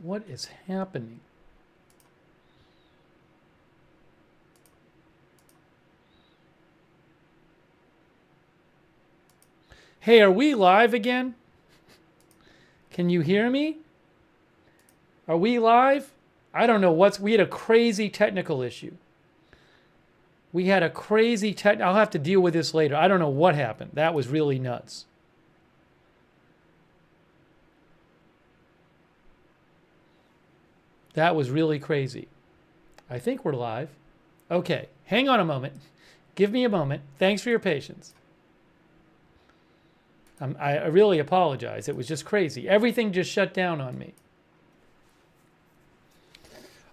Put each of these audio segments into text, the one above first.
What is happening? Hey, are we live again? Can you hear me? Are we live? I don't know we had a crazy technical issue. I'll have to deal with this later. I don't know what happened. That was really nuts. That was really crazy. I think we're live. Okay, hang on a moment. Give me a moment. Thanks for your patience. I really apologize. It was just crazy. Everything just shut down on me.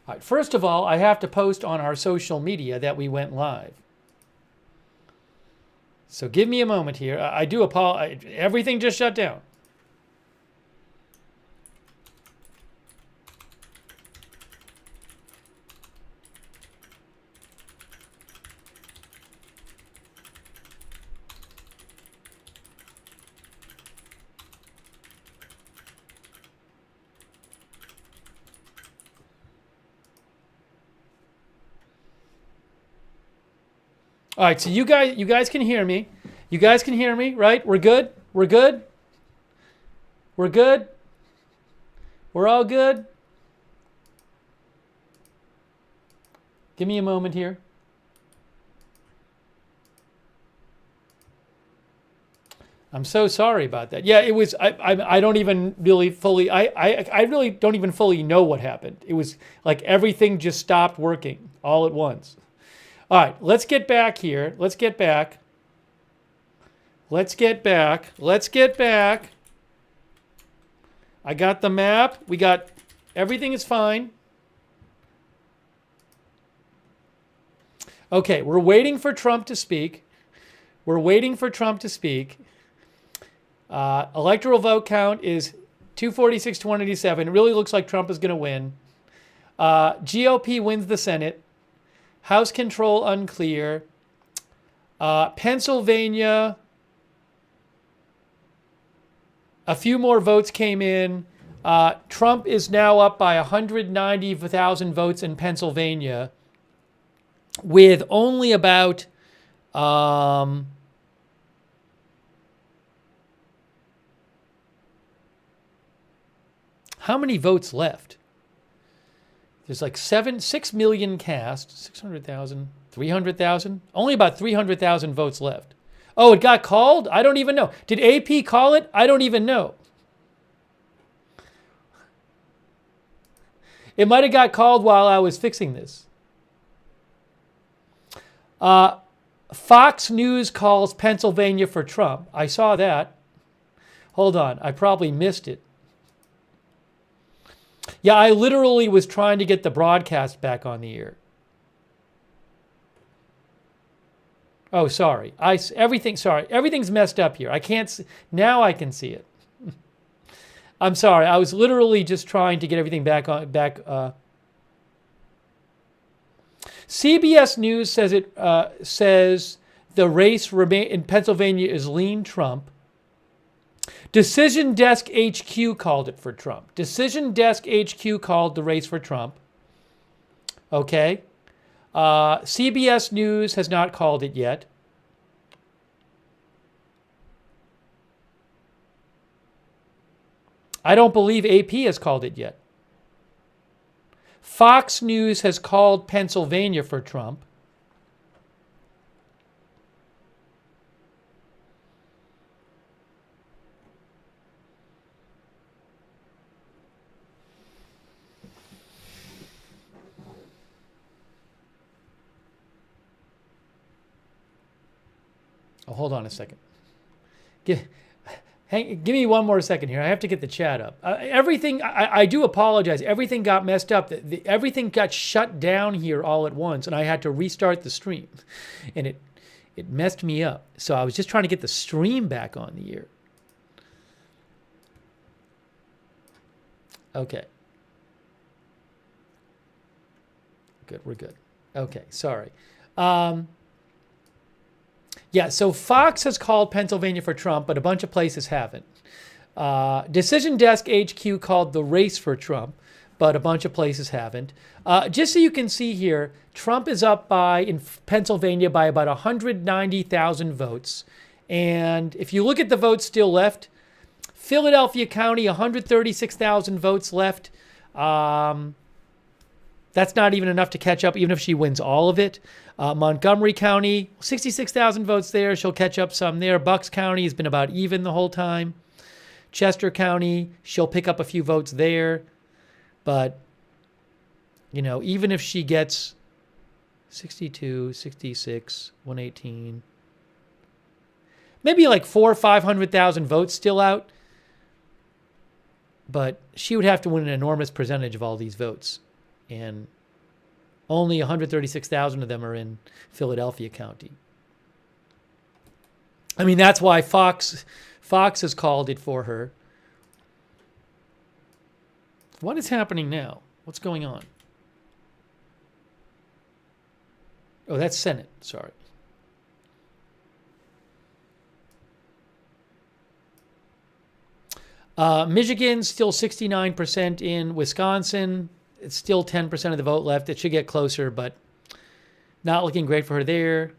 All right, first of all, I have to post on our social media that we went live. So give me a moment here. I do apologize. Everything just shut down. All right, so you guys can hear me. You guys can hear me, right? We're good? We're good? We're good? We're all good? Give me a moment here. I'm so sorry about that. Yeah, it was, I don't even really fully, I really don't even fully know what happened. It was like everything just stopped working all at once. All right, let's get back here. Let's get back. Let's get back. Let's get back. I got the map. We got, everything is fine. Okay, we're waiting for Trump to speak. We're waiting for Trump to speak. Electoral vote count is 246 to 187. It really looks like Trump is going to win. GOP wins the Senate. House control unclear. Pennsylvania, a few more votes came in. Trump is now up by 190,000 votes in Pennsylvania, with only about how many votes left? There's like 6 million cast, 600,000, 300,000, only about 300,000 votes left. Oh, it got called? I don't even know. Did AP call it? I don't even know. It might have got called while I was fixing this. Fox News calls Pennsylvania for Trump. I saw that. Hold on, I probably missed it. Yeah, I literally was trying to get the broadcast back on the air. Oh, sorry. Everything's messed up here. I can't see. Now I can see it. I'm sorry. I was literally just trying to get everything back on. CBS News says the race in Pennsylvania is lean Trump. Decision Desk HQ called it for Trump. Decision Desk HQ called the race for Trump. Okay. CBS News has not called it yet. I don't believe AP has called it yet. Fox News has called Pennsylvania for Trump. Oh, hold on a second. Give me one more second here. I have to get the chat up. Everything, I do apologize. Everything got messed up. Everything got shut down here all at once, and I had to restart the stream. And it messed me up. So I was just trying to get the stream back on the air. Okay. Good, we're good. Okay, sorry. Yeah, so Fox has called Pennsylvania for Trump, but a bunch of places haven't. Decision Desk HQ called the race for Trump, but a bunch of places haven't. Just so you can see here, Trump is up in Pennsylvania by about 190,000 votes. And if you look at the votes still left, Philadelphia County, 136,000 votes left. That's not even enough to catch up, even if she wins all of it. Montgomery County, 66,000 votes there. She'll catch up some there. Bucks County has been about even the whole time. Chester County, she'll pick up a few votes there. But, even if she gets 62, 66, 118, maybe like 400,000 or 500,000 votes still out. But she would have to win an enormous percentage of all these votes. And only 136,000 of them are in Philadelphia County. I mean, that's why Fox has called it for her. What is happening now? What's going on? Oh, that's Senate. Sorry. Michigan's still 69% in. Wisconsin, it's still 10% of the vote left. It should get closer, but not looking great for her there.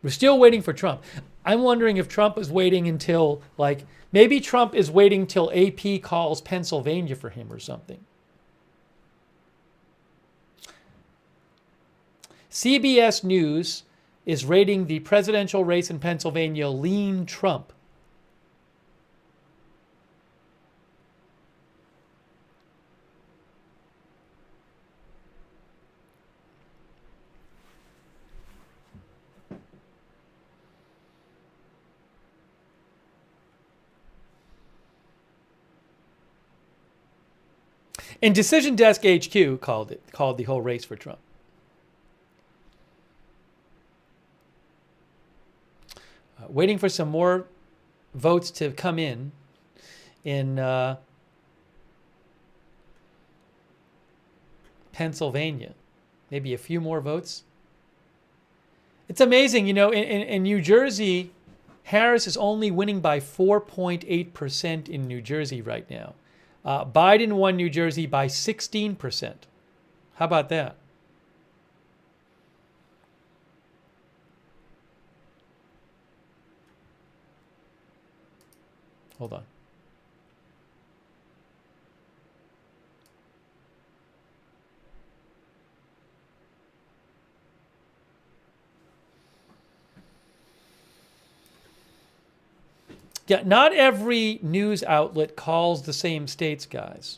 We're still waiting for Trump. I'm wondering if Trump is waiting until, maybe Trump is waiting till AP calls Pennsylvania for him or something. CBS News is rating the presidential race in Pennsylvania lean Trump. And Decision Desk HQ called the whole race for Trump. Waiting for some more votes to come in Pennsylvania. Maybe a few more votes. It's amazing, in New Jersey, Harris is only winning by 4.8% in New Jersey right now. Biden won New Jersey by 16%. How about that? Hold on. Yeah, not every news outlet calls the same states, guys.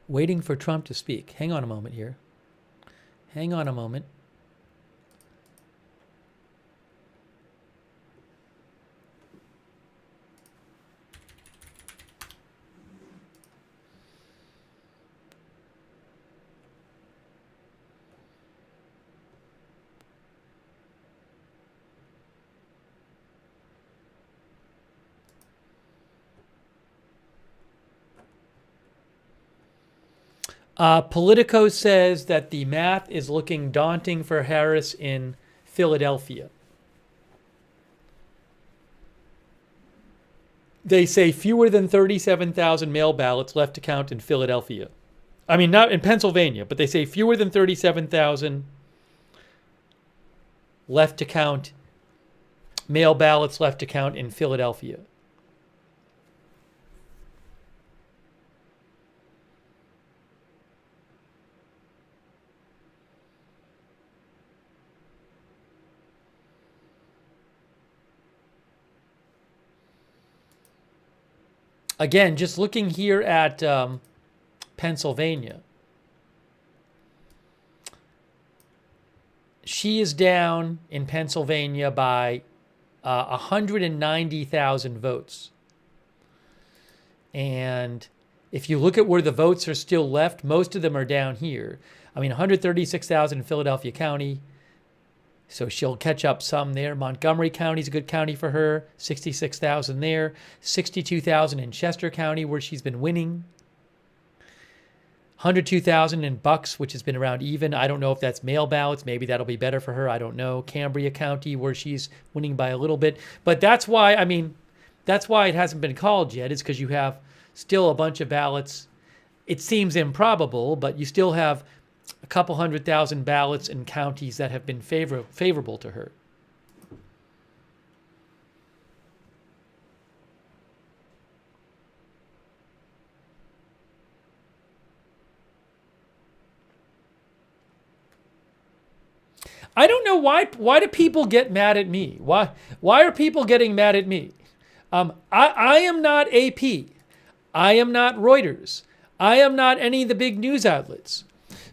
Waiting for Trump to speak. Hang on a moment here. Hang on a moment. Politico says that the math is looking daunting for Harris in Philadelphia. They say fewer than 37,000 mail ballots left to count in Philadelphia. I mean, not in Pennsylvania, but they say fewer than 37,000 left to count, mail ballots left to count in Philadelphia. Again, just looking here at Pennsylvania, she is down in Pennsylvania by 190,000 votes. And if you look at where the votes are still left, most of them are down here. I mean, 136,000 in Philadelphia County, So she'll catch up some there. Montgomery County is a good county for her. 66,000 there. 62,000 in Chester County, where she's been winning. 102,000 in Bucks, which has been around even. I don't know if that's mail ballots. Maybe that'll be better for her. I don't know. Cambria County, where she's winning by a little bit. But that's why, that's why it hasn't been called yet, is because you have still a bunch of ballots. It seems improbable, but you still have a couple 100,000 ballots in counties that have been favorable to her. I don't know why do people get mad at me? Why are people getting mad at me? I am not AP. I am not Reuters. I am not any of the big news outlets.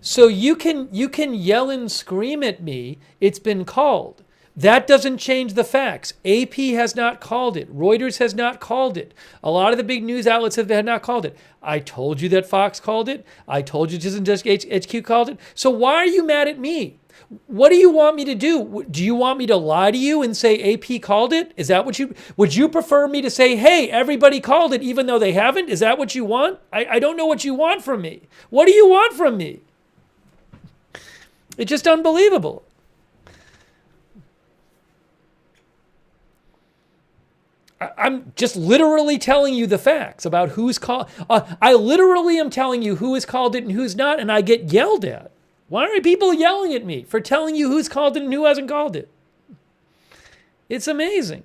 So you can yell and scream at me. It's been called. That doesn't change the facts. AP has not called it. Reuters has not called it. A lot of the big news outlets have not called it. I told you that Fox called it. I told you Citizen HQ called it. So why are you mad at me? What do you want me to do? Do you want me to lie to you and say AP called it? Is that what would you prefer me to say, hey, everybody called it even though they haven't? Is that what you want? I don't know what you want from me. What do you want from me? It's just unbelievable. I'm just literally telling you the facts about who's called. I literally am telling you who has called it and who's not, and I get yelled at. Why are people yelling at me for telling you who's called it and who hasn't called it? It's amazing.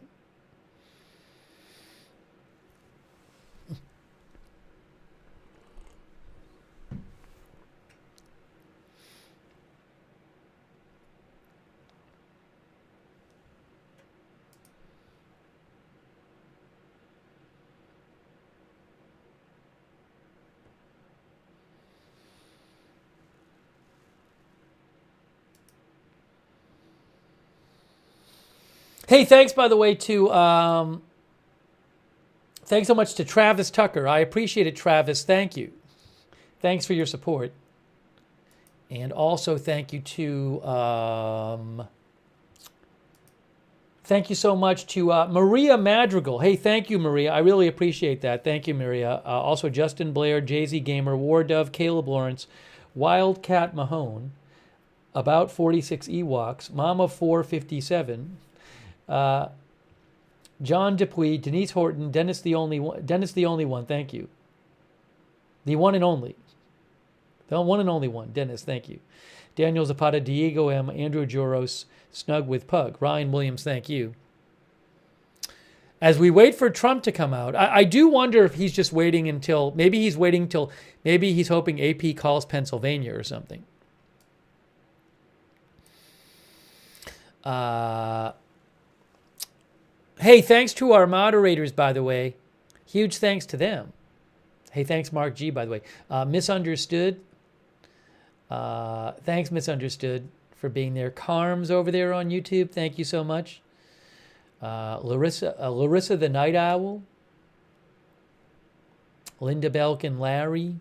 Hey, thanks, by the way, to thanks so much to Travis Tucker. I appreciate it, Travis. Thank you. Thanks for your support. And also thank you to thank you so much to Maria Madrigal. Hey, thank you, Maria. I really appreciate that. Thank you, Maria. Also Justin Blair, Jay-Z Gamer, War Dove, Caleb Lawrence, Wildcat Mahone, About 46 Ewoks, Mama 457. John Dupuy, Denise Horton, Dennis the Only One, thank you. The one and only. The one and only one, Dennis, thank you. Daniel Zapata, Diego M, Andrew Joros, Snug with Pug, Ryan Williams, thank you. As we wait for Trump to come out, I do wonder if he's just waiting until, maybe he's hoping AP calls Pennsylvania or something. Hey, thanks to our moderators, by the way. Huge thanks to them. Hey, thanks, Mark G, by the way. Misunderstood. Thanks, Misunderstood, for being there. Carms over there on YouTube, thank you so much. Larissa the Night Owl. Linda Belkin Larry.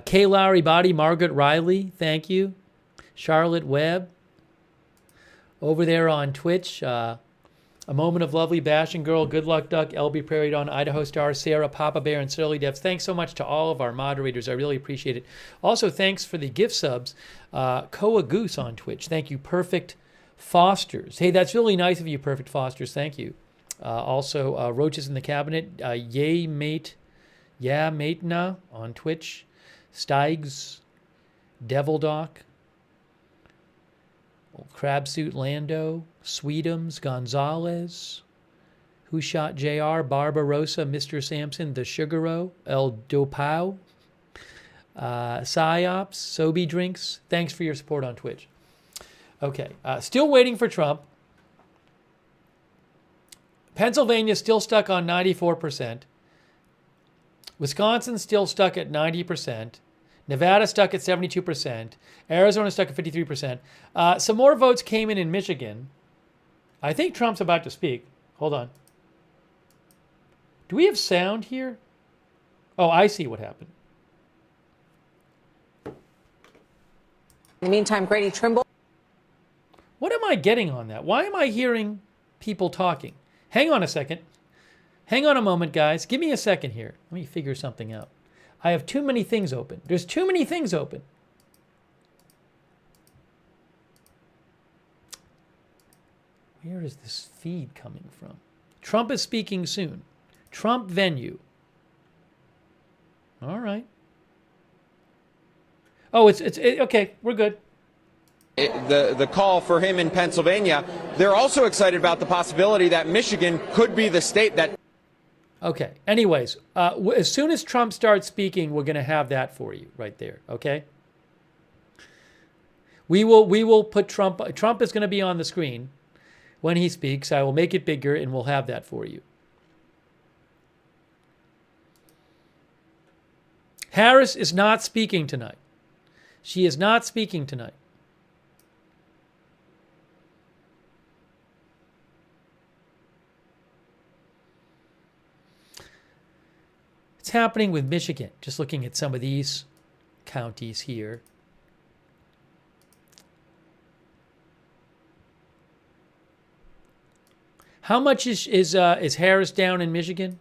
Kay Lowry Body, Margaret Riley, thank you. Charlotte Webb. Over there on Twitch, A Moment of Lovely, Bashing Girl, Good Luck Duck, LB Prairie Dawn, Idaho Star, Sarah, Papa Bear, and Surly Devs. Thanks so much to all of our moderators. I really appreciate it. Also, thanks for the gift subs. Koa Goose on Twitch. Thank you, Perfect Fosters. Hey, that's really nice of you, Perfect Fosters. Thank you. Also, Roaches in the Cabinet. Yay Mate, Yeah Matena on Twitch. Steigs, Devil Doc, Crabsuit Lando, Sweetums, Gonzalez, Who Shot JR, Barbarossa, Mr. Sampson, The Sugaro, El Dopao, Psyops, Sobe Drinks. Thanks for your support on Twitch. Okay, still waiting for Trump. Pennsylvania still stuck on 94%. Wisconsin still stuck at 90%. Nevada stuck at 72%. Arizona stuck at 53%. Some more votes came in Michigan. I think Trump's about to speak. Hold on. Do we have sound here? Oh, I see what happened. In the meantime, Grady Trimble. What am I getting on that? Why am I hearing people talking? Hang on a second. Hang on a moment, guys. Give me a second here. Let me figure something out. I have too many things open. There's too many things open. Where is this feed coming from? Trump is speaking soon. Trump venue. All right. Oh, it's okay. We're good. The call for him in Pennsylvania. They're also excited about the possibility that Michigan could be the state that. Okay. Anyways, as soon as Trump starts speaking, we're going to have that for you right there. Okay. We will put Trump. Trump is going to be on the screen when he speaks. I will make it bigger, and we'll have that for you. Harris is not speaking tonight. She is not speaking tonight. It's happening with Michigan. Just looking at some of these counties here. How much is Harris down in Michigan?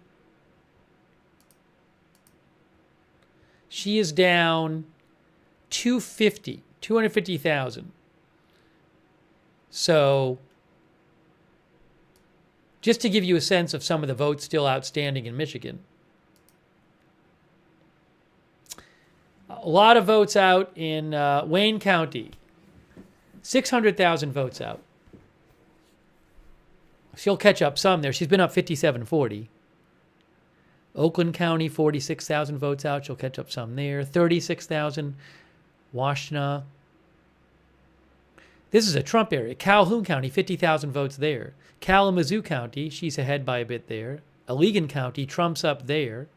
She is down 250,000. So, just to give you a sense of some of the votes still outstanding in Michigan. A lot of votes out in Wayne County. 600,000 votes out. She'll catch up some there. She's been up 57-40. Oakland County, 46,000 votes out. She'll catch up some there. 36,000. Washtenaw. This is a Trump area. Calhoun County, 50,000 votes there. Kalamazoo County, she's ahead by a bit there. Allegan County, Trump's up there.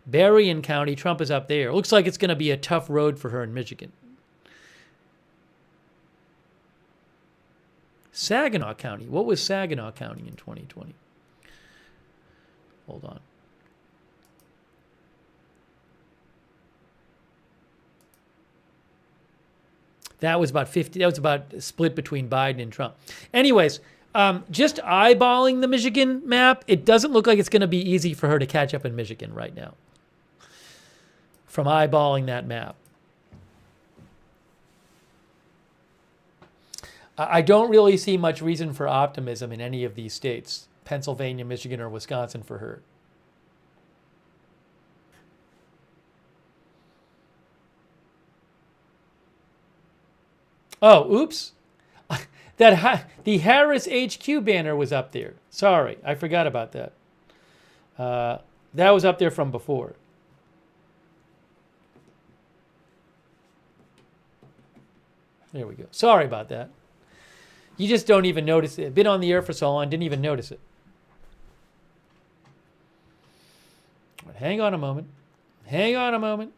Berrien County, Trump is up there. Looks like it's going to be a tough road for her in Michigan. Saginaw County. What was Saginaw County in 2020? Hold on. That was about 50. That was about split between Biden and Trump. Anyways, just eyeballing the Michigan map, it doesn't look like it's going to be easy for her to catch up in Michigan right now. From eyeballing that map. I don't really see much reason for optimism in any of these states, Pennsylvania, Michigan, or Wisconsin for her. Oh, oops. The Harris HQ banner was up there. Sorry, I forgot about that. That was up there from before. There we go. Sorry about that. You just don't even notice it. Been on the air for so long, didn't even notice it. Hang on a moment. Hang on a moment.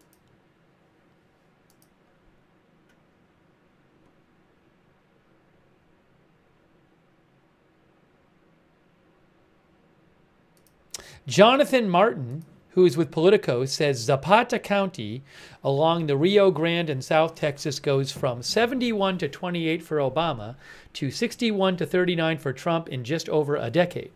Jonathan Martin, who is with Politico, says Zapata County along the Rio Grande and South Texas goes from 71 to 28 for Obama to 61 to 39 for Trump in just over a decade.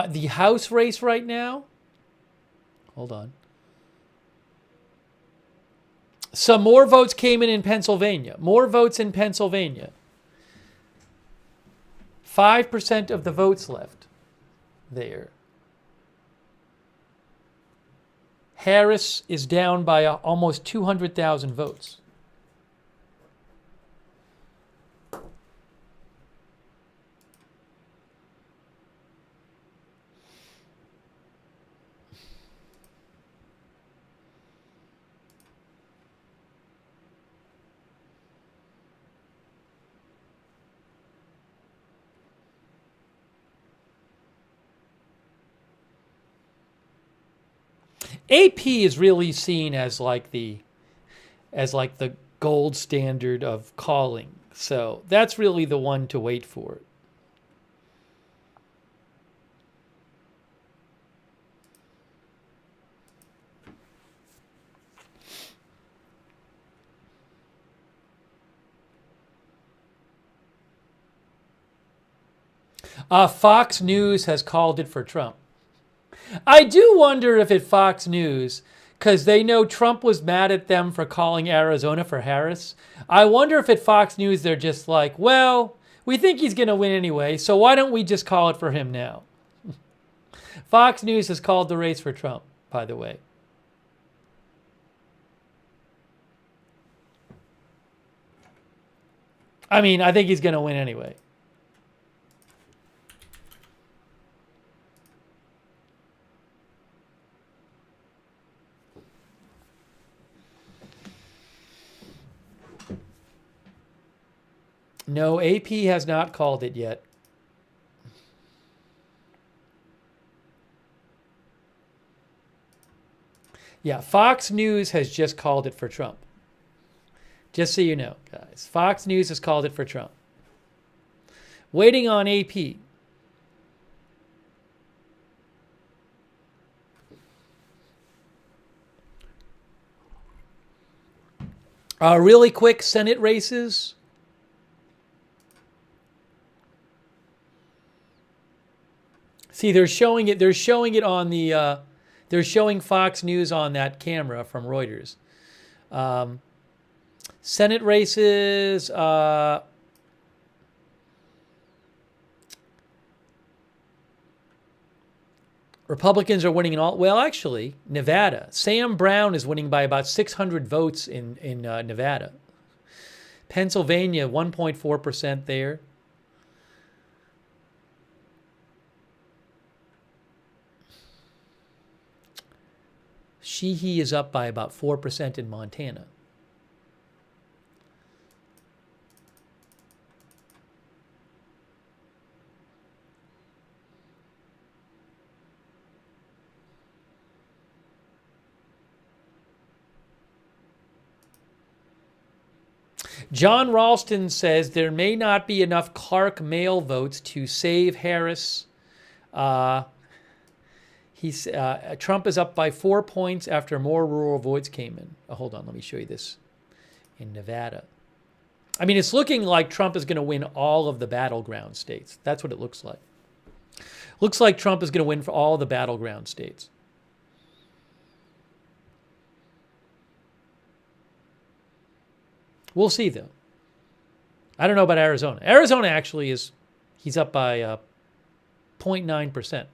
The House race right now. Hold on. Some more votes came in Pennsylvania. More votes in Pennsylvania. 5% of the votes left there. Harris is down by almost 200,000 votes. AP is really seen as like the gold standard of calling. So that's really the one to wait for. Fox News has called it for Trump. I do wonder if it's Fox News, because they know Trump was mad at them for calling Arizona for Harris. I wonder if at Fox News they're just like, well, we think he's going to win anyway, so why don't we just call it for him now? Fox News has called the race for Trump, by the way. I mean, I think he's going to win anyway. No, AP has not called it yet. Yeah, Fox News has just called it for Trump. Just so you know, guys. Fox News has called it for Trump. Waiting on AP. Really quick Senate races. See, they're showing it. They're showing it on the. They're showing Fox News on that camera from Reuters. Senate races. Republicans are winning in all. Well, actually, Nevada. Sam Brown is winning by about 600 votes in Nevada. Pennsylvania, 1.4% there. Sheehy is up by about 4% in Montana. John Ralston says there may not be enough Clark mail votes to save Harris. Trump is up by 4 points after more rural votes came in. Oh, hold on, let me show you this in Nevada. I mean, it's looking like Trump is going to win all of the battleground states. That's what it looks like. Looks like Trump is going to win for all the battleground states. We'll see, though. I don't know about Arizona. Arizona actually is, he's up by 0.9%.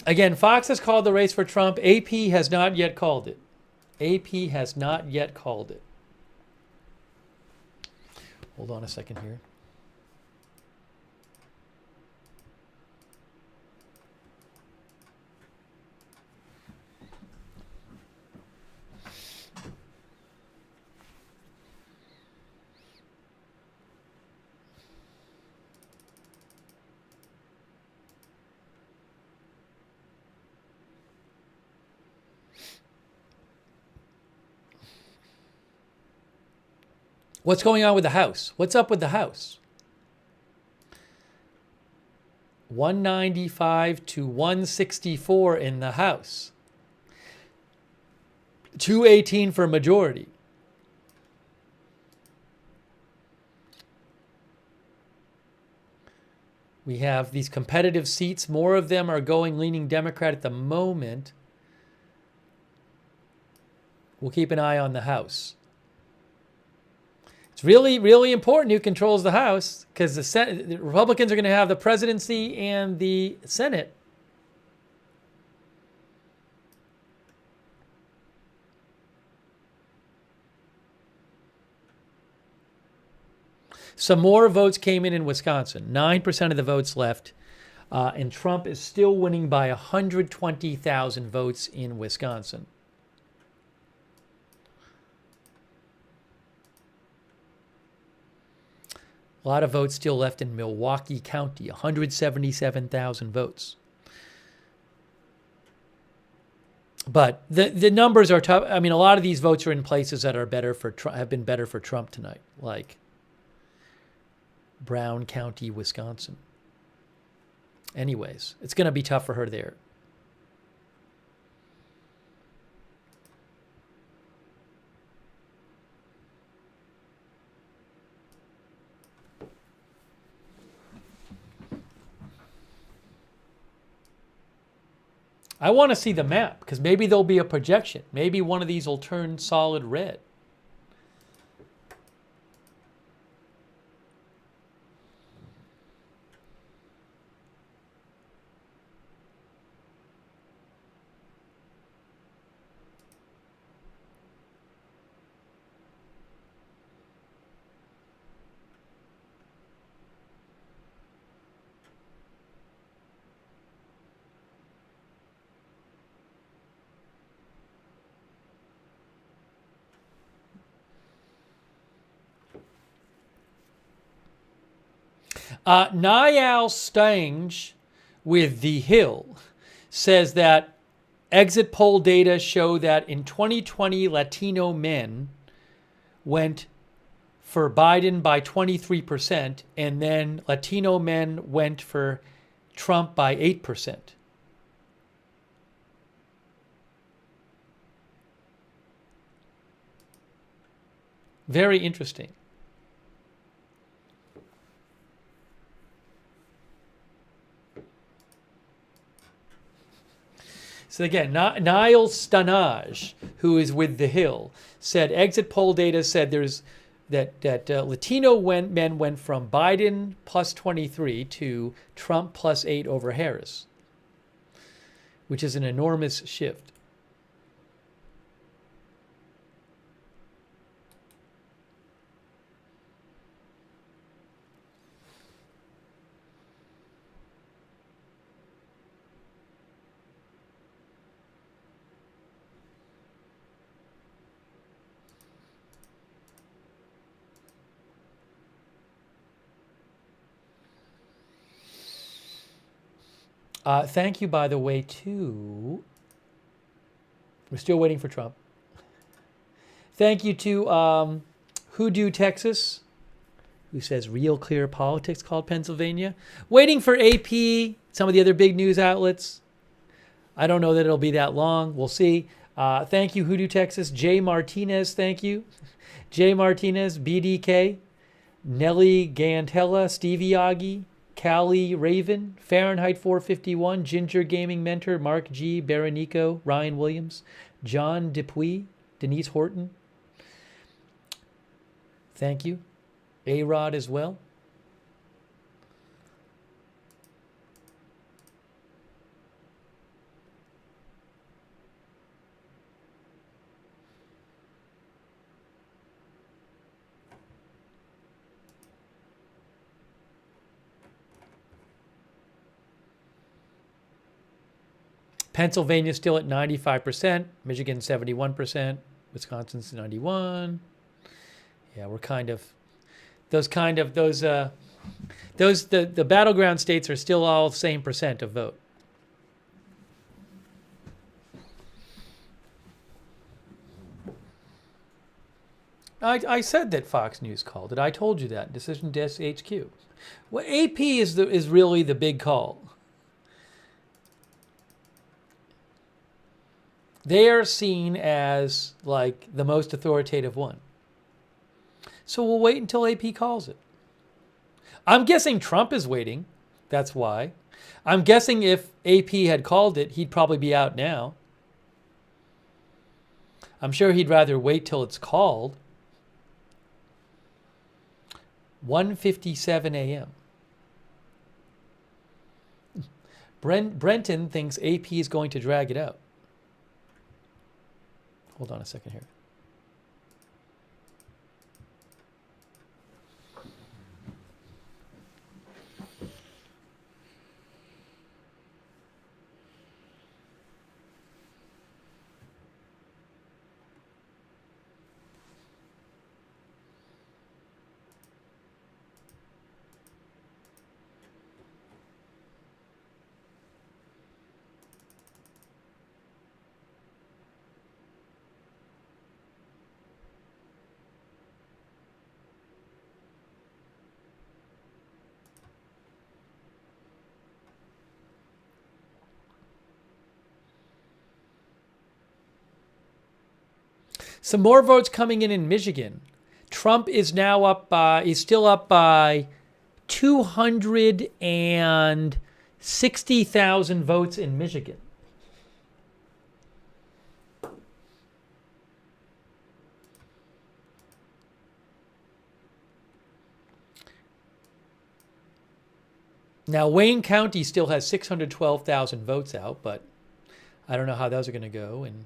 Again, Fox has called the race for Trump. AP has not yet called it. AP has not yet called it. Hold on a second here. What's going on with the House? What's up with the House? 195 to 164 in the House. 218 for majority. We have these competitive seats. More of them are leaning Democrat at the moment. We'll keep an eye on the House. It's really, really important who controls the House, because the Republicans are going to have the presidency and the Senate. Some more votes came in Wisconsin. 9% of the votes left. And Trump is still winning by 120,000 votes in Wisconsin. A lot of votes still left in Milwaukee County, 177,000 votes. But the numbers are tough. I mean, a lot of these votes are in places that are better for have been better for Trump tonight, like Brown County, Wisconsin. Anyways, it's going to be tough for her there. I want to see the map because maybe there'll be a projection. Maybe one of these will turn solid red. Niall Stange with The Hill says that exit poll data show that in 2020, Latino men went for Biden by 23%, and then Latino men went for Trump by 8%. Very interesting. So again, Niall Stanage, who is with The Hill, said exit poll data said that Latino men went from Biden plus 23 to Trump plus 8 over Harris, which is an enormous shift. Thank you, by the way, to... We're still waiting for Trump. Thank you to Hoodoo, Texas, who says real clear politics called Pennsylvania. Waiting for AP, some of the other big news outlets. I don't know that it'll be that long. We'll see. Thank you, Hoodoo, Texas. Jay Martinez, thank you. Jay Martinez, BDK. Nelly Gantella, Stevie Aggie. Callie Raven, Fahrenheit 451, Ginger Gaming Mentor, Mark G, Berenico, Ryan Williams, John Dupuis, Denise Horton. Thank you. A-Rod as well. Pennsylvania still at 95%, Michigan 71%, Wisconsin's 91%. Yeah, we're kind of the battleground states are still all the same percent of vote. I said that Fox News called it. I told you that. Decision Desk HQ. Well, AP is really the big call. They are seen as like the most authoritative one. So we'll wait until AP calls it. I'm guessing Trump is waiting. That's why. I'm guessing if AP had called it, he'd probably be out now. I'm sure he'd rather wait till it's called. 1:57 a.m. Brenton thinks AP is going to drag it out. Hold on a second here. Some more votes coming in Michigan. Trump is now up by, he's still up by 260,000 votes in Michigan. Now, Wayne County still has 612,000 votes out, but I don't know how those are going to go. And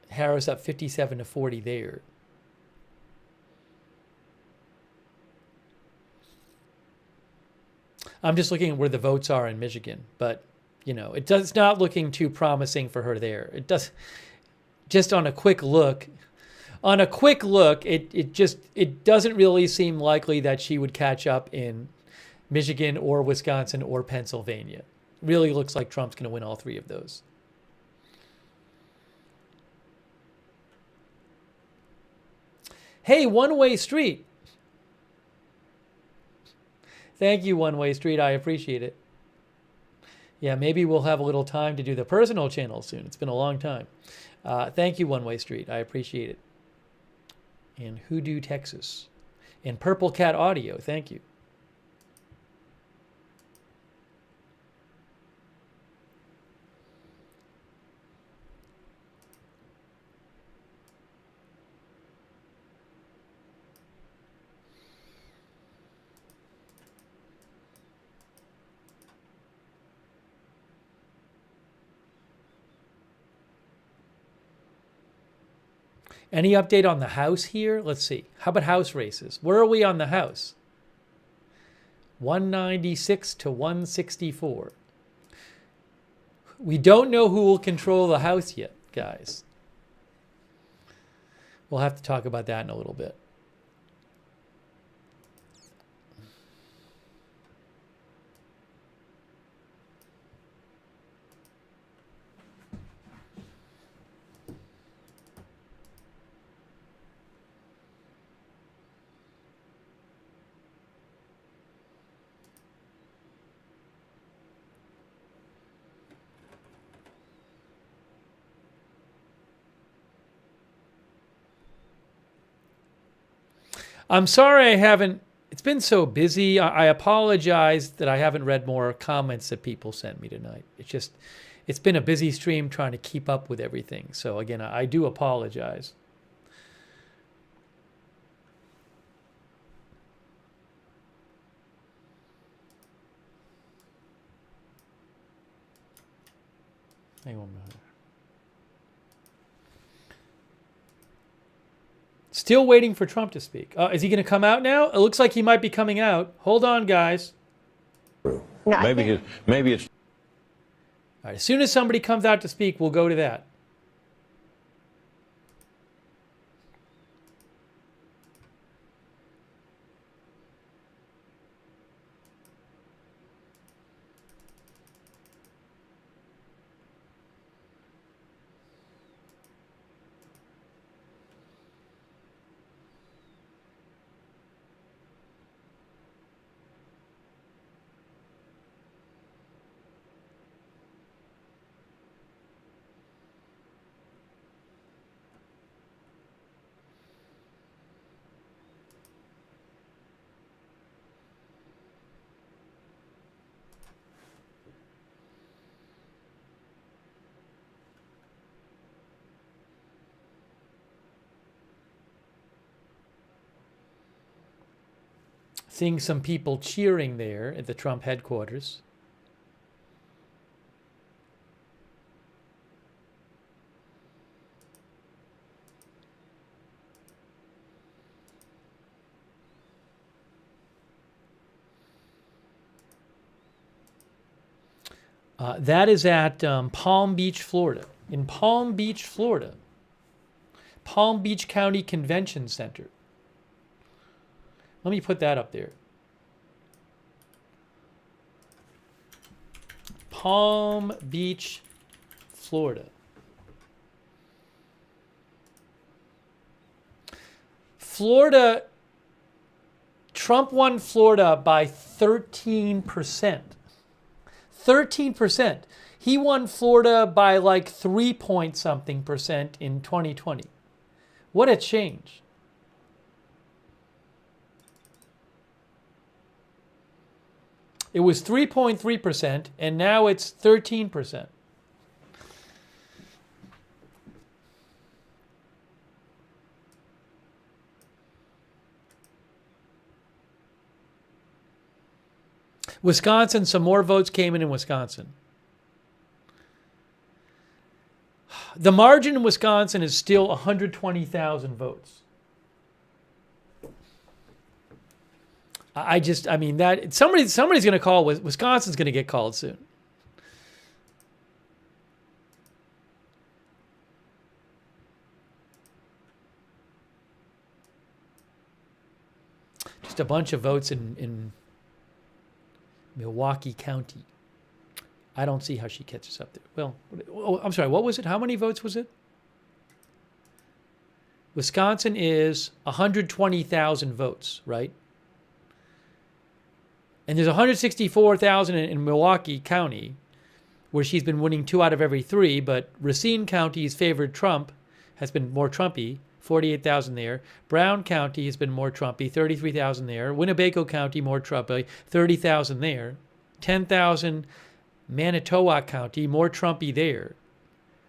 Harris up 57-40 there. I'm just looking at where the votes are in Michigan, but you know, it's not looking too promising for her there. It does, just on a quick look. It doesn't really seem likely that she would catch up in Michigan or Wisconsin or Pennsylvania. Really looks like Trump's going to win all three of those. Hey, One Way Street. Thank you, One Way Street. I appreciate it. Yeah, maybe we'll have a little time to do the personal channel soon. It's been a long time. Thank you, One Way Street. I appreciate it. And Hoodoo, Texas. And Purple Cat Audio. Thank you. Any update on the House here? Let's see. How about House races? Where are we on the House? 196 to 164. We don't know who will control the House yet, guys. We'll have to talk about that in a little bit. I'm sorry I haven't, it's been so busy. I apologize that I haven't read more comments that people sent me tonight. It's been a busy stream trying to keep up with everything. So again, I do apologize. Hang on a minute. Still waiting for Trump to speak. Is he going to come out now? It looks like he might be coming out. Hold on, guys. No, maybe it's. All right, as soon as somebody comes out to speak, we'll go to that. Seeing some people cheering there at the Trump headquarters. That is at Palm Beach, Florida. In Palm Beach, Florida. Palm Beach County Convention Center. Let me put that up there. Palm Beach, Florida. Florida, Trump won Florida by 13%. 13%. He won Florida by like 3 point something percent in 2020. What a change. It was 3.3%, and now it's 13%. Wisconsin, some more votes came in Wisconsin. The margin in Wisconsin is still 120,000 votes. I mean, that somebody's going to call. Wisconsin's going to get called soon. Just a bunch of votes in Milwaukee County. I don't see how she catches up there. Well, oh, I'm sorry. What was it? How many votes was it? Wisconsin is 120,000 votes, right? And there's 164,000 in Milwaukee County, where she's been winning 2 out of every 3. But Racine County's favored Trump has been more Trumpy, 48,000 there. Brown County has been more Trumpy, 33,000 there. Winnebago County more Trumpy, 30,000 there. 10,000 Manitowoc County more Trumpy there.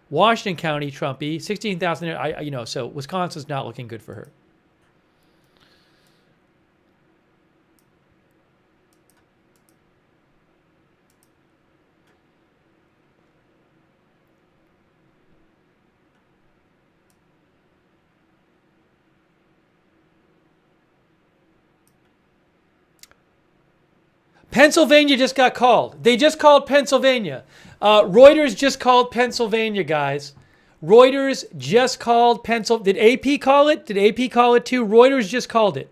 Washington County Trumpy, 16,000 there. So Wisconsin's not looking good for her. Pennsylvania just got called. They just called Pennsylvania. Reuters just called Pennsylvania, guys. Reuters just called Pennsylvania. Did AP call it? Did AP call it too? Reuters just called it.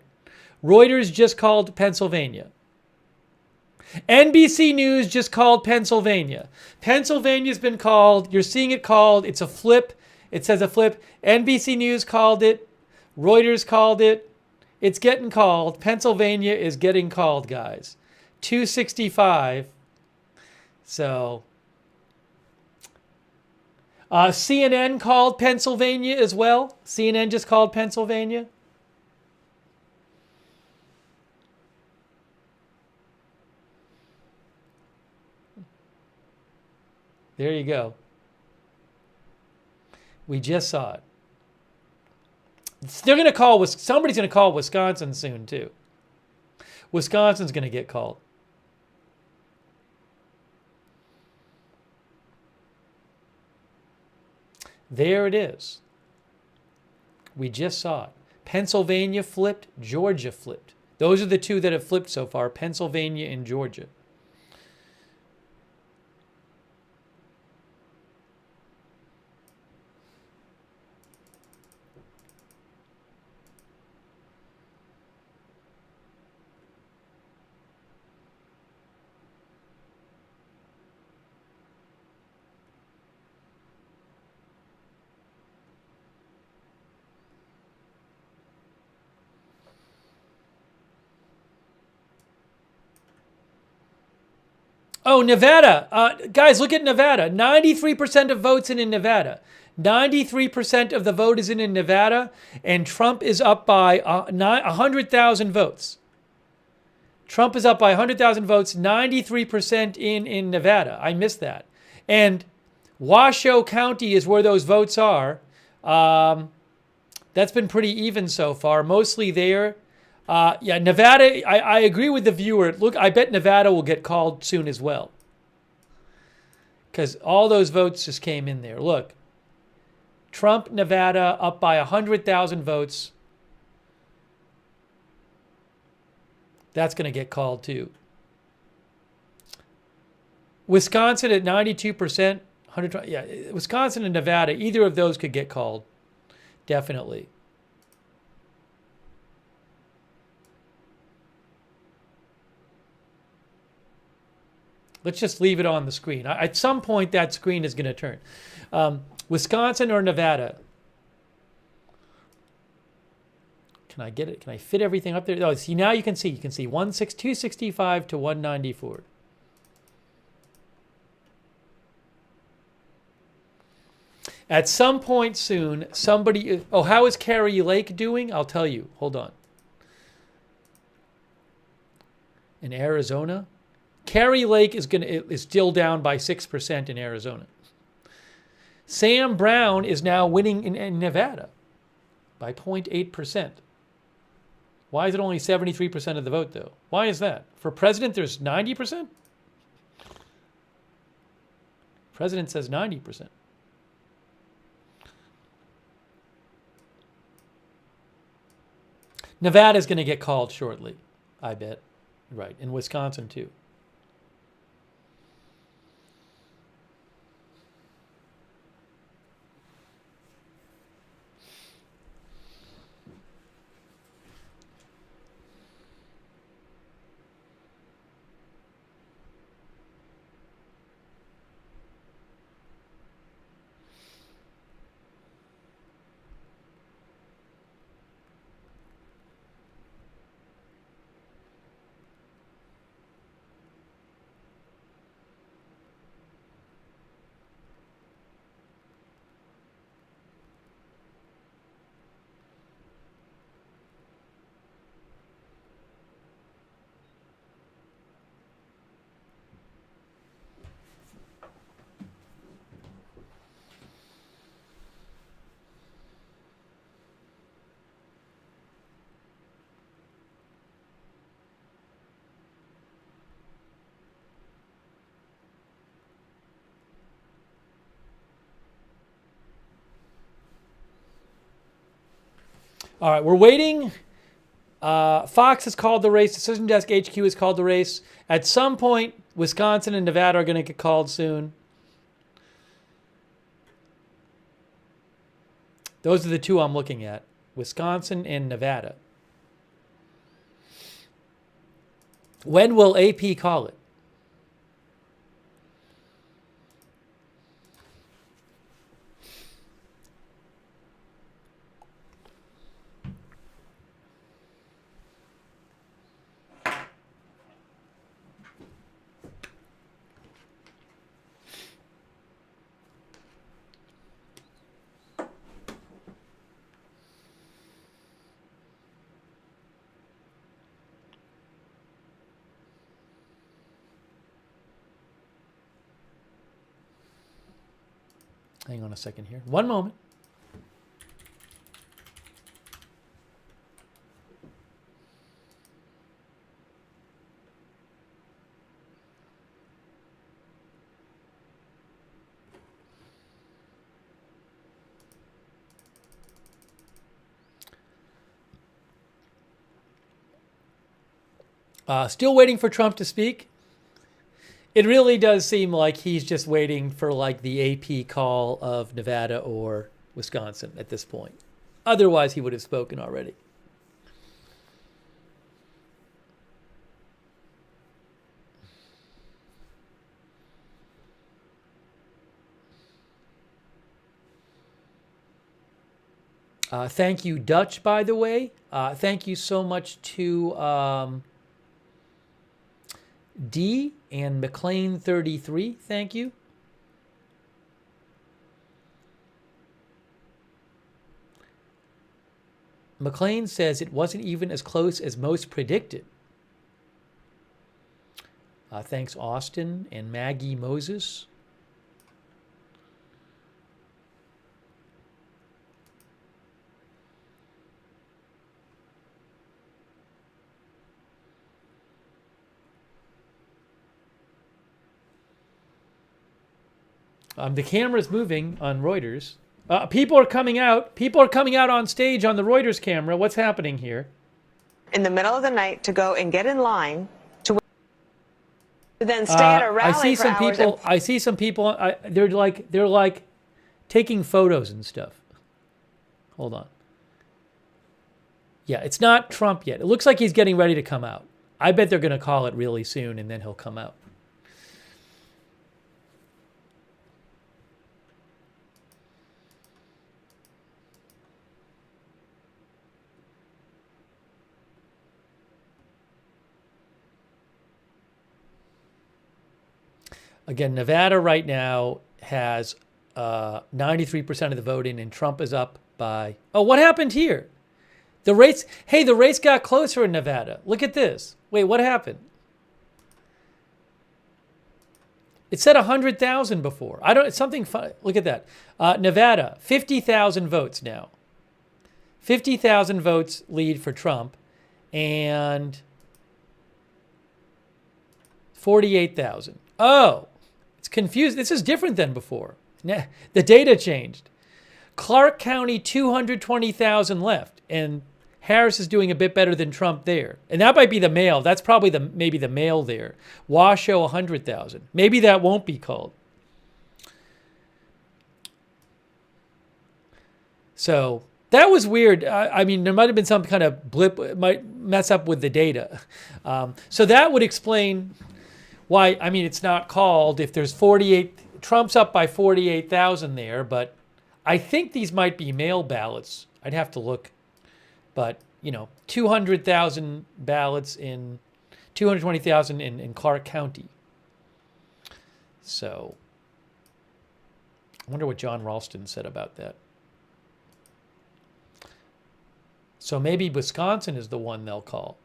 Reuters just called Pennsylvania. NBC News just called Pennsylvania. Pennsylvania's been called. You're seeing it called. It's a flip. It says a flip. NBC News called it. Reuters called it. It's getting called. Pennsylvania is getting called, guys. 265. So CNN called Pennsylvania as well. CNN just called Pennsylvania. There you go. We just saw it. They're going to call, somebody's going to call Wisconsin soon too. Wisconsin's going to get called. There it is. We just saw it. Pennsylvania flipped, Georgia flipped. Those are the two that have flipped so far, Pennsylvania and Georgia. Oh, Nevada. Guys, look at Nevada. 93% of votes in Nevada. 93% of the vote is in Nevada, and Trump is up by 100,000 votes. Trump is up by 100,000 votes, 93% in Nevada. I missed that. And Washoe County is where those votes are. That's been pretty even so far, mostly there. Yeah, Nevada, I agree with the viewer. Look, I bet Nevada will get called soon as well. Because all those votes just came in there. Look, Trump, Nevada, up by 100,000 votes. That's going to get called too. Wisconsin at 92%. Yeah, Wisconsin and Nevada, either of those could get called. Definitely. Let's just leave it on the screen. At some point, that screen is going to turn. Wisconsin or Nevada? Can I get it? Can I fit everything up there? Oh, see, now you can see. You can see 265 to 194. At some point soon, somebody... Oh, how is Kari Lake doing? I'll tell you. Hold on. In Arizona? Kari Lake is still down by 6% in Arizona. Sam Brown is now winning in Nevada by 0.8%. Why is it only 73% of the vote, though? Why is that? For president, there's 90%? President says 90%. Nevada's going to get called shortly, I bet. Right, in Wisconsin, too. All right, we're waiting. Fox has called the race. Decision Desk HQ has called the race. At some point, Wisconsin and Nevada are going to get called soon. Those are the two I'm looking at. Wisconsin and Nevada. When will AP call it? Hang on a second here. One moment. Still waiting for Trump to speak. It really does seem like he's just waiting for like the AP call of Nevada or Wisconsin at this point. Otherwise, he would have spoken already. Thank you, Dutch, by the way. Thank you so much to D and McLean 33. Thank you. McLean says it wasn't even as close as most predicted. Thanks, Austin and Maggie Moses. The camera's moving on Reuters. People are coming out. People are coming out on stage on the Reuters camera. What's happening here? In the middle of the night to go and get in line to then stay at a rally I see for some hours. people. I see some people. They're like taking photos and stuff. Hold on. Yeah, it's not Trump yet. It looks like he's getting ready to come out. I bet they're going to call it really soon, and then he'll come out. Again, Nevada right now has 93% of the vote in, and Trump is up by... Oh, what happened here? The race... Hey, the race got closer in Nevada. Look at this. Wait, what happened? It said 100,000 before. I don't... It's something fun. Look at that. Nevada, 50,000 votes now. 50,000 votes lead for Trump, and 48,000. Oh, it's confused. This is different than before. The data changed. Clark County, 220,000 left, and Harris is doing a bit better than Trump there. And that might be the mail. That's probably maybe the mail there. Washoe, 100,000. Maybe that won't be called. So that was weird. I mean, there might have been some kind of blip. It might mess up with the data. So that would explain why, I mean, it's not called if there's 48, Trump's up by 48,000 there, but I think these might be mail ballots. I'd have to look. But, 200,000 ballots in, 220,000 in Clark County. So, I wonder what John Ralston said about that. So maybe Wisconsin is the one they'll call.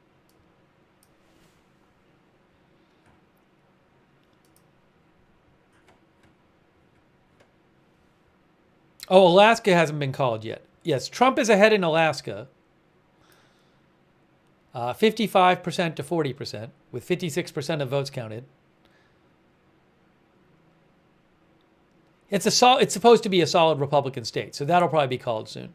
Oh, Alaska hasn't been called yet. Yes, Trump is ahead in Alaska. 55% to 40%, with 56% of votes counted. It's supposed to be a solid Republican state, so that'll probably be called soon.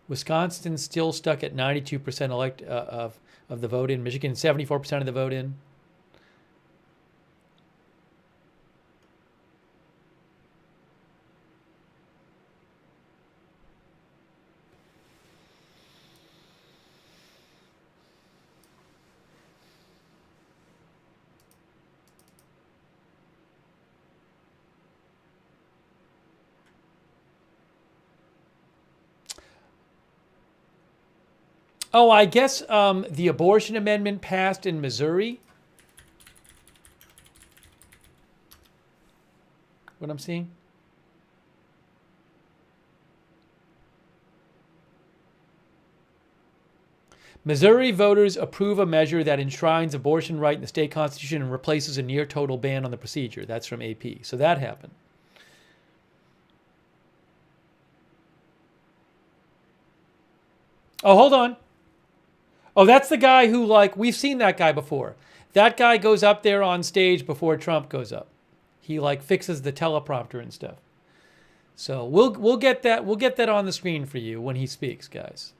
Wisconsin's still stuck at 92% of the vote in. Michigan, 74% of the vote in. Oh, I guess the abortion amendment passed in Missouri. What I'm seeing? Missouri voters approve a measure that enshrines abortion right in the state constitution and replaces a near total ban on the procedure. That's from AP. So that happened. Oh, hold on. Oh, that's the guy who, we've seen that guy before. That guy goes up there on stage before Trump goes up. He, fixes the teleprompter and stuff. So we'll get that on the screen for you when he speaks, guys.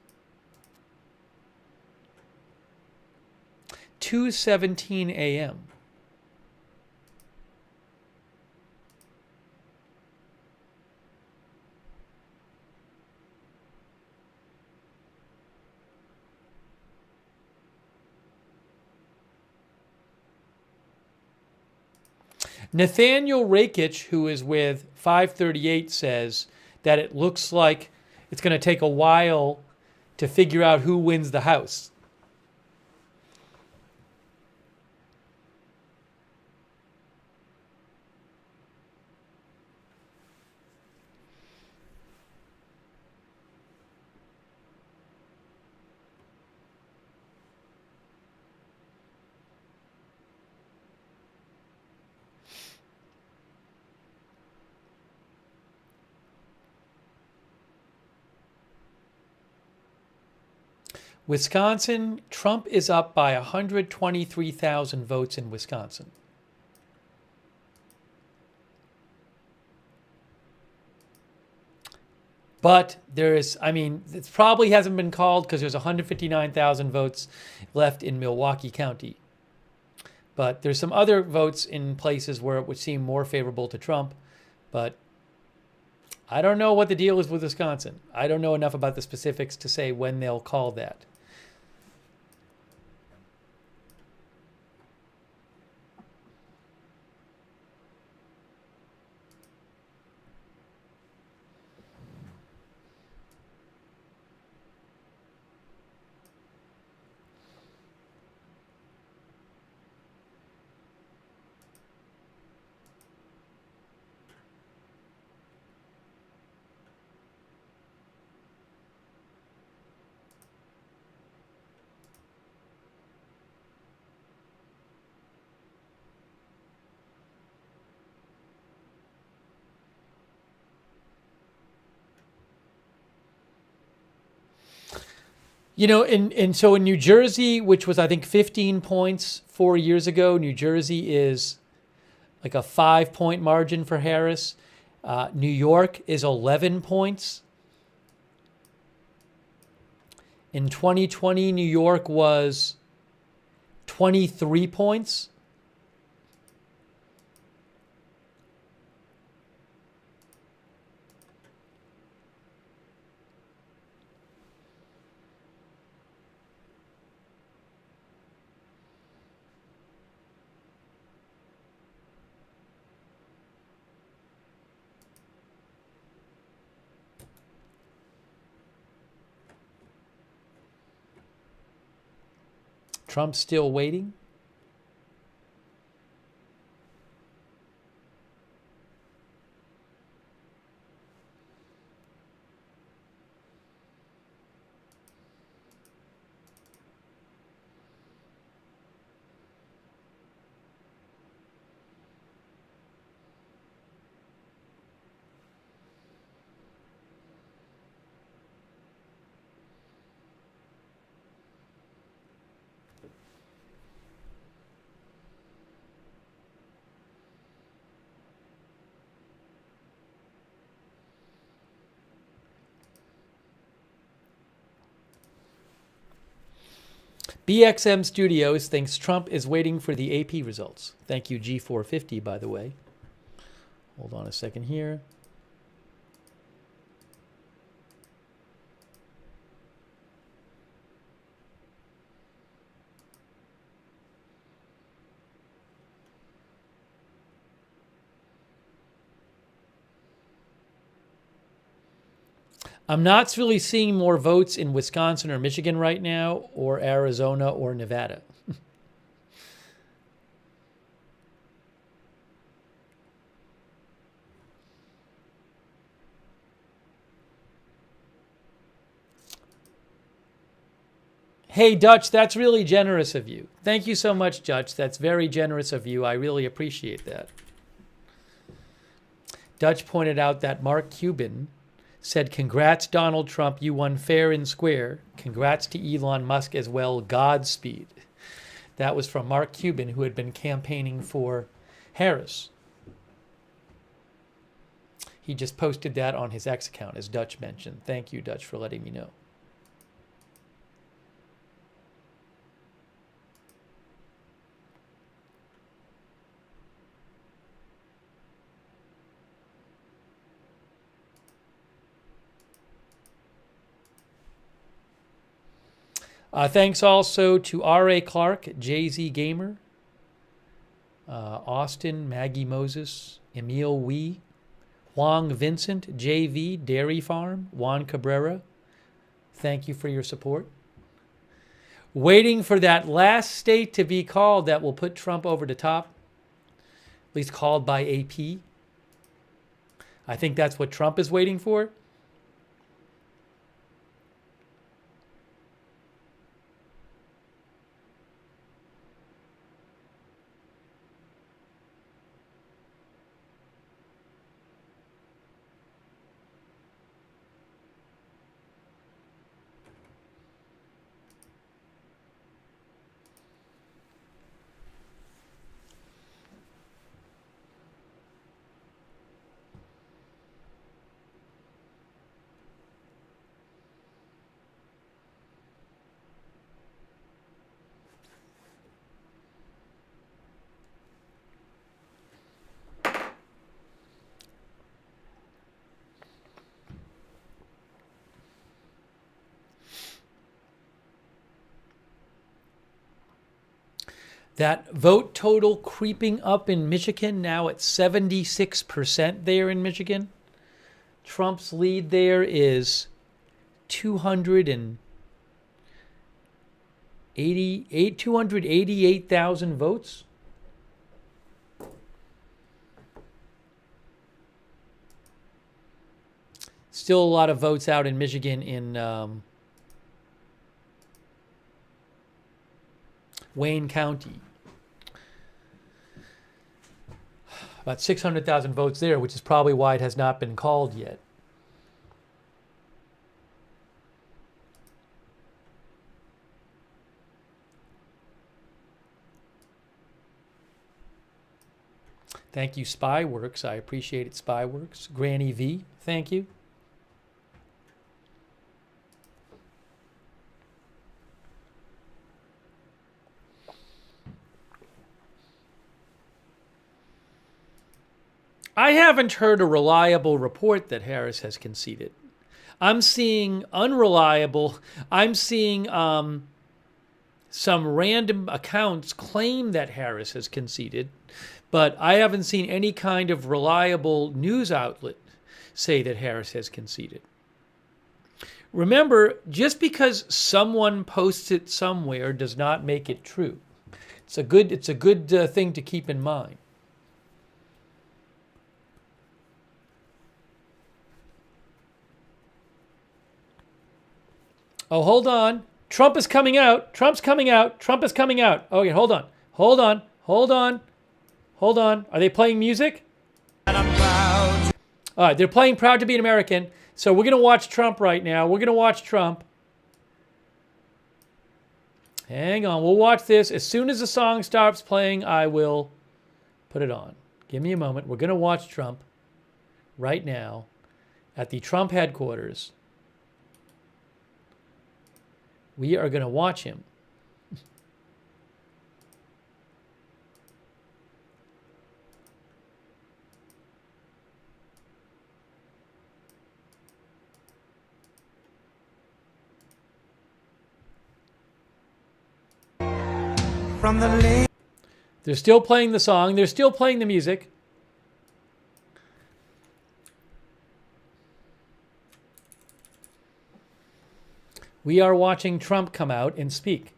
2:17 a.m. Nathaniel Rakich, who is with 538, says that it looks like it's going to take a while to figure out who wins the House. Wisconsin, Trump is up by 123,000 votes in Wisconsin. But it probably hasn't been called because there's 159,000 votes left in Milwaukee County. But there's some other votes in places where it would seem more favorable to Trump. But I don't know what the deal is with Wisconsin. I don't know enough about the specifics to say when they'll call that. You know, so in New Jersey, which was, I think, 15 points 4 years ago, New Jersey is like a 5-point margin for Harris. New York is 11 points. In 2020, New York was 23 points. Trump's still waiting. BXM Studios thinks Trump is waiting for the AP results. Thank you, G450, by the way. Hold on a second here. I'm not really seeing more votes in Wisconsin or Michigan right now, or Arizona or Nevada. Hey, Dutch, that's really generous of you. Thank you so much, Dutch. That's very generous of you. I really appreciate that. Dutch pointed out that Mark Cuban said, "Congrats, Donald Trump. You won fair and square. Congrats to Elon Musk as well. Godspeed." That was from Mark Cuban, who had been campaigning for Harris. He just posted that on his X account, as Dutch mentioned. Thank you, Dutch, for letting me know. Thanks also to R.A. Clark, Jay-Z Gamer, Austin, Maggie Moses, Emil Wee, Huang Vincent, JV, Dairy Farm, Juan Cabrera. Thank you for your support. Waiting for that last state to be called that will put Trump over the top, at least called by AP. I think that's what Trump is waiting for. That vote total creeping up in Michigan, now at 76% there in Michigan. Trump's lead there is 288,000 votes. Still a lot of votes out in Michigan in Wayne County. About 600,000 votes there, which is probably why it has not been called yet. Thank you, Spyworks. I appreciate it, Spyworks. Granny V, thank you. I haven't heard a reliable report that Harris has conceded. I'm seeing unreliable. I'm seeing some random accounts claim that Harris has conceded, but I haven't seen any kind of reliable news outlet say that Harris has conceded. Remember, just because someone posts it somewhere does not make it true. It's a good thing to keep in mind. Oh, hold on. Trump is coming out. Trump's coming out. Trump is coming out. Okay, hold on. Hold on. Hold on. Hold on. Are they playing music? And I'm proud. All right, they're playing Proud to be an American. So we're going to watch Trump right now. We're going to watch Trump. Hang on. We'll watch this. As soon as the song stops playing, I will put it on. Give me a moment. We're going to watch Trump right now at the Trump headquarters. We are going to watch him. From the They're still playing the song. They're still playing the music. We are watching Trump come out and speak.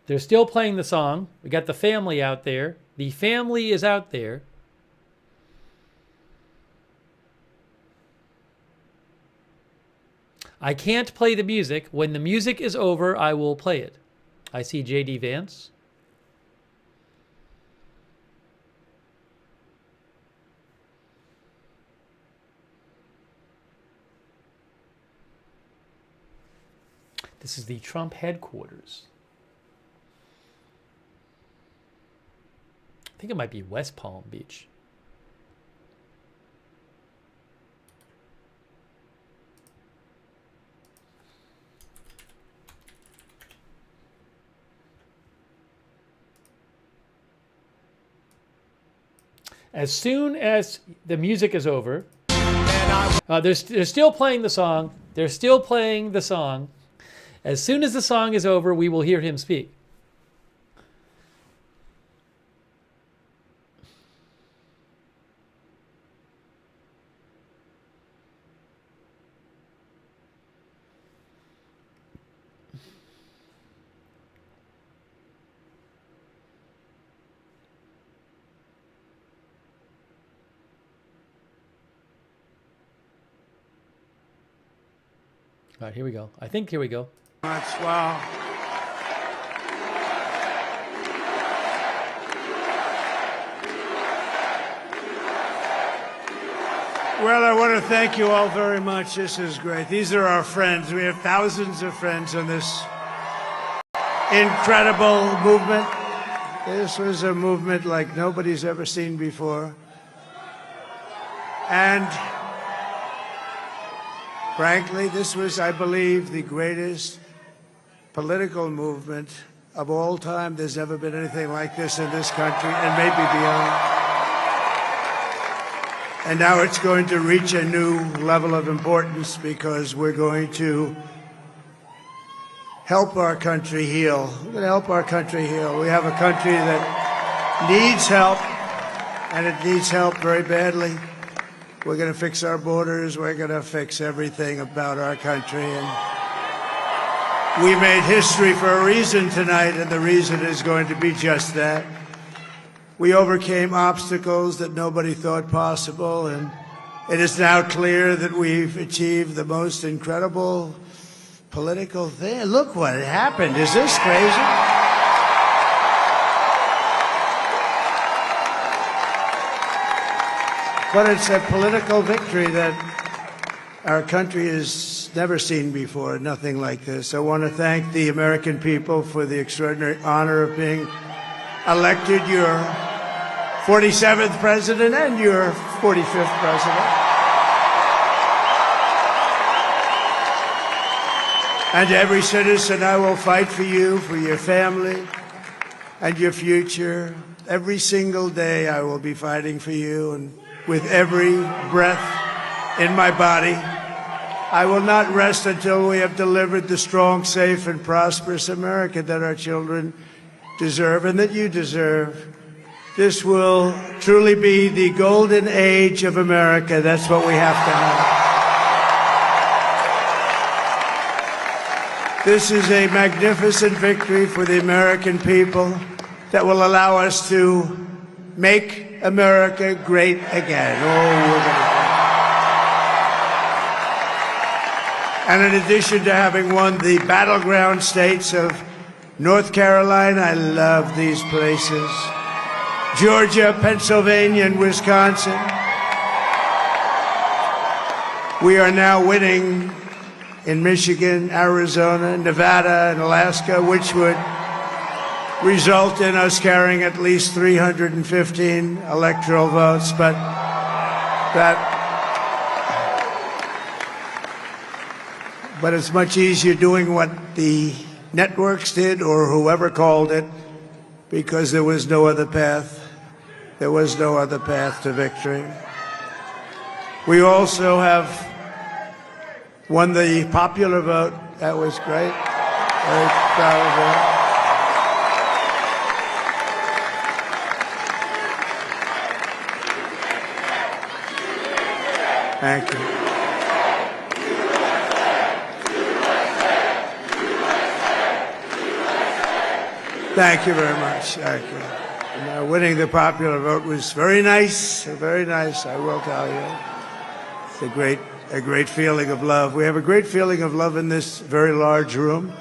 They're still playing the song. We got the family out there. The family is out there. I can't play the music. When the music is over, I will play it. I see J.D. Vance. This is the Trump headquarters. I think it might be West Palm Beach. As soon as the music is over, they're still playing the song. They're still playing the song. As soon as the song is over, we will hear him speak. All right, here we go. I think here we go. Wow. Well, I want to thank you all very much. This is great. These are our friends. We have thousands of friends on this incredible movement. This was a movement like nobody's ever seen before. And frankly, this was, I believe, the greatest political movement of all time. There's never been anything like this in this country, and maybe beyond. And now it's going to reach a new level of importance because we're going to help our country heal. We're going to help our country heal. We have a country that needs help, and it needs help very badly. We're going to fix our borders. We're going to fix everything about our country. And we made history for a reason tonight, and the reason is going to be just that. We overcame obstacles that nobody thought possible, and it is now clear that we've achieved the most incredible political thing. Look what happened. Is this crazy? But it's a political victory that our country has never seen before, nothing like this. I want to thank the American people for the extraordinary honor of being elected your 47th president and your 45th president. And to every citizen, I will fight for you, for your family, and your future. Every single day, I will be fighting for you, and with every breath in my body, I will not rest until we have delivered the strong, safe, and prosperous America that our children deserve and that you deserve. This will truly be the golden age of America. That's what we have to have. This is a magnificent victory for the American people that will allow us to make America great again. And in addition to having won the battleground states of North Carolina, I love these places, Georgia, Pennsylvania, and Wisconsin, we are now winning in Michigan, Arizona, Nevada, and Alaska, which would result in us carrying at least 315 electoral votes, but it's much easier doing what the networks did or whoever called it, because there was no other path. There was no other path to victory. We also have won the popular vote. That was great. Very proud of that. Thank you. Thank you very much. Thank you. And, winning the popular vote was very nice, I will tell you. It's a great feeling of love. We have a great feeling of love in this very large room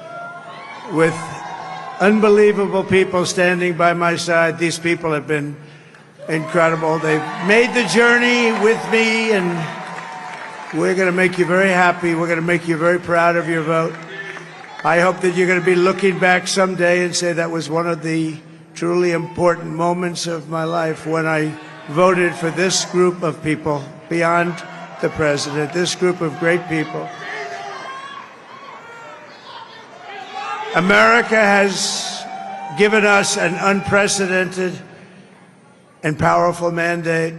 with unbelievable people standing by my side. These people have been incredible. They've made the journey with me, and we're going to make you very happy. We're going to make you very proud of your vote. I hope that you're going to be looking back someday and say that was one of the truly important moments of my life when I voted for this group of people beyond the president, this group of great people. America has given us an unprecedented and powerful mandate.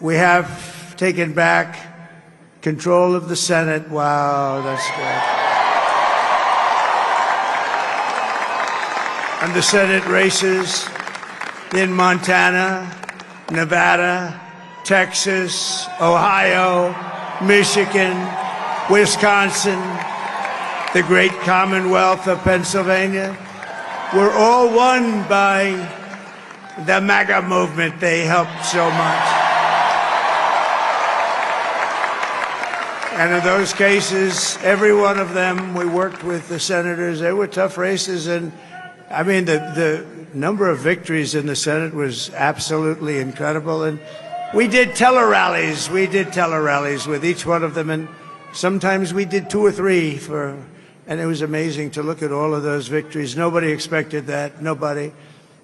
We have taken back control of the Senate. Wow, that's great. And the Senate races in Montana, Nevada, Texas, Ohio, Michigan, Wisconsin, the great Commonwealth of Pennsylvania, were all won by the MAGA movement. They helped so much. And in those cases, every one of them, we worked with the senators. They were tough races, and I mean, the number of victories in the Senate was absolutely incredible. And we did tele-rallies. We did tele-rallies with each one of them, and sometimes we did 2 or 3 and it was amazing to look at all of those victories. Nobody expected that, nobody.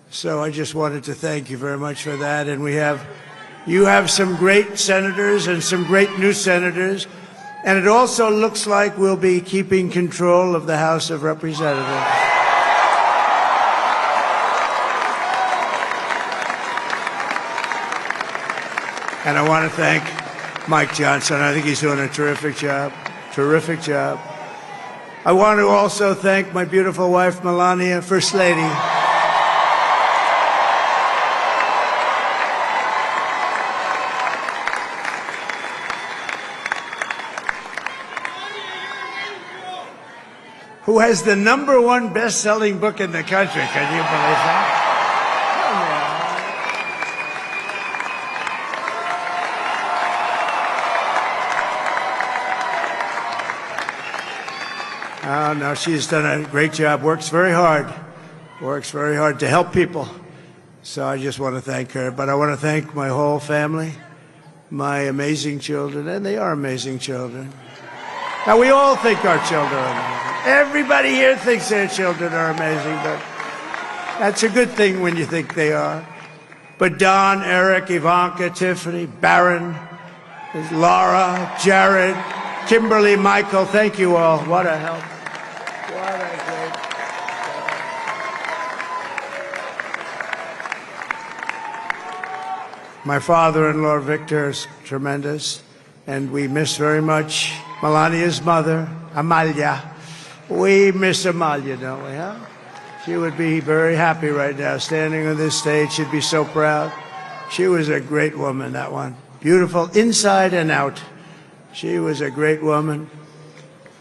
So I just wanted to thank you very much for that. And you have some great senators and some great new senators. And it also looks like we'll be keeping control of the House of Representatives. And I want to thank Mike Johnson. I think he's doing a terrific job. Terrific job. I want to also thank my beautiful wife, Melania, First Lady. Who has the #1 best-selling book in the country. Can you believe that? Oh, no, she's done a great job, works very hard to help people. So I just want to thank her. But I want to thank my whole family, my amazing children, and they are amazing children. Now, we all think our children are amazing. Everybody here thinks their children are amazing, but that's a good thing when you think they are. But Don, Eric, Ivanka, Tiffany, Barron, Laura, Jared, Kimberly, Michael, thank you all. What a help. What a great help. My father-in-law, Victor, is tremendous, and we miss very much Melania's mother, Amalia. We miss Amalia, don't we, huh? She would be very happy right now, standing on this stage. She'd be so proud. She was a great woman, that one. Beautiful inside and out. She was a great woman.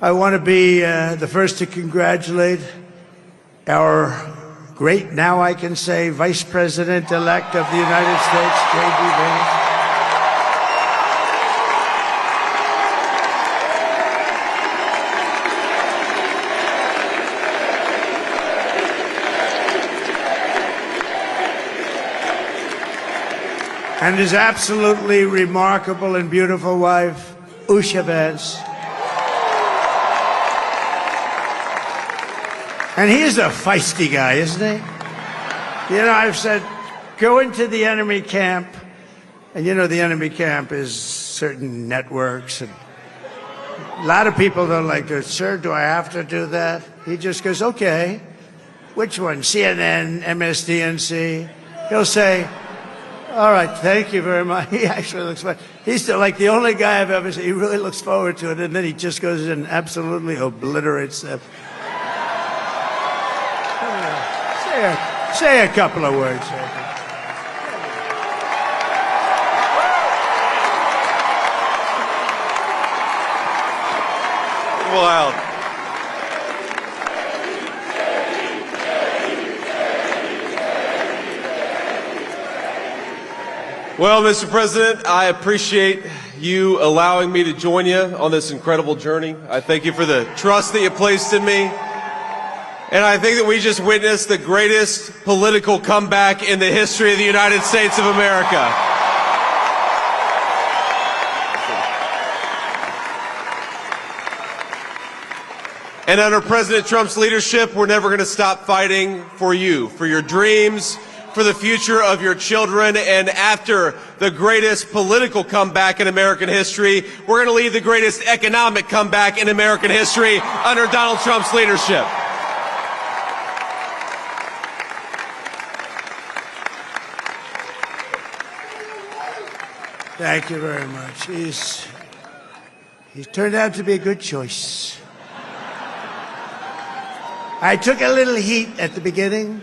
I want to be the first to congratulate our great, now I can say, Vice President-elect of the United States, J.D. Vance. And his absolutely remarkable and beautiful wife, Usha Vance. And he's a feisty guy, isn't he? You know, I've said, go into the enemy camp. And you know, the enemy camp is certain networks. And a lot of people don't like to, sir, do I have to do that? He just goes, okay. Which one? CNN, MSDNC? He'll say, all right, thank you very much. He actually looks fine. He's like the only guy I've ever seen. He really looks forward to it, and then he just goes in and absolutely obliterates them. Say a couple of words. Wild. Well, Mr. President, I appreciate you allowing me to join you on this incredible journey. I thank you for the trust that you placed in me. And I think that we just witnessed the greatest political comeback in the history of the United States of America. And under President Trump's leadership, we're never going to stop fighting for you, for your dreams, for the future of your children. And after the greatest political comeback in American history, we're going to lead the greatest economic comeback in American history under Donald Trump's leadership. Thank you very much. He's turned out to be a good choice. I took a little heat at the beginning,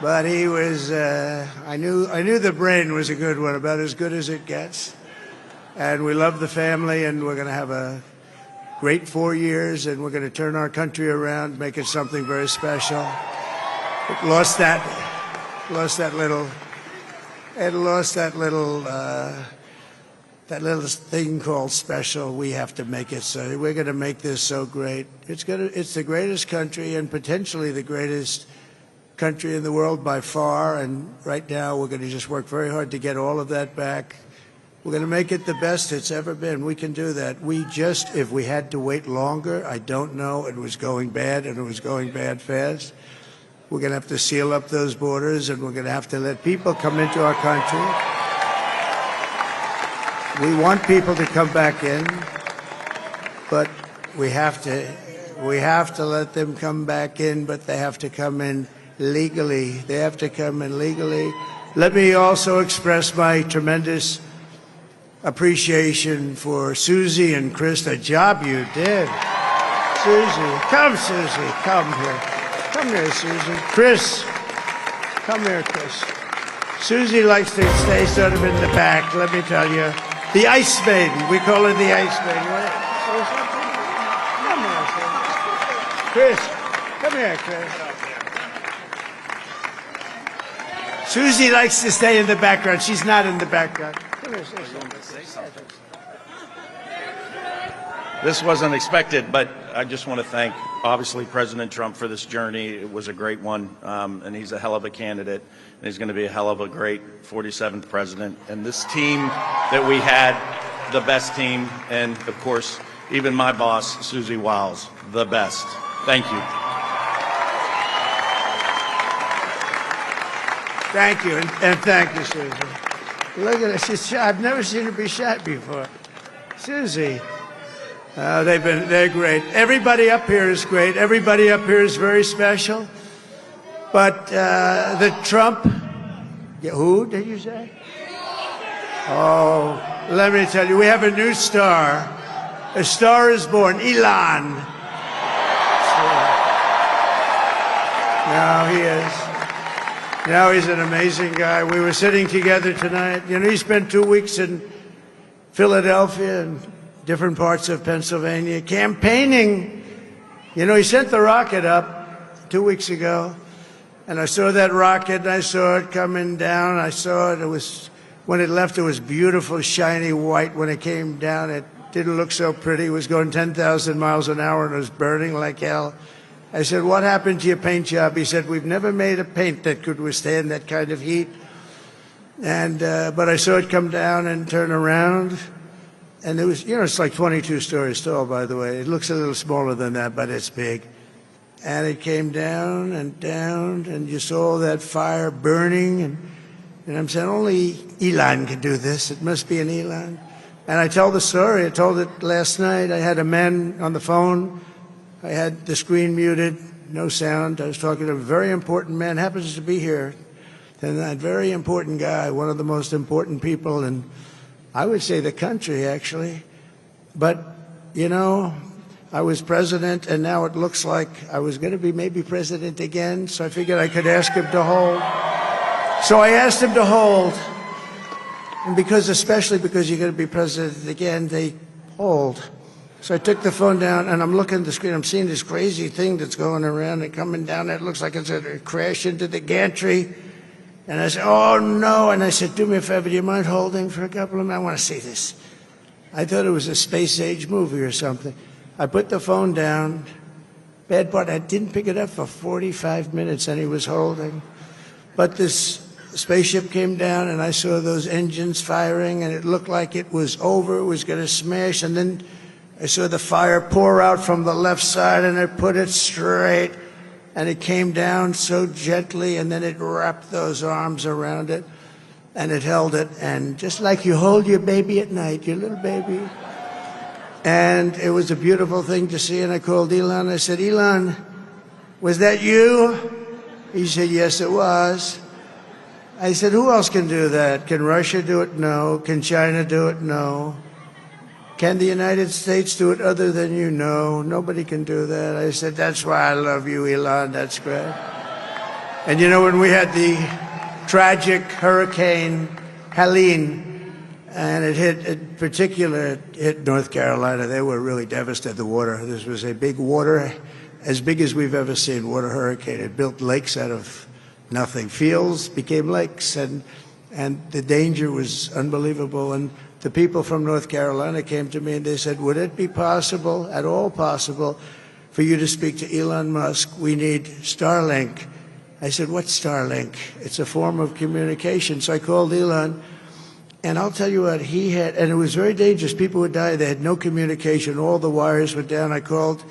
but he was, I knew the brain was a good one, about as good as it gets. And we love the family, and we're going to have a great 4 years, and we're going to turn our country around, make it something very special. It lost that little thing called special. We have to make it so. We're going to make this so great. It's the greatest country, and potentially the greatest country in the world by far. And right now, we're going to just work very hard to get all of that back. We're going to make it the best it's ever been. We can do that. If we had to wait longer, I don't know. It was going bad, and it was going bad fast. We're going to have to seal up those borders, and we're going to have to let people come into our country. We want people to come back in, but we have to let them come back in, but they have to come in legally. They have to come in legally. Let me also express my tremendous appreciation for Susie and Chris, the job you did. Susie, come, Susie, come here. Come here, Susie. Chris, come here, Chris. Susie likes to stay sort of in the back, let me tell you. The Ice Maiden, we call her the Ice Maiden. Come here, Chris. Come here, Chris. Susie likes to stay in the background. She's not in the background. Come here, say something. This wasn't expected, but I just want to thank, obviously, President Trump for this journey. It was a great one, and he's a hell of a candidate, and he's going to be a hell of a great 47th president. And this team that we had, the best team, and, of course, even my boss, Susie Wiles, the best. Thank you. Thank you, and thank you, Susie. Look at her. She's shy. I've never seen her be shy before. Susie. They're great. Everybody up here is great. Everybody up here is very special. But the Trump, who did you say? Oh, let me tell you, we have a new star. A star is born, Elon. Now he is. Now he's an amazing guy. We were sitting together tonight. You know, he spent 2 weeks in Philadelphia and different parts of Pennsylvania, campaigning. You know, he sent the rocket up 2 weeks ago, and I saw that rocket, and I saw it coming down. I saw it. It was, when it left, it was beautiful, shiny white. When it came down, it didn't look so pretty. It was going 10,000 miles an hour, and it was burning like hell. I said, what happened to your paint job? He said, we've never made a paint that could withstand that kind of heat. And but I saw it come down and turn around. And it was, you know, it's like 22 stories tall, by the way. It looks a little smaller than that, but it's big. And it came down, and you saw that fire burning. And I'm saying, only Elon can do this. It must be an Elon. And I tell the story. I told it last night. I had a man on the phone. I had the screen muted, no sound. I was talking to a very important man, happens to be here. And that very important guy, one of the most important people in, I would say, the country, actually. But, you know, I was president, and now it looks like I was going to be maybe president again, so I figured I could ask him to hold. So I asked him to hold. And because, especially because you're going to be president again, they hold. So I took the phone down, and I'm looking at the screen. I'm seeing this crazy thing that's going around and coming down. It looks like it's going to crash into the gantry. And I said, oh, no. And I said, do me a favor, do you mind holding for a couple of minutes? I want to see this. I thought it was a space-age movie or something. I put the phone down. Bad part, I didn't pick it up for 45 minutes, and he was holding. But this spaceship came down, and I saw those engines firing, and it looked like it was over. It was going to smash, and then I saw the fire pour out from the left side, and I put it straight, and it came down so gently, and then it wrapped those arms around it, and it held it, and just like you hold your baby at night, your little baby. And it was a beautiful thing to see, and I called Elon. I said, Elon, was that you? He said, yes, it was. I said, who else can do that? Can Russia do it? No. Can China do it? No. Can the United States do it other than you? No, nobody can do that. I said, that's why I love you, Elon. That's great. And you know, when we had the tragic Hurricane Helene, and it hit, in particular, it hit North Carolina, they were really devastated, the water. This was a big water, as big as we've ever seen, water hurricane. It built lakes out of nothing. Fields became lakes, and the danger was unbelievable. And the people from North Carolina came to me and they said, would it be possible, at all possible, for you to speak to Elon Musk? We need Starlink. I said, what's Starlink? It's a form of communication. So I called Elon, and I'll tell you what, he had, and it was very dangerous. People would die. They had no communication. All the wires were down. I called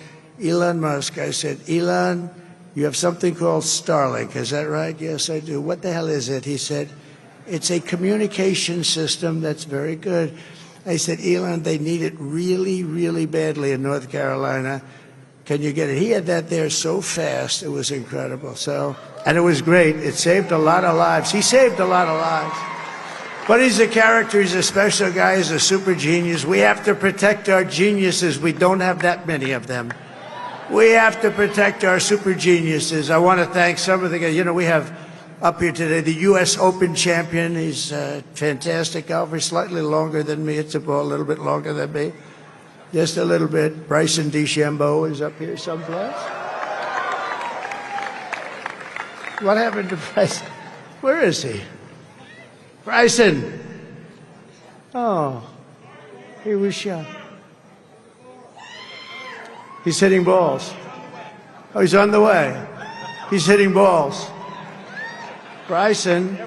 Elon Musk. I said, Elon, you have something called Starlink. Is that right? Yes, I do. What the hell is it? He said, it's a communication system that's very good. I said, Elon, they need it really, really badly in North Carolina. Can you get it? He had that there so fast. It was incredible. So, and it was great. It saved a lot of lives. He saved a lot of lives. But he's a character. He's a special guy. He's a super genius. We have to protect our geniuses. We don't have that many of them. We have to protect our super geniuses. I want to thank some of the guys. You know, we have up here today the U.S. Open champion. He's a fantastic golfer. He's slightly longer than me. Hits the ball a little bit longer than me. Just a little bit. Bryson DeChambeau is up here someplace. What happened to Bryson? Where is he? Bryson! Oh, he was shot. He's hitting balls. Oh, he's on the way. He's hitting balls. Bryson.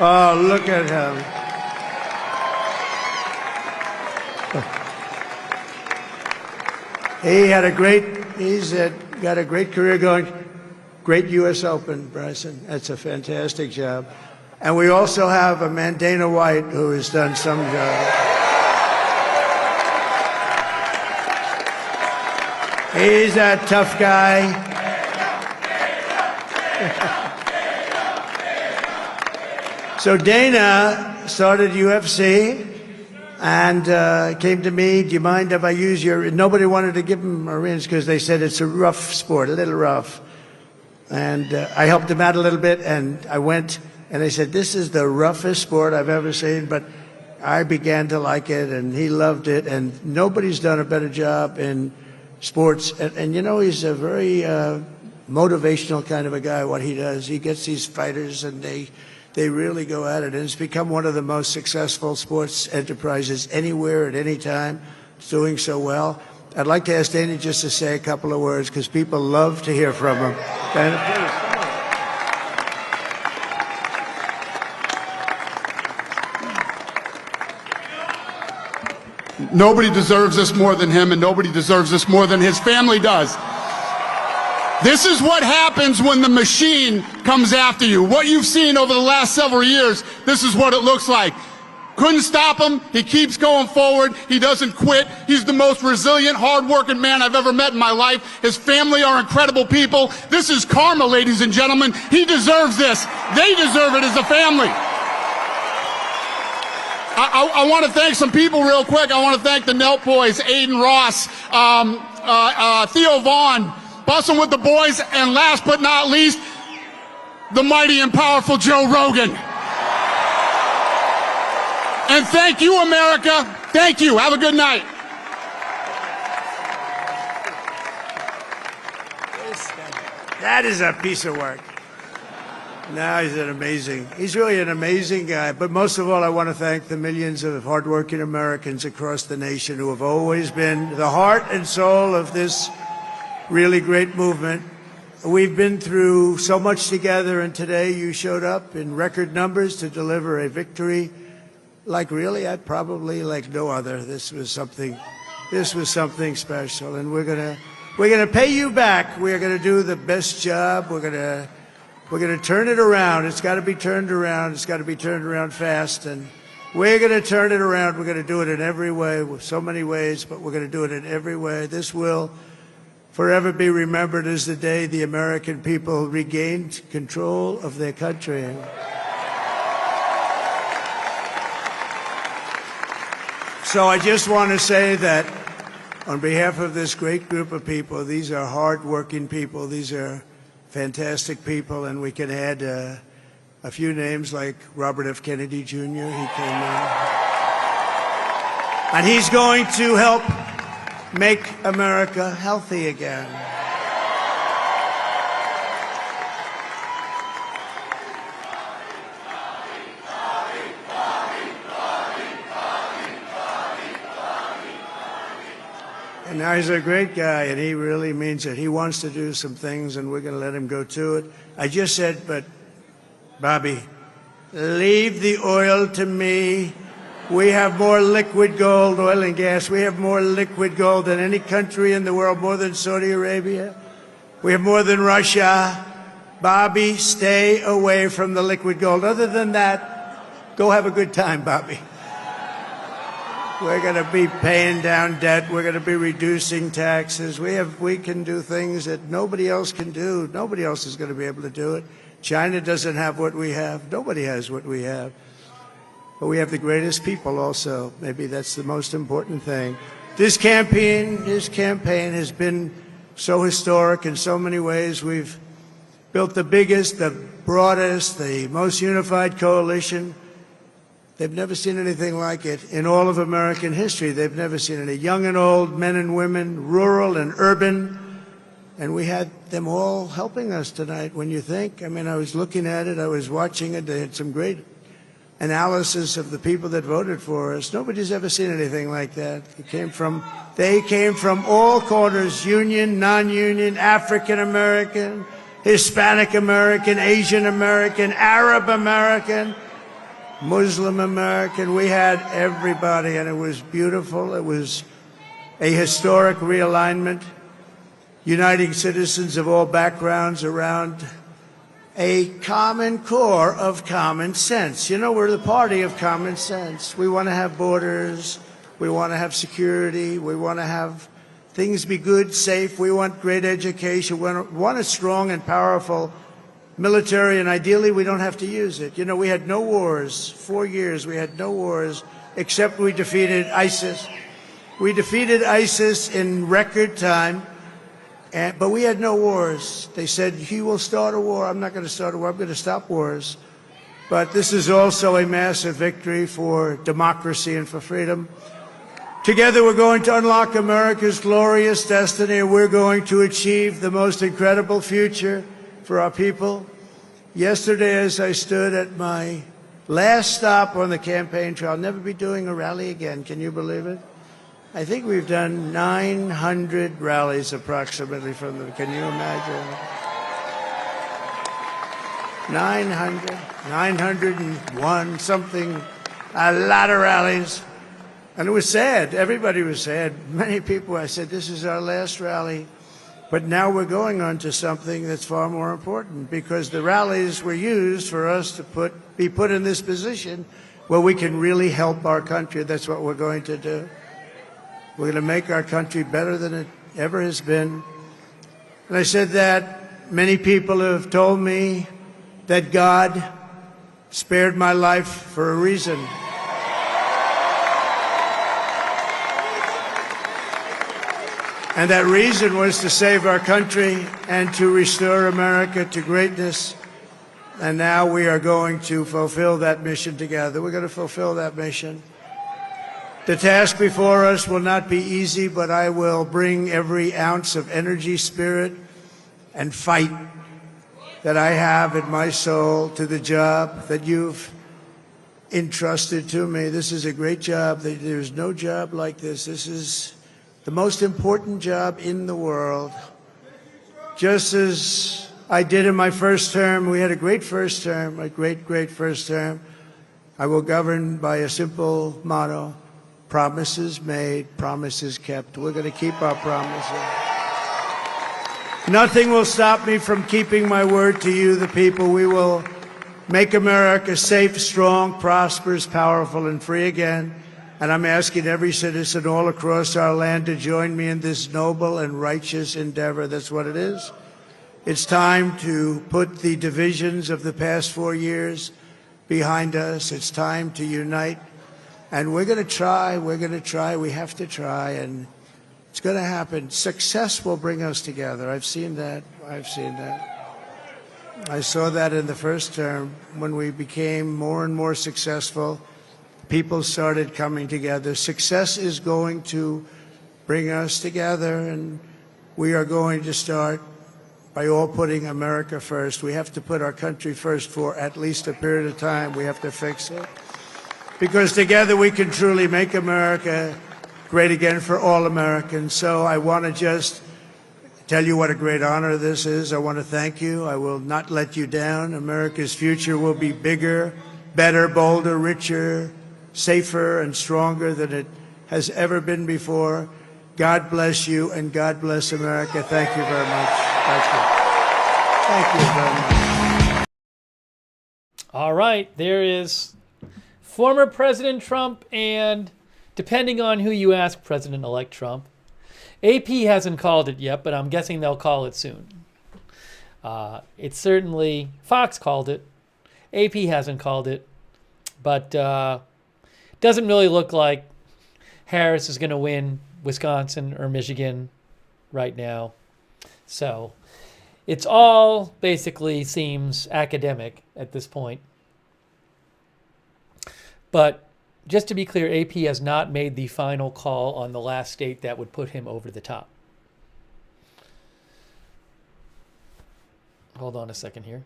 Oh, look at him. He's got a great career going. Great U.S. Open, Bryson. That's a fantastic job. And we also have a man, Dana White, who has done some job. He's a tough guy. So Dana started UFC and came to me, do you mind if I use your... Nobody wanted to give him a rinse because they said it's a rough sport, a little rough. And I helped him out a little bit, and I went, and they said, this is the roughest sport I've ever seen, but I began to like it, and he loved it, and nobody's done a better job in sports. And you know, he's a very motivational kind of a guy, what he does. He gets these fighters, and they really go at it, and it's become one of the most successful sports enterprises anywhere at any time. It's doing so well. I'd like to ask Dana just to say a couple of words because people love to hear from him. Dana, please. Nobody deserves this more than him, and nobody deserves this more than his family does. This is what happens when the machine comes after you. What you've seen over the last several years, this is what it looks like. Couldn't stop him. He keeps going forward. He doesn't quit. He's the most resilient, hard-working man I've ever met in my life. His family are incredible people. This is karma, ladies and gentlemen. He deserves this. They deserve it as a family. I want to thank some people real quick. I want to thank the Nelp boys, Aiden Ross, Theo Vaughn, Bussin' with the boys, and last but not least, the mighty and powerful Joe Rogan. And thank you, America. Thank you. Have a good night. That is a piece of work. No, he's really an amazing guy. But most of all, I want to thank the millions of hardworking Americans across the nation who have always been the heart and soul of this really great movement. We've been through so much together, and today you showed up in record numbers to deliver a victory like really, probably like no other. This was something special, and we're gonna pay you back. We're gonna do the best job. We're gonna turn it around. It's got to be turned around. It's got to be turned around fast, and we're gonna turn it around. We're gonna do it in every way, with so many ways, but we're gonna do it in every way. This will forever be remembered as the day the American people regained control of their country. So I just want to say that on behalf of this great group of people, these are hard-working people, these are fantastic people, and we can add a few names like Robert F. Kennedy Jr. He came in. And he's going to help make America healthy again. And now he's a great guy, and he really means it. He wants to do some things, and we're going to let him go to it. I just said, but, Bobby, leave the oil to me. We have more liquid gold, oil and gas. We have more liquid gold than any country in the world, more than Saudi Arabia. We have more than Russia. Bobby, stay away from the liquid gold. Other than that, go have a good time, Bobby. We're going to be paying down debt. We're going to be reducing taxes. We can do things that nobody else can do. Nobody else is going to be able to do it. China doesn't have what we have. Nobody has what we have. But we have the greatest people also. Maybe that's the most important thing. This campaign has been so historic in so many ways. We've built the biggest, the broadest, the most unified coalition. They've never seen anything like it in all of American history. They've never seen it. Young and old, men and women, rural and urban. And we had them all helping us tonight. When you think, I mean, I was looking at it, I was watching it. They had some great analysis of the people that voted for us. Nobody's ever seen anything like that. They came from all corners, union, non-union, African American, Hispanic American, Asian American, Arab American, Muslim American. We had everybody, and it was beautiful. It was a historic realignment, uniting citizens of all backgrounds around a common core of common sense. You know, we're the party of common sense. We want to have borders. We want to have security. We want to have things be good, safe. We want great education. We want a strong and powerful military, and ideally we don't have to use it. You know, we had no wars. 4 years we had no wars, except we defeated ISIS. We defeated ISIS in record time. But we had no wars. They said, he will start a war. I'm not going to start a war. I'm going to stop wars. But this is also a massive victory for democracy and for freedom. Together, we're going to unlock America's glorious destiny, and we're going to achieve the most incredible future for our people. Yesterday, as I stood at my last stop on the campaign trail, I'll never be doing a rally again. Can you believe it? I think we've done 900 rallies approximately from them. Can you imagine? 901, something, a lot of rallies. And it was sad. Everybody was sad. Many people, I said, this is our last rally. But now we're going on to something that's far more important, because the rallies were used for us to be put in this position where we can really help our country. That's what we're going to do. We're going to make our country better than it ever has been. And I said that many people have told me that God spared my life for a reason. And that reason was to save our country and to restore America to greatness. And now we are going to fulfill that mission together. We're going to fulfill that mission. The task before us will not be easy, but I will bring every ounce of energy, spirit, and fight that I have in my soul to the job that you've entrusted to me. This is a great job. There's no job like this. This is the most important job in the world. Just as I did in my first term, we had a great first term, a great, great first term. I will govern by a simple motto: promises made, promises kept. We're going to keep our promises. Nothing will stop me from keeping my word to you, the people. We will make America safe, strong, prosperous, powerful, and free again. And I'm asking every citizen all across our land to join me in this noble and righteous endeavor. That's what it is. It's time to put the divisions of the past 4 years behind us. It's time to unite. And we're going to try, we have to try, and it's going to happen. Success will bring us together. I've seen that. I saw that in the first term. When we became more and more successful, people started coming together. Success is going to bring us together, and we are going to start by all putting America first. We have to put our country first for at least a period of time. We have to fix it. Because together we can truly make America great again for all Americans. So I want to just tell you what a great honor this is. I want to thank you. I will not let you down. America's future will be bigger, better, bolder, richer, safer, and stronger than it has ever been before. God bless you, and God bless America. Thank you very much. Thank you. Thank you very much. All right, there is former President Trump and, depending on who you ask, President-elect Trump. AP hasn't called it yet, but I'm guessing they'll call it soon. It's certainly, Fox called it. AP hasn't called it, but doesn't really look like Harris is going to win Wisconsin or Michigan right now. So it's all basically seems academic at this point. But just to be clear, AP has not made the final call on the last state that would put him over the top. Hold on a second here.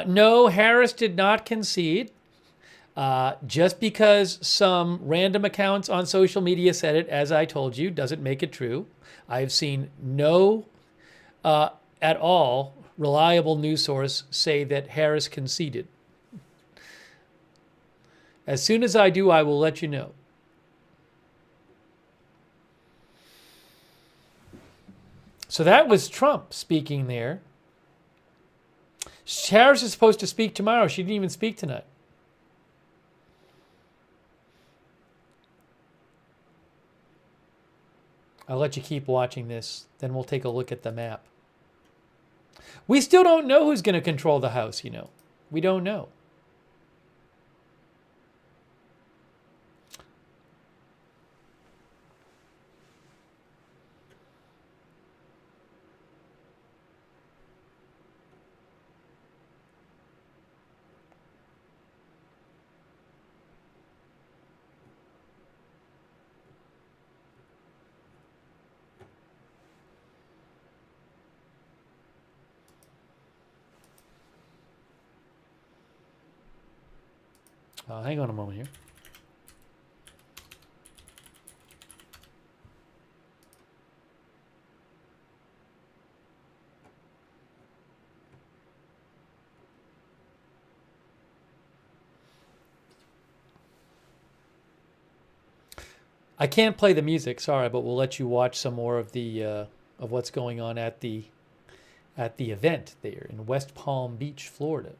No, Harris did not concede. Just because some random accounts on social media said it, as I told you, doesn't make it true. I've seen no at all reliable news source say that Harris conceded. As soon as I do, I will let you know. So that was Trump speaking there. Harris is supposed to speak tomorrow. She didn't even speak tonight. I'll let you keep watching this. Then we'll take a look at the map. We still don't know who's going to control the House, you know. We don't know. Hang on a moment here. I can't play the music, sorry, but we'll let you watch some more of the of what's going on at the event there in West Palm Beach, Florida.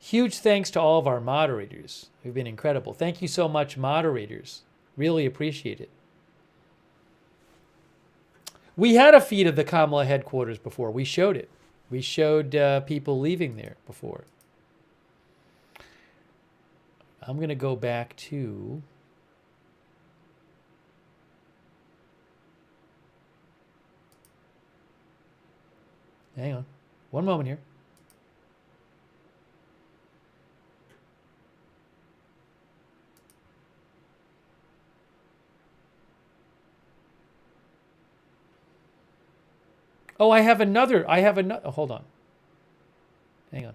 Huge thanks to all of our moderators who've been incredible. Thank you so much, moderators. Really appreciate it. We had a feed of the Kamala headquarters before. We showed it. We showed people leaving there before. I'm going to go back to... Hang on. One moment here. Oh, I have another. Oh, hold on. Hang on.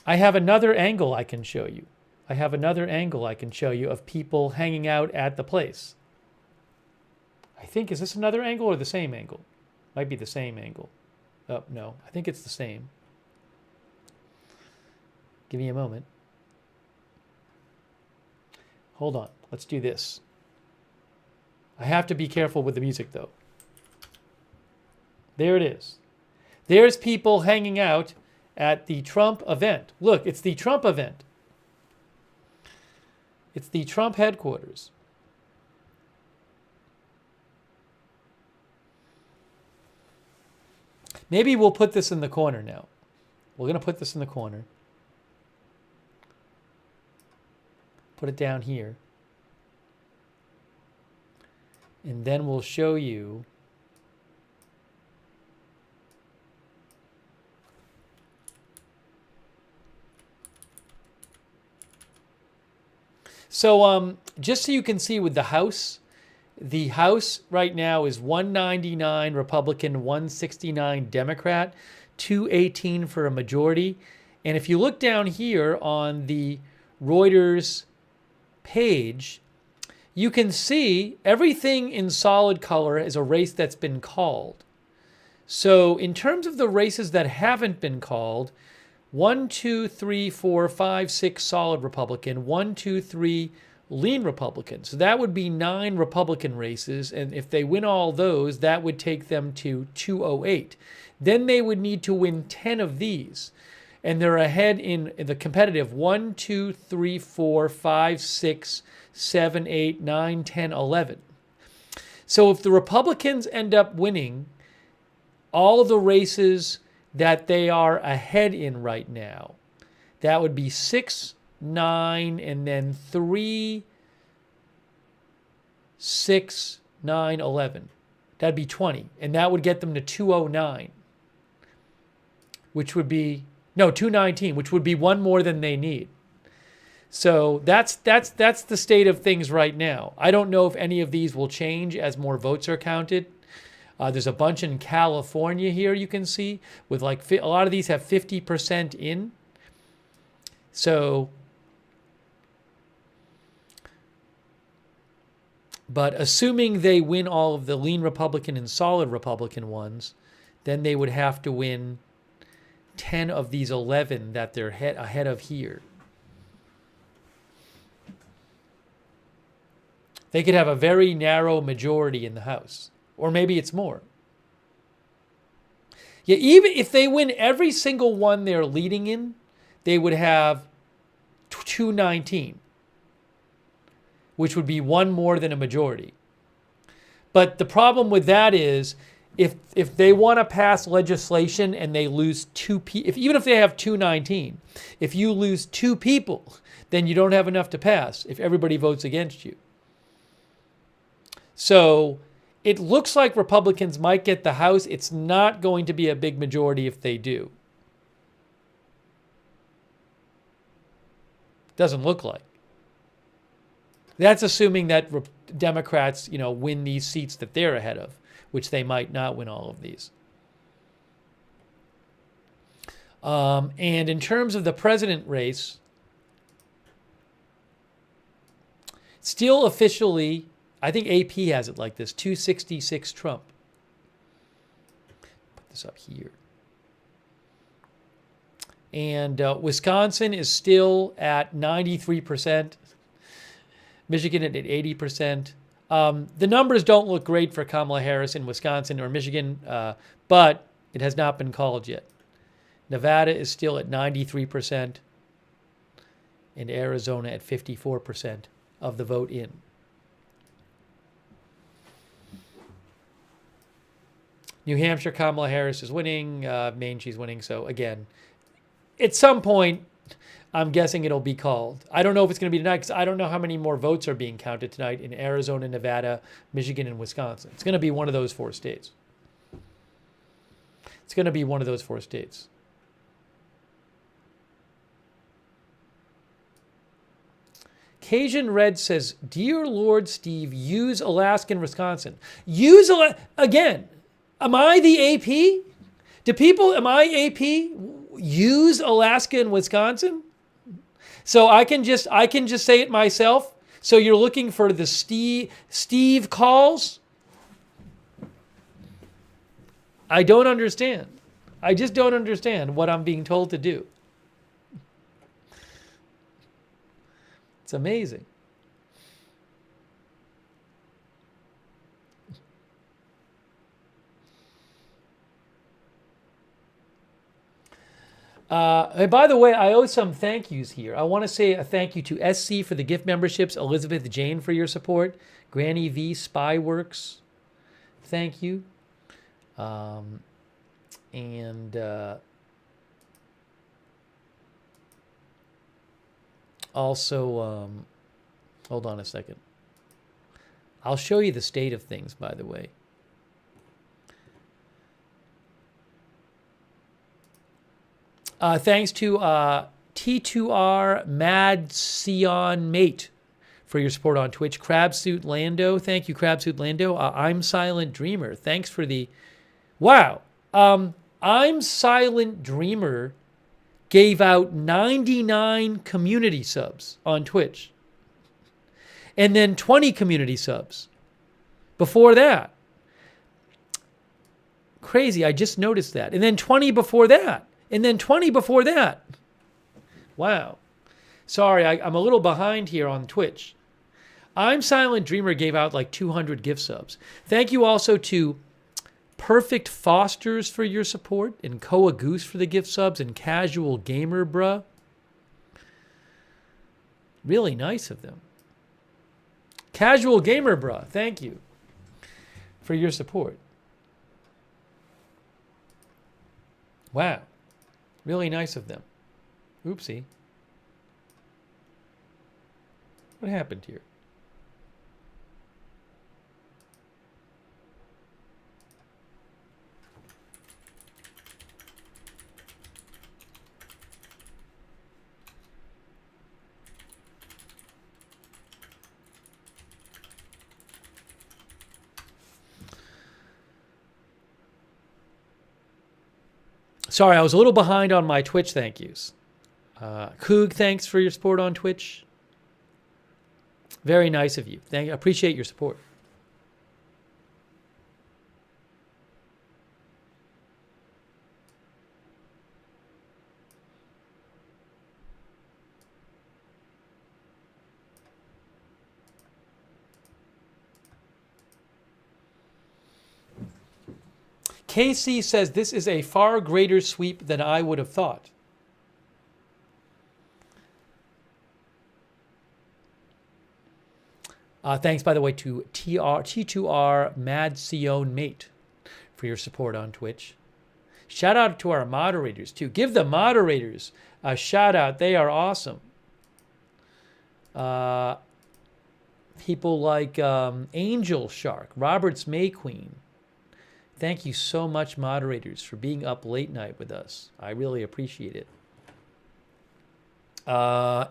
I have another angle I can show you. I have another angle I can show you of people hanging out at the place. I think, is this another angle or the same angle? Might be the same angle. Oh, no, I think it's the same. Give me a moment. Hold on, let's do this. I have to be careful with the music, though. There it is. There's people hanging out at the Trump event. Look, it's the Trump event. It's the Trump headquarters. Maybe we'll put this in the corner now. We're going to put this in the corner. Put it down here. And then we'll show you so just so you can see with the House right now is 199 Republican, 169 Democrat, 218 for a majority. And if you look down here on the Reuters page, you can see everything in solid color is a race that's been called. So in terms of the races that haven't been called, 1, 2, 3, 4, 5, 6 solid Republican, 1, 2, 3 lean Republican. So that would be 9 Republican races. And if they win all those, that would take them to 208. Then they would need to win 10 of these. and they're ahead in the competitive 1, 2, 3, 4, 5, 6, 7, 8, 9, 10, 11. So if the Republicans end up winning all of the races that they are ahead in right now, that would be 6, 9, and then 3, 6, 9, 11. That'd be 20. And that would get them to 209, which would be, no, 219, which would be one more than they need. So that's the state of things right now. I don't know if any of these will change as more votes are counted. There's a bunch in California here you can see with like a lot of these have 50% in. So, but assuming they win all of the lean Republican and solid Republican ones, then they would have to win 10 of these 11 that they're ahead of here. They could have a very narrow majority in the House, or maybe it's more. Yeah, even if they win every single one they're leading in, they would have 219, which would be one more than a majority. But the problem with that is if they want to pass legislation and they lose even if they have 219, if you lose 2 people, then you don't have enough to pass if everybody votes against you. So it looks like Republicans might get the House. It's not going to be a big majority if they do. Doesn't look like. That's assuming that Democrats, win these seats that they're ahead of, which they might not win all of these. And in terms of the president race, still officially, I think AP has it like this, 266 Trump. Put this up here. And Wisconsin is still at 93%. Michigan at 80%. The numbers don't look great for Kamala Harris in Wisconsin or Michigan, but it has not been called yet. Nevada is still at 93%, and Arizona at 54% of the vote in. New Hampshire, Kamala Harris is winning. Maine, she's winning. So again, at some point, I'm guessing it'll be called. I don't know if it's going to be tonight because I don't know how many more votes are being counted tonight in Arizona, Nevada, Michigan, and Wisconsin. It's going to be one of those 4 states. It's going to be one of those 4 states. Cajun Red says, "Dear Lord Steve, use Alaska and Wisconsin." Again, am I the AP? Am I AP use Alaska and Wisconsin? So I can just say it myself. So you're looking for the Steve calls? I don't understand. I just don't understand what I'm being told to do. It's amazing. And by the way, I owe some thank yous here. I want to say a thank you to SC for the gift memberships, Elizabeth Jane for your support, Granny V, Spyworks, thank you. Also, hold on a second. I'll show you the state of things, by the way. Thanks to T2R Mad Sion Mate for your support on Twitch. Crabsuit Lando, thank you, Crabsuit Lando. I'm Silent Dreamer, thanks for the... Wow. I'm Silent Dreamer gave out 99 community subs on Twitch. And then 20 community subs before that. Crazy, I just noticed that. And then 20 before that. And then 20 before that. Wow. Sorry, I'm a little behind here on Twitch. I'm Silent Dreamer gave out like 200 gift subs. Thank you also to Perfect Fosters for your support, and Koa Goose for the gift subs, and Casual Gamer Bruh. Really nice of them. Casual Gamer Bruh, thank you for your support. Wow. Really nice of them. Oopsie. What happened here? Sorry, I was a little behind on my Twitch thank yous. Coog, thanks for your support on Twitch. Very nice of you. I appreciate your support. KC says this is a far greater sweep than I would have thought. Thanks, by the way, to T2R Mad Sion Mate for your support on Twitch. Shout out to our moderators, too. Give the moderators a shout out. They are awesome. People like Angel Shark, Robert's May Queen. Thank you so much, moderators, for being up late night with us. I really appreciate it. All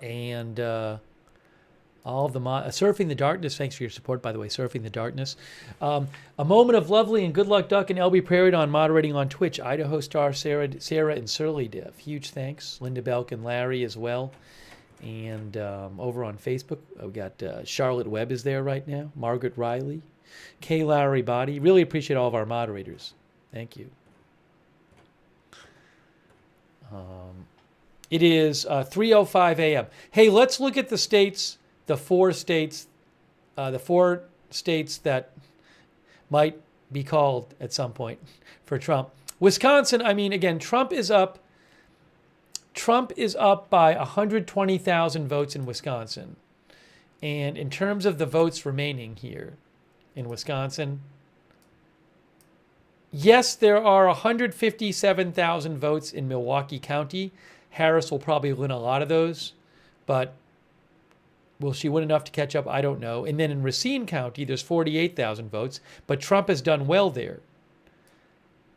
of the Surfing the Darkness, thanks for your support, by the way, Surfing the Darkness. A moment of lovely and good luck, Duck and LB Prairie on moderating on Twitch. Idaho Star, Sarah and Surly Dev. Huge thanks. Linda Belk and Larry as well. And over on Facebook, we got Charlotte Webb is there right now. Margaret Riley. Kay Lowry Body. Really appreciate all of our moderators. Thank you. It is 3:05 a.m. Hey, let's look at the states. The four states that might be called at some point for Trump. Wisconsin, I mean, again, Trump is up by 120,000 votes in Wisconsin. And in terms of the votes remaining here in Wisconsin, yes, there are 157,000 votes in Milwaukee County. Harris will probably win a lot of those, but will she win enough to catch up? I don't know. And then in Racine County, there's 48,000 votes, but Trump has done well there.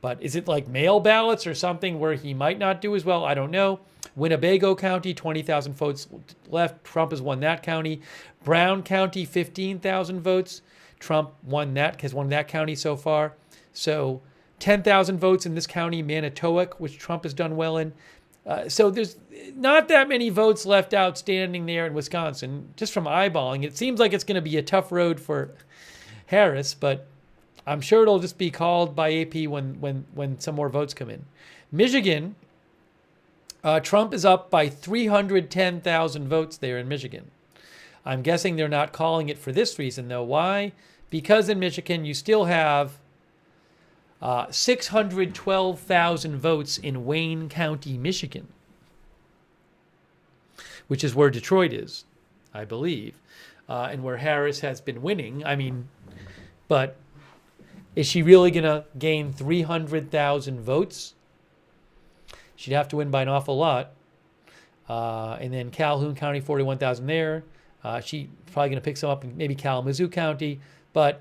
But is it like mail ballots or something where he might not do as well? I don't know. Winnebago County, 20,000 votes left. Trump has won that county. Brown County, 15,000 votes. Trump has won that county so far. So 10,000 votes in this county, Manitowoc, which Trump has done well in. So there's not that many votes left outstanding there in Wisconsin, just from eyeballing. It seems like it's going to be a tough road for Harris, but I'm sure it'll just be called by AP when some more votes come in. Michigan, Trump is up by 310,000 votes there in Michigan. I'm guessing they're not calling it for this reason, though. Why? Because in Michigan, you still have 612,000 votes in Wayne County, Michigan, which is where Detroit is, I believe, and where Harris has been winning. I mean, but is she really going to gain 300,000 votes? She'd have to win by an awful lot. And then Calhoun County, 41,000 there. She's probably going to pick some up in maybe Kalamazoo County, but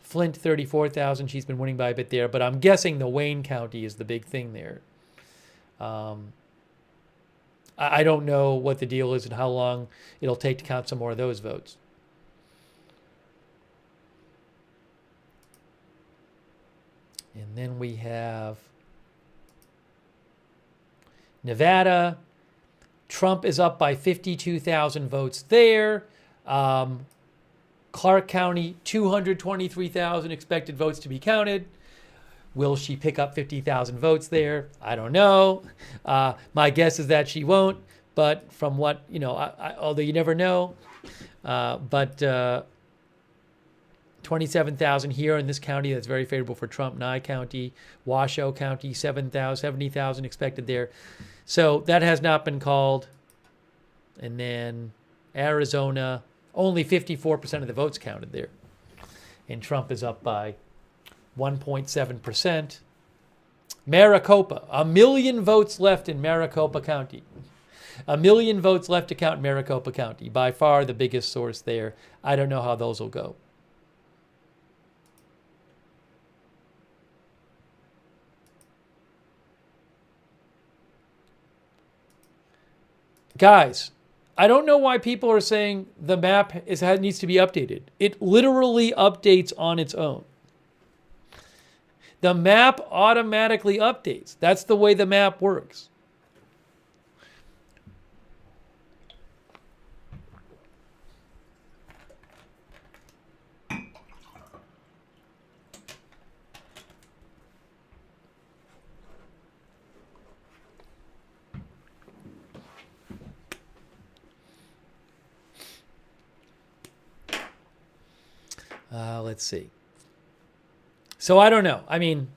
Flint, 34,000. She's been winning by a bit there, but I'm guessing the Wayne County is the big thing there. I don't know what the deal is and how long it'll take to count some more of those votes. And then we have Nevada. Trump is up by 52,000 votes there. Clark County, 223,000 expected votes to be counted. Will she pick up 50,000 votes there? I don't know. My guess is that she won't, but from what, although you never know, but 27,000 here in this county. That's very favorable for Trump. Nye County, Washoe County, 70,000 expected there. So that has not been called. And then Arizona, only 54% of the votes counted there. And Trump is up by 1.7%. Maricopa, 1 million votes left in Maricopa County. 1 million votes left to count in Maricopa County. By far the biggest source there. I don't know how those will go. Guys, I don't know why people are saying the map needs to be updated. It literally updates on its own. The map automatically updates. That's the way the map works. Let's see. So I don't know. I mean,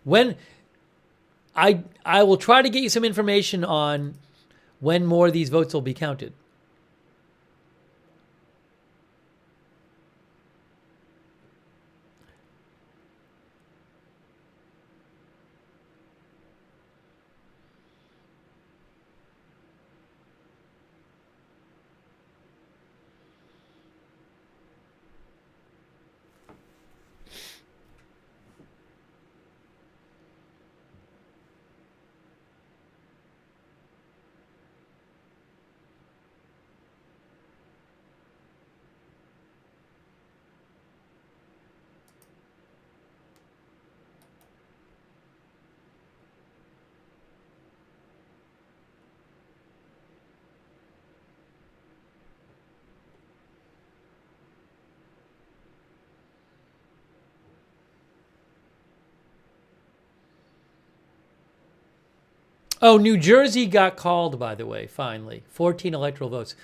when I will try to get you some information on when more of these votes will be counted. Oh, New Jersey got called, by the way, finally. 14 electoral votes.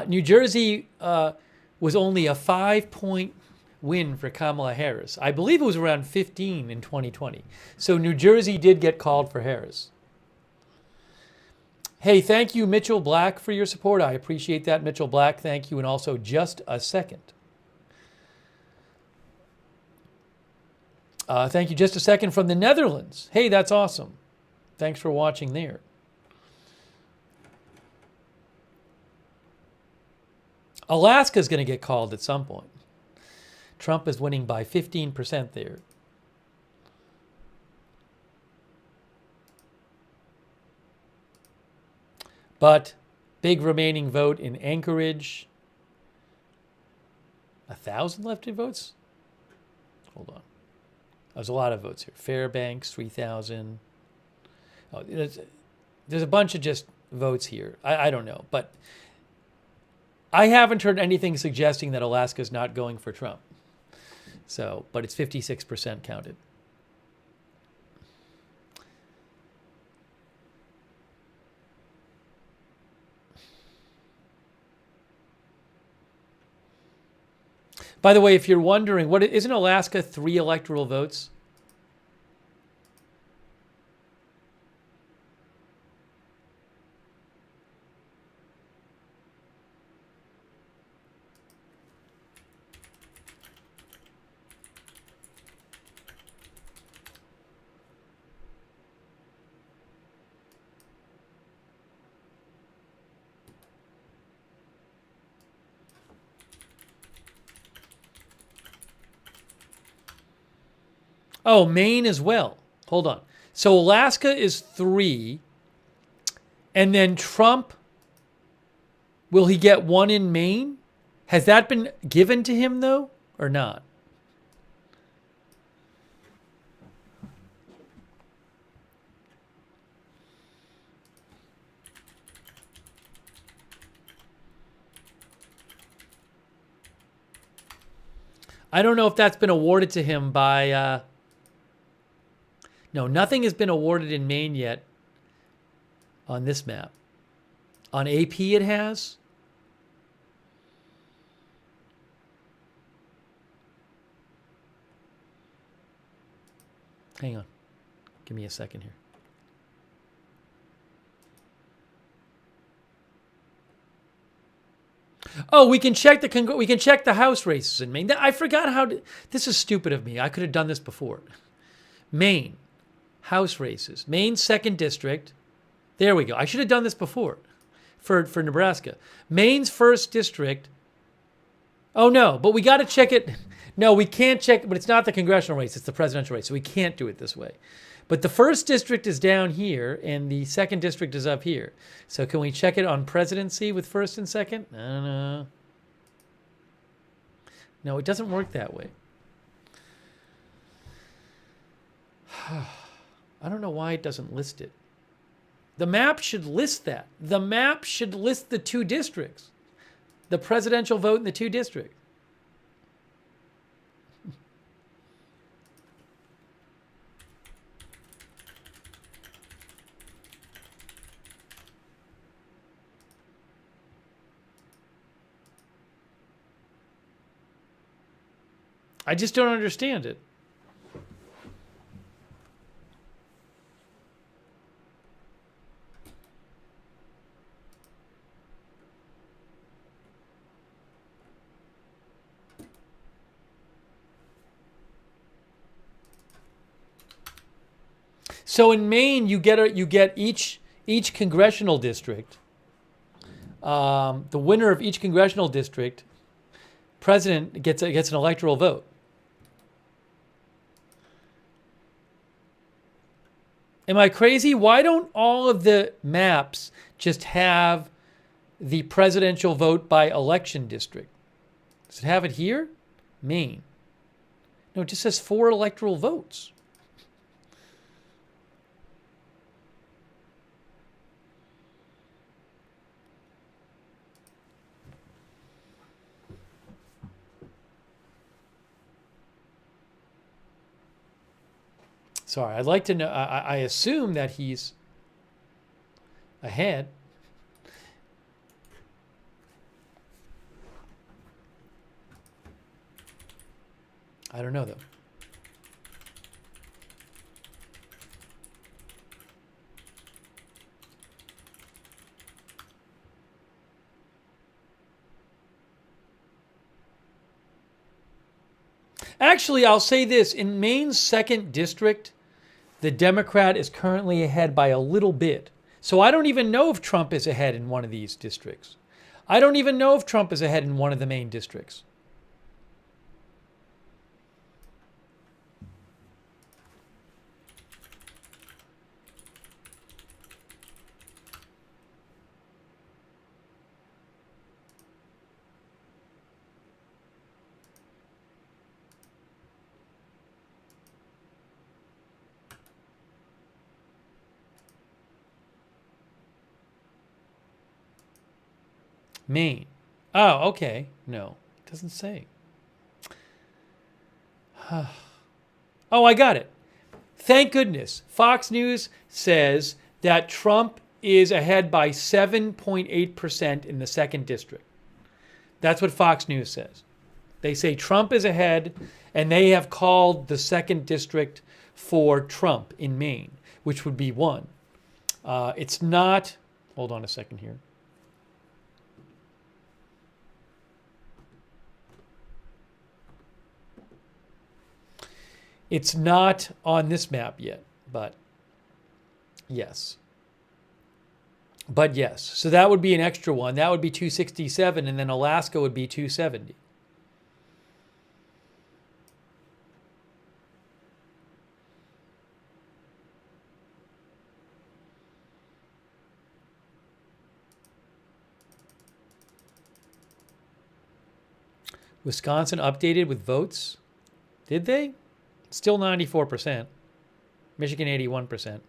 New Jersey was only a 5-point win for Kamala Harris. I believe it was around 15 in 2020. So New Jersey did get called for Harris. Hey, thank you, Mitchell Black, for your support. I appreciate that, Mitchell Black. Thank you. And also, just a second. Thank you, just a second, from the Netherlands. Hey, that's awesome. Thanks for watching there. Alaska's going to get called at some point. Trump is winning by 15% there. But big remaining vote in Anchorage. 1,000 left-in votes? Hold on. There's a lot of votes here. Fairbanks, 3,000. Oh, there's a bunch of just votes here. I don't know. But I haven't heard anything suggesting that Alaska's not going for Trump. So, but it's 56% counted. By the way, if you're wondering, isn't Alaska 3 electoral votes? Oh, Maine as well. Hold on. So Alaska is 3. And then Trump, will he get 1 in Maine? Has that been given to him, though, or not? I don't know if that's been awarded to him by... No, nothing has been awarded in Maine yet on this map. On AP it has. Hang on. Give me a second here. Oh, we can check the House races in Maine. I forgot how to, this is stupid of me. I could have done this before. Maine, House races. Maine 2nd District. There we go. I should have done this before for Nebraska. Maine's 1st District. Oh, no, but we got to check it. No, we can't check, but it's not the congressional race. It's the presidential race, so we can't do it this way. But the 1st District is down here, and the 2nd District is up here. So can we check it on presidency with 1st and 2nd? I don't know. No, it doesn't work that way. I don't know why it doesn't list it. The map should list that. The map should list the 2 districts. The presidential vote in the 2 districts. I just don't understand it. So in Maine, you get each congressional district. The winner of each congressional district, president gets an electoral vote. Am I crazy? Why don't all of the maps just have the presidential vote by election district? Does it have it here? Maine. No, it just says 4 electoral votes. Sorry, I'd like to know. I assume that he's ahead. I don't know, though. Actually, I'll say this. In Maine's 2nd District, the Democrat is currently ahead by a little bit. So I don't even know if Trump is ahead in one of these districts. I don't even know if Trump is ahead in one of the Maine districts. Maine. Oh, okay. No, it doesn't say. Oh, I got it. Thank goodness. Fox News says that Trump is ahead by 7.8% in the 2nd District. That's what Fox News says. They say Trump is ahead, and they have called the 2nd District for Trump in Maine, which would be 1. It's not, hold on a second here. It's not on this map yet, but yes. But yes, so that would be an extra one. That would be 267, and then Alaska would be 270. Wisconsin updated with votes? Did they? Still 94%. Michigan 81%.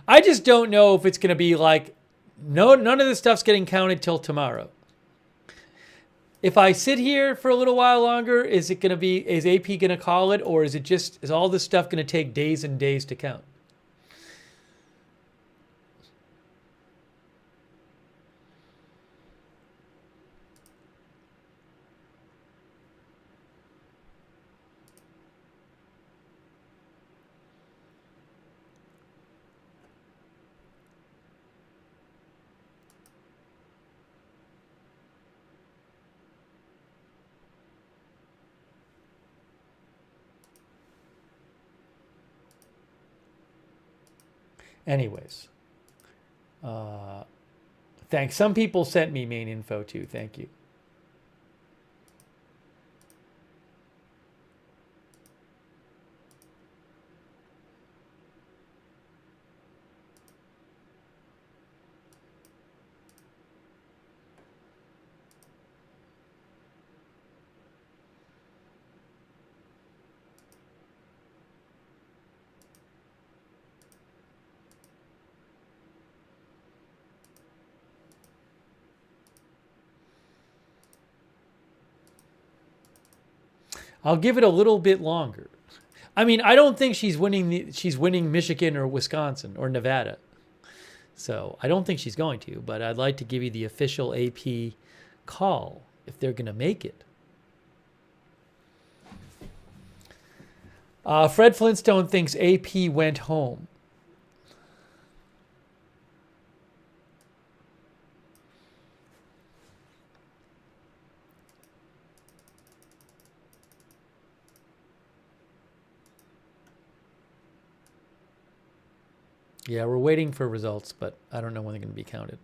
I just don't know if it's going to be like, no, none of this stuff's getting counted till tomorrow. If I sit here for a little while longer, is AP going to call it, or is all this stuff going to take days and days to count? Anyways, thanks. Some people sent me Maine info too. Thank you. I'll give it a little bit longer. I mean, I don't think she's winning. She's winning Michigan or Wisconsin or Nevada. So I don't think she's going to. But I'd like to give you the official AP call if they're going to make it. Fred Flintstone thinks AP went home. Yeah, we're waiting for results, but I don't know when they're going to be counted.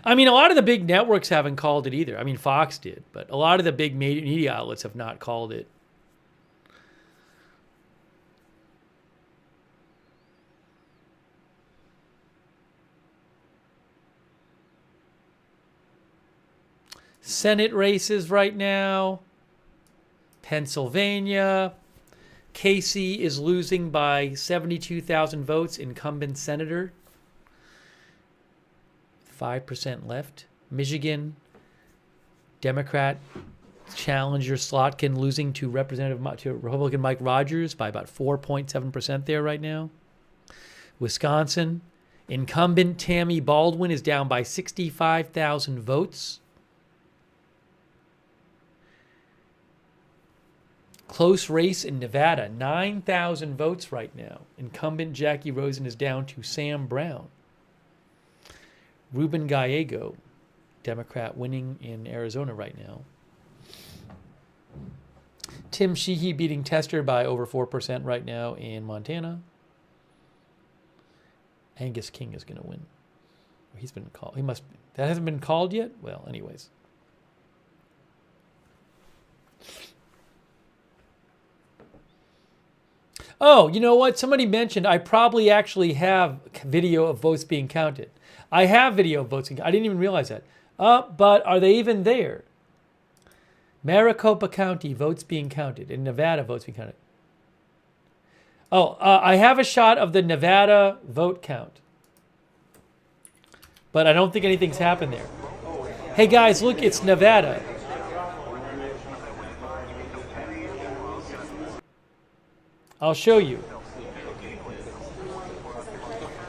I mean, a lot of the big networks haven't called it either. I mean, Fox did, but a lot of the big media outlets have not called it. Senate races right now. Pennsylvania. Casey is losing by 72,000 votes, incumbent senator. 5% left. Michigan, Democrat challenger Slotkin losing to Republican Mike Rogers by about 4.7% there right now. Wisconsin, incumbent Tammy Baldwin is down by 65,000 votes. Close race in Nevada, 9,000 votes right now. Incumbent Jackie Rosen is down to Sam Brown. Ruben Gallego, Democrat, winning in Arizona right now. Tim Sheehy beating Tester by over 4% right now in Montana. Angus King is going to win. He's been called. He must. That hasn't been called yet? Well, anyways. Oh, you know what? Somebody mentioned I probably actually have video of votes being counted. I have video of votes. I didn't even realize that. But are they even there? Maricopa County votes being counted. In Nevada, votes being counted. Oh, I have a shot of the Nevada vote count. But I don't think anything's happened there. Hey guys, look, it's Nevada. I'll show you.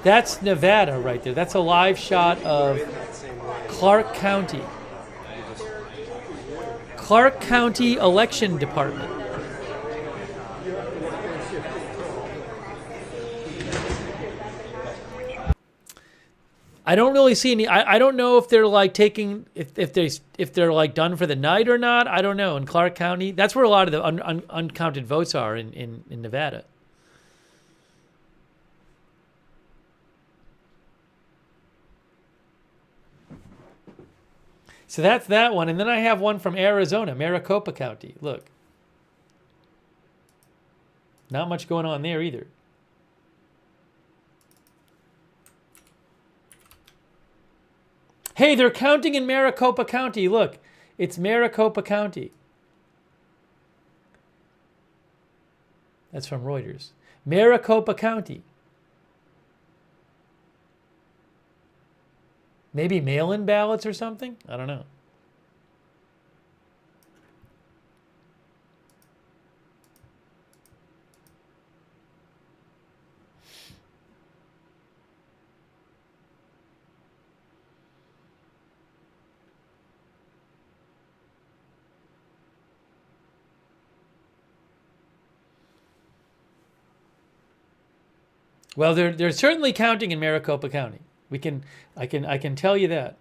That's Nevada right there. That's a live shot of Clark County. Clark County Election Department. I don't really see any. I don't know if they're like taking if they're like done for the night or not. I don't know. In Clark County, that's where a lot of the uncounted votes are in Nevada. So that's that one, and then I have one from Arizona, Maricopa County. Look, not much going on there either. Hey, they're counting in Maricopa County. Look, it's Maricopa County. That's from Reuters. Maricopa County. Maybe mail-in ballots or something? I don't know. Well, they're certainly counting in Maricopa County. I can tell you that.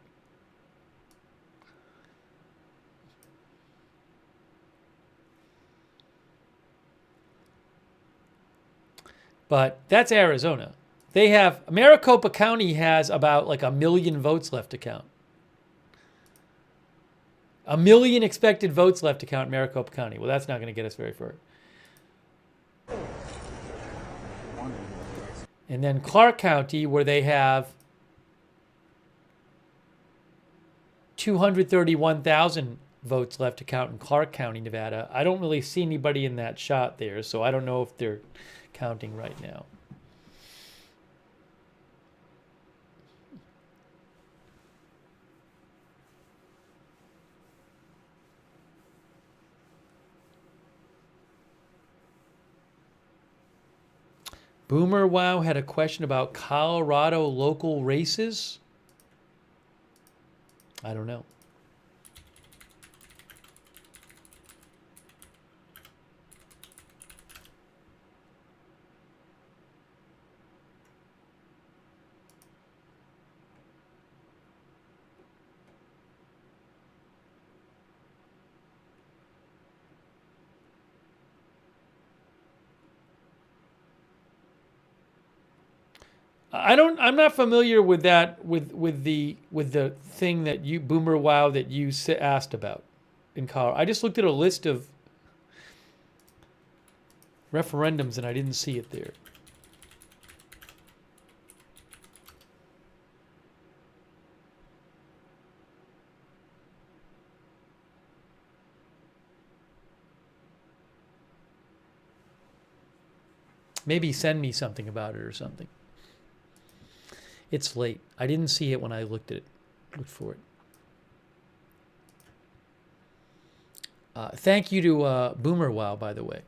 But that's Arizona. They have, Maricopa County has about like 1 million votes left to count. 1 million expected votes left to count in Maricopa County. Well, that's not going to get us very far. And then Clark County, where they have 231,000 votes left to count in Clark County, Nevada. I don't really see anybody in that shot there, so I don't know if they're counting right now. Boomer Wow had a question about Colorado local races. I don't know. I'm not familiar with that with the thing that you Boomer Wow that you asked about in Colorado. I just looked at a list of referendums and I didn't see it there. Maybe send me something about it or something. It's late. I didn't see it when I looked for it. Thank you to Boomer Wow, by the way.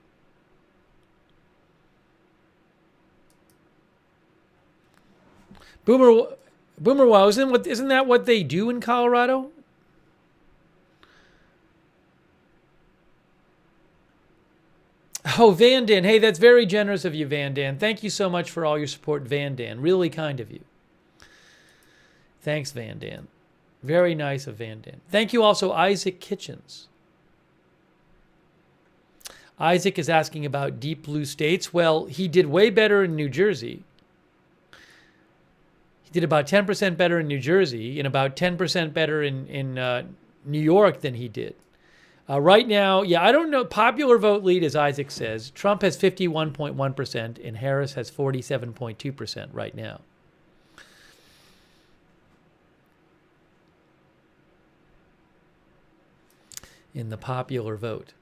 Boomer Wow, isn't that what they do in Colorado? Oh, Van Dan. Hey, that's very generous of you, Van Dan. Thank you so much for all your support, Van Dan. Really kind of you. Thanks, Van Dan. Very nice of Van Dan. Thank you also, Isaac Kitchens. Isaac is asking about deep blue states. Well, he did way better in New Jersey. He did about 10% better in New Jersey and about 10% better in New York than he did. Right now, yeah, I don't know. Popular vote lead, as Isaac says. Trump has 51.1% and Harris has 47.2% right now. In the popular vote.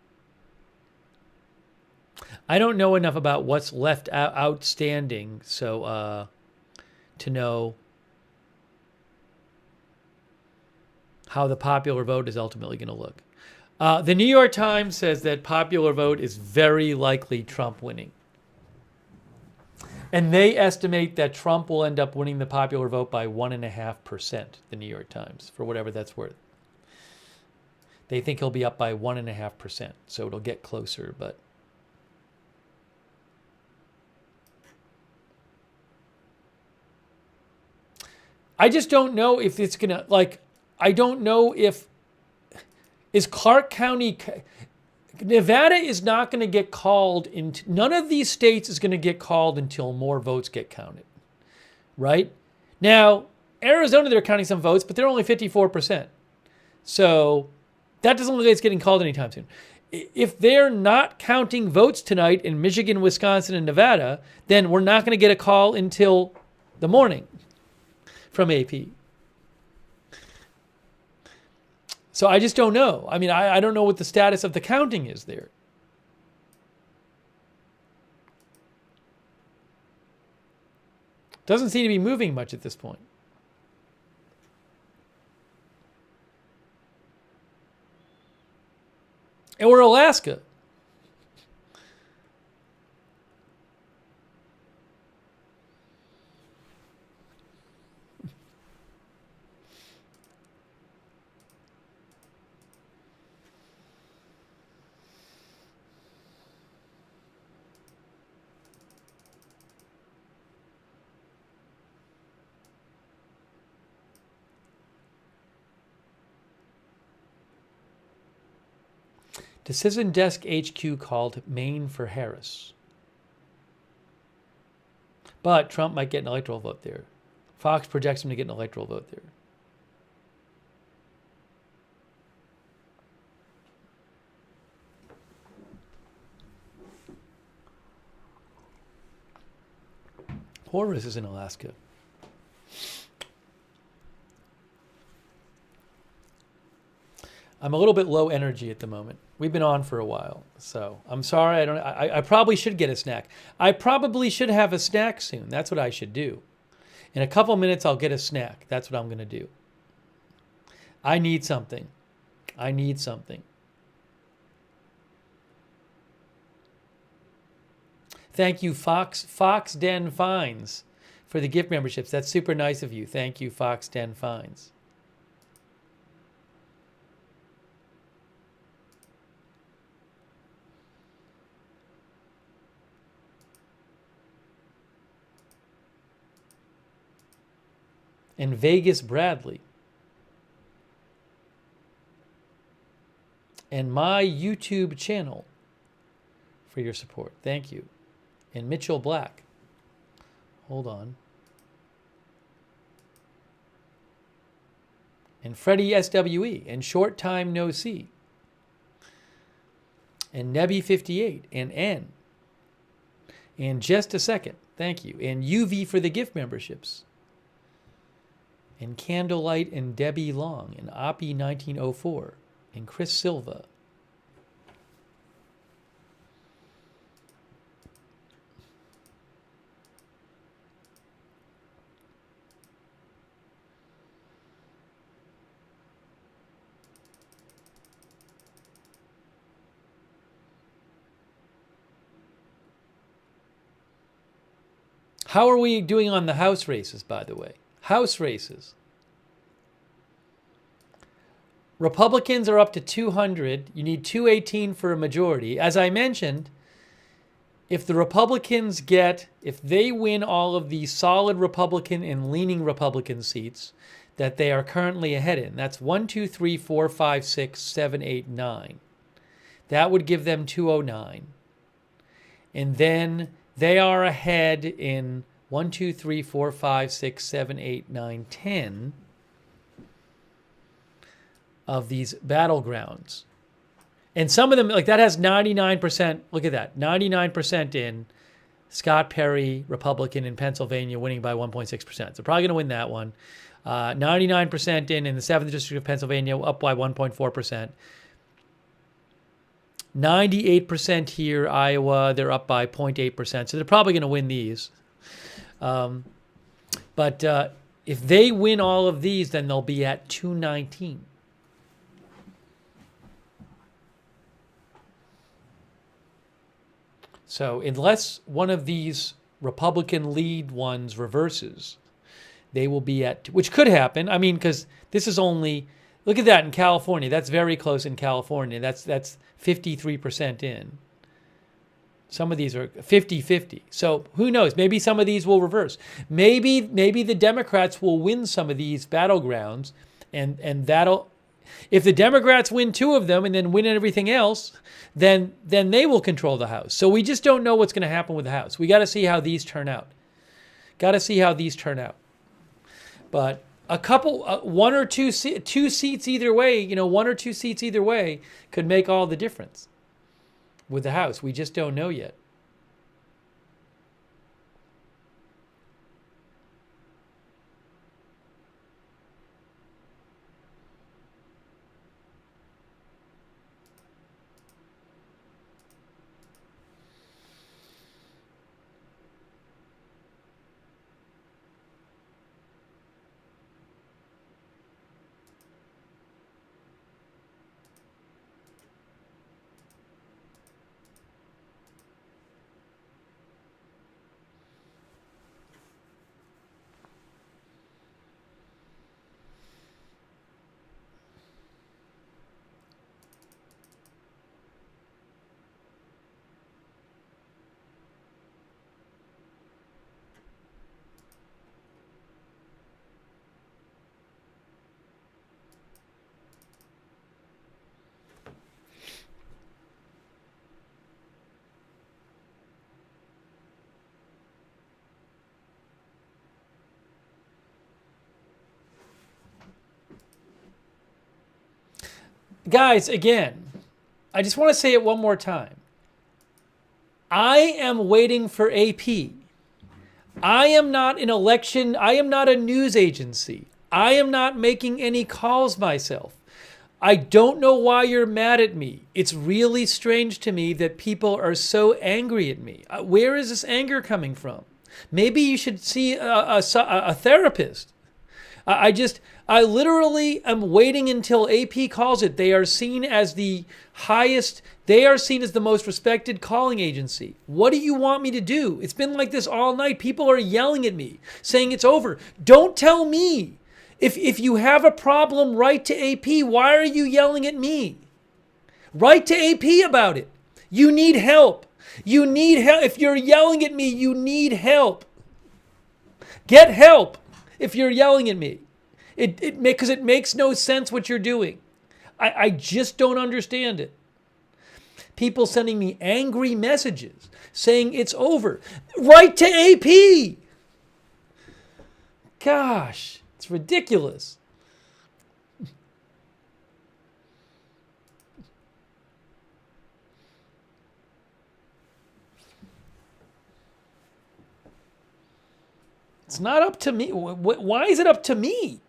I don't know enough about what's left outstanding, so to know how the popular vote is ultimately going to look. The New York Times says that popular vote is very likely Trump winning. And they estimate that Trump will end up winning the popular vote by 1.5%, the New York Times, for whatever that's worth. They think he'll be up by 1.5%, so it'll get closer, but I just don't know if it's going to, like, I don't know if, is Clark County, Nevada is not going to get called, none of these states is going to get called until more votes get counted, right? Now, Arizona, they're counting some votes, but they're only 54%. So that doesn't look like it's getting called anytime soon. If they're not counting votes tonight in Michigan, Wisconsin, and Nevada, then we're not going to get a call until the morning from AP. So I just don't know. I mean, I don't know what the status of the counting is there. Doesn't seem to be moving much at this point. And we're Alaska. Decision Desk HQ called Maine for Harris. But Trump might get an electoral vote there. Fox projects him to get an electoral vote there. Horus is in Alaska. I'm a little bit low energy at the moment. We've been on for a while, so I'm sorry. I probably should get a snack. I probably should have a snack soon. That's what I should do. In a couple minutes, I'll get a snack. That's what I'm going to do. I need something. I need something. Thank you, Fox Den Fines, for the gift memberships. That's super nice of you. Thank you, Fox Den Fines. And Vegas Bradley. And my YouTube channel for your support. Thank you. And Mitchell Black. Hold on. And Freddie SWE. And Short Time No See. And Nebby58. And N. And Just a Second. Thank you. And UV for the gift memberships. And Candlelight and Debbie Long. And Oppie 1904. And Chris Silva. How are we doing on the House races, by the way? House races. Republicans are up to 200. You need 218 for a majority. As I mentioned, if the Republicans if they win all of the solid Republican and leaning Republican seats that they are currently ahead in, that's 1, 2, 3, 4, 5, 6, 7, 8, 9. That would give them 209. And then they are ahead in 1, 2, 3, 4, 5, 6, 7, 8, 9, 10 of these battlegrounds. And some of them, like that has 99%, look at that, 99% in Scott Perry, Republican in Pennsylvania, winning by 1.6%. So probably going to win that one. 99% in the 7th District of Pennsylvania, up by 1.4%. 98% here, Iowa, they're up by 0.8%. So they're probably going to win these. But if they win all of these, then they'll be at 219. So unless one of these Republican lead ones reverses, they will be at, which could happen. I mean, because this is only, look at that in California. That's very close in California. That's 53% in. Some of these are 50-50. So who knows? Maybe some of these will reverse. Maybe the Democrats will win some of these battlegrounds, and that'll, if the Democrats win 2 of them and then win everything else, then they will control the House. So we just don't know what's going to happen with the House. We got to see how these turn out. But a couple, 1 or 2 seats either way, 1 or 2 seats either way could make all the difference with the House. We just don't know yet. Guys, again, I just want to say it one more time. I am waiting for AP. I am not an election. I am not a news agency. I am not making any calls myself. I don't know why you're mad at me. It's really strange to me that people are so angry at me. Where is this anger coming from? Maybe you should see a therapist. I literally am waiting until AP calls it. They are seen as the highest, they are seen as the most respected calling agency. What do you want me to do? It's been like this all night. People are yelling at me, saying it's over. Don't tell me. If you have a problem, write to AP. Why are you yelling at me? Write to AP about it. You need help. You need help. If you're yelling at me, you need help. Get help if you're yelling at me. Because it makes no sense what you're doing. I just don't understand it. People sending me angry messages saying it's over. Write to AP. Gosh, it's ridiculous. It's not up to me. Why is it up to me?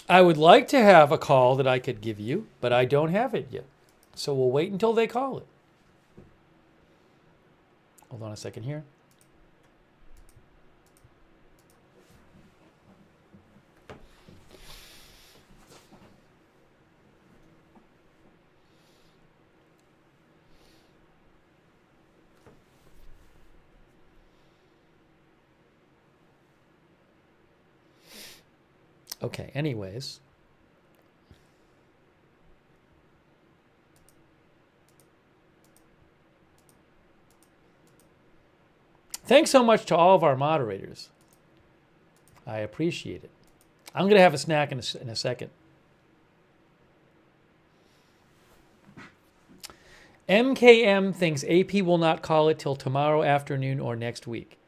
I would like to have a call that I could give you, but I don't have it yet. So we'll wait until they call it. Hold on a second here. Okay, anyways. Thanks so much to all of our moderators. I appreciate it. I'm going to have a snack in a second. MKM thinks AP will not call it till tomorrow afternoon or next week.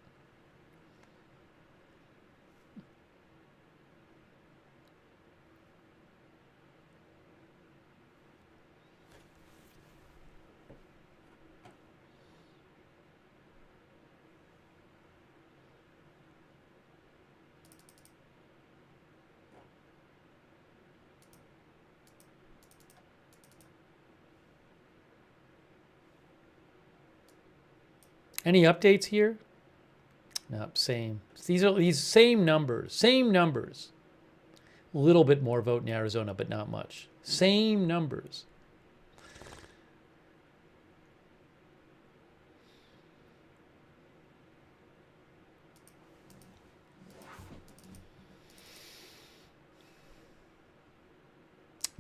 Any updates here? Nope, same. These are these same numbers. Same numbers. A little bit more vote in Arizona, but not much. Same numbers.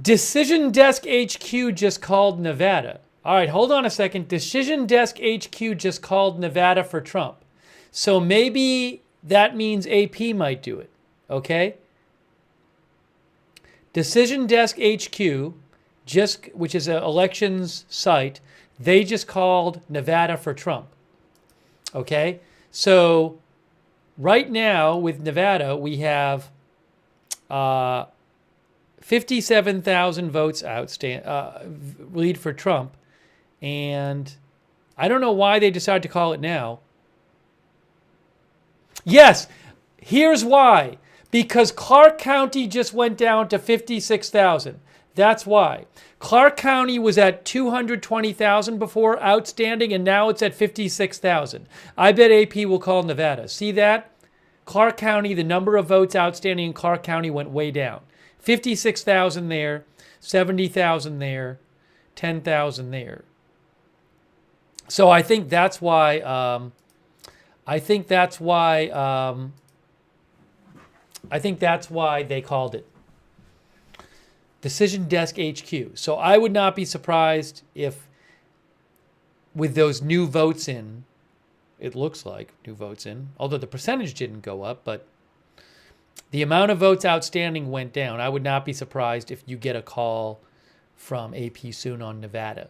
Decision Desk HQ just called Nevada. All right, hold on a second. Decision Desk HQ just called Nevada for Trump. So maybe that means AP might do it, okay? Decision Desk HQ, which is an elections site, they just called Nevada for Trump, okay? So right now with Nevada, we have 57,000 votes lead for Trump. And I don't know why they decided to call it now. Yes, here's why. Because Clark County just went down to 56,000. That's why. Clark County was at 220,000 before outstanding, and now it's at 56,000. I bet AP will call Nevada. See that? Clark County, the number of votes outstanding in Clark County went way down. 56,000 there, 70,000 there, 10,000 there. So I think that's why. I think that's why they called it Decision Desk HQ. So I would not be surprised if, with those new votes in, it looks like new votes in, although the percentage didn't go up, but the amount of votes outstanding went down. I would not be surprised if you get a call from AP soon on Nevada.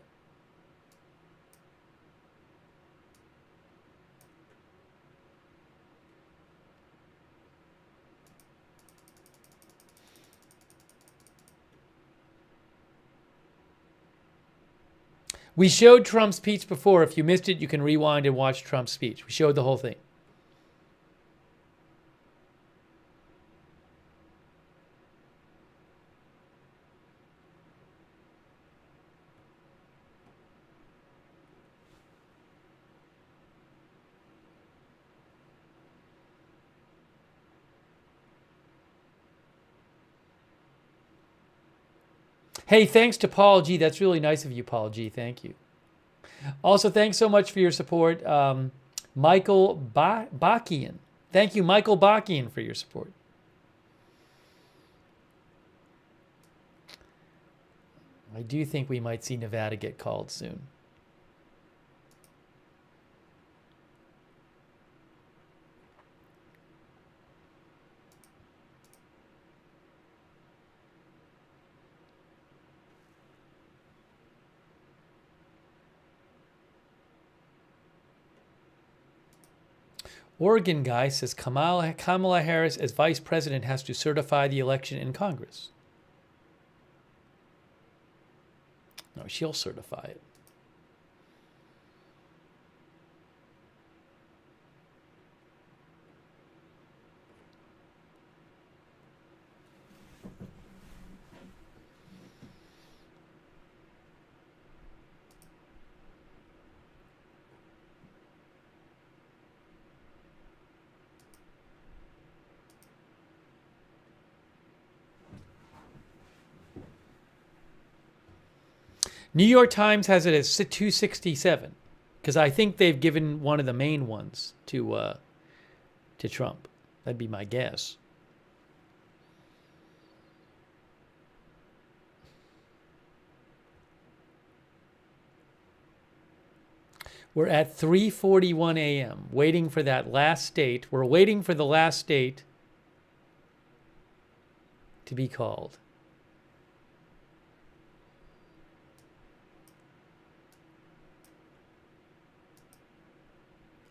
We showed Trump's speech before. If you missed it, you can rewind and watch Trump's speech. We showed the whole thing. Hey, thanks to Paul G. That's really nice of you, Paul G. Thank you. Also, thanks so much for your support. Michael Bakian. Thank you, Michael Bakian, for your support. I do think we might see Nevada get called soon. Oregon guy says Kamala Harris as vice president has to certify the election in Congress. No, she'll certify it. New York Times has it as 267 because I think they've given one of the main ones to Trump. That'd be my guess. We're at 3:41 a.m. waiting for that last state. We're waiting for the last state to be called.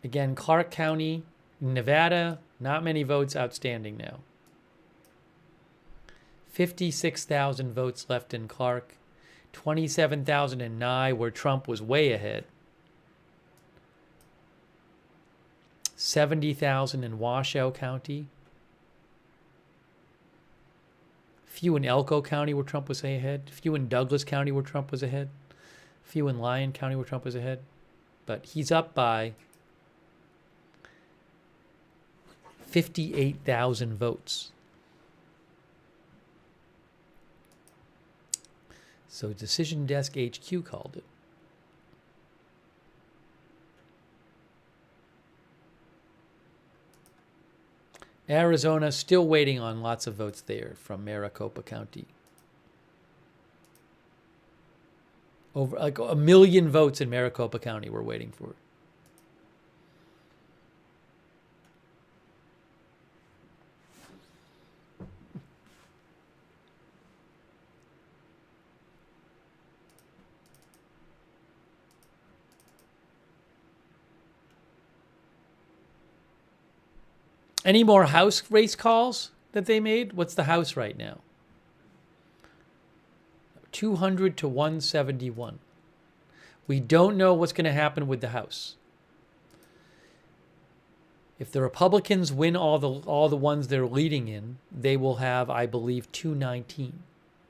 Again, Clark County, Nevada, not many votes outstanding now. 56,000 votes left in Clark. 27,000 in Nye, where Trump was way ahead. 70,000 in Washoe County. Few in Elko County where Trump was ahead. Few in Douglas County where Trump was ahead. Few in Lyon County where Trump was ahead. But he's up by 58,000 votes. So Decision Desk HQ called it. Arizona still waiting on lots of votes there from Maricopa County. Over like 1 million votes in Maricopa County we're waiting for. Any more House race calls that they made? What's the House right now? 200 to 171. We don't know what's going to happen with the House. If the Republicans win all the ones they're leading in, they will have, I believe, 219.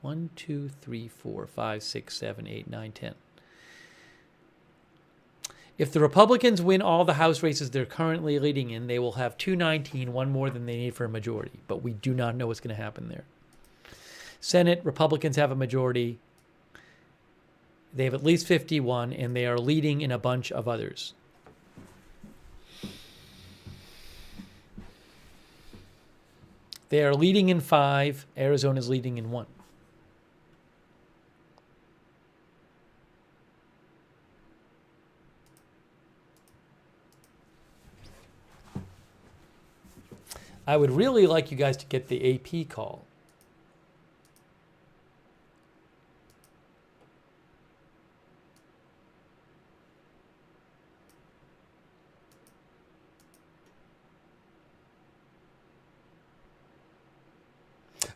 1, 2, 3, 4, 5, 6, 7, 8, 9, 10. If the Republicans win all the House races they're currently leading in, they will have 219, one more than they need for a majority. But we do not know what's going to happen there. Senate, Republicans have a majority. They have at least 51, and they are leading in a bunch of others. They are leading in 5. Arizona's leading in 1. I would really like you guys to get the AP call.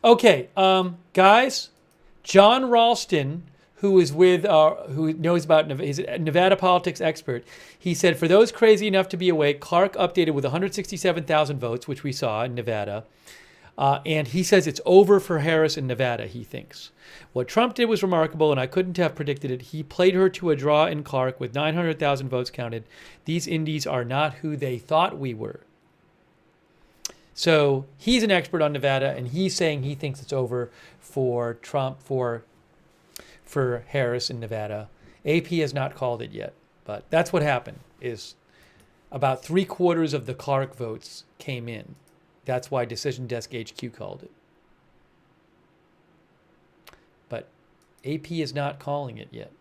Okay, guys, John Ralston, who is with, who knows about, he's a Nevada politics expert. He said, for those crazy enough to be awake, Clark updated with 167,000 votes, which we saw in Nevada. And he says it's over for Harris in Nevada, he thinks. What Trump did was remarkable, and I couldn't have predicted it. He played her to a draw in Clark with 900,000 votes counted. These indies are not who they thought we were. So he's an expert on Nevada, and he's saying he thinks it's over for Trump, for Harris in Nevada. AP has not called it yet, but that's what happened, is about 3/4 of the Clark votes came in. That's why Decision Desk HQ called it. But AP is not calling it yet.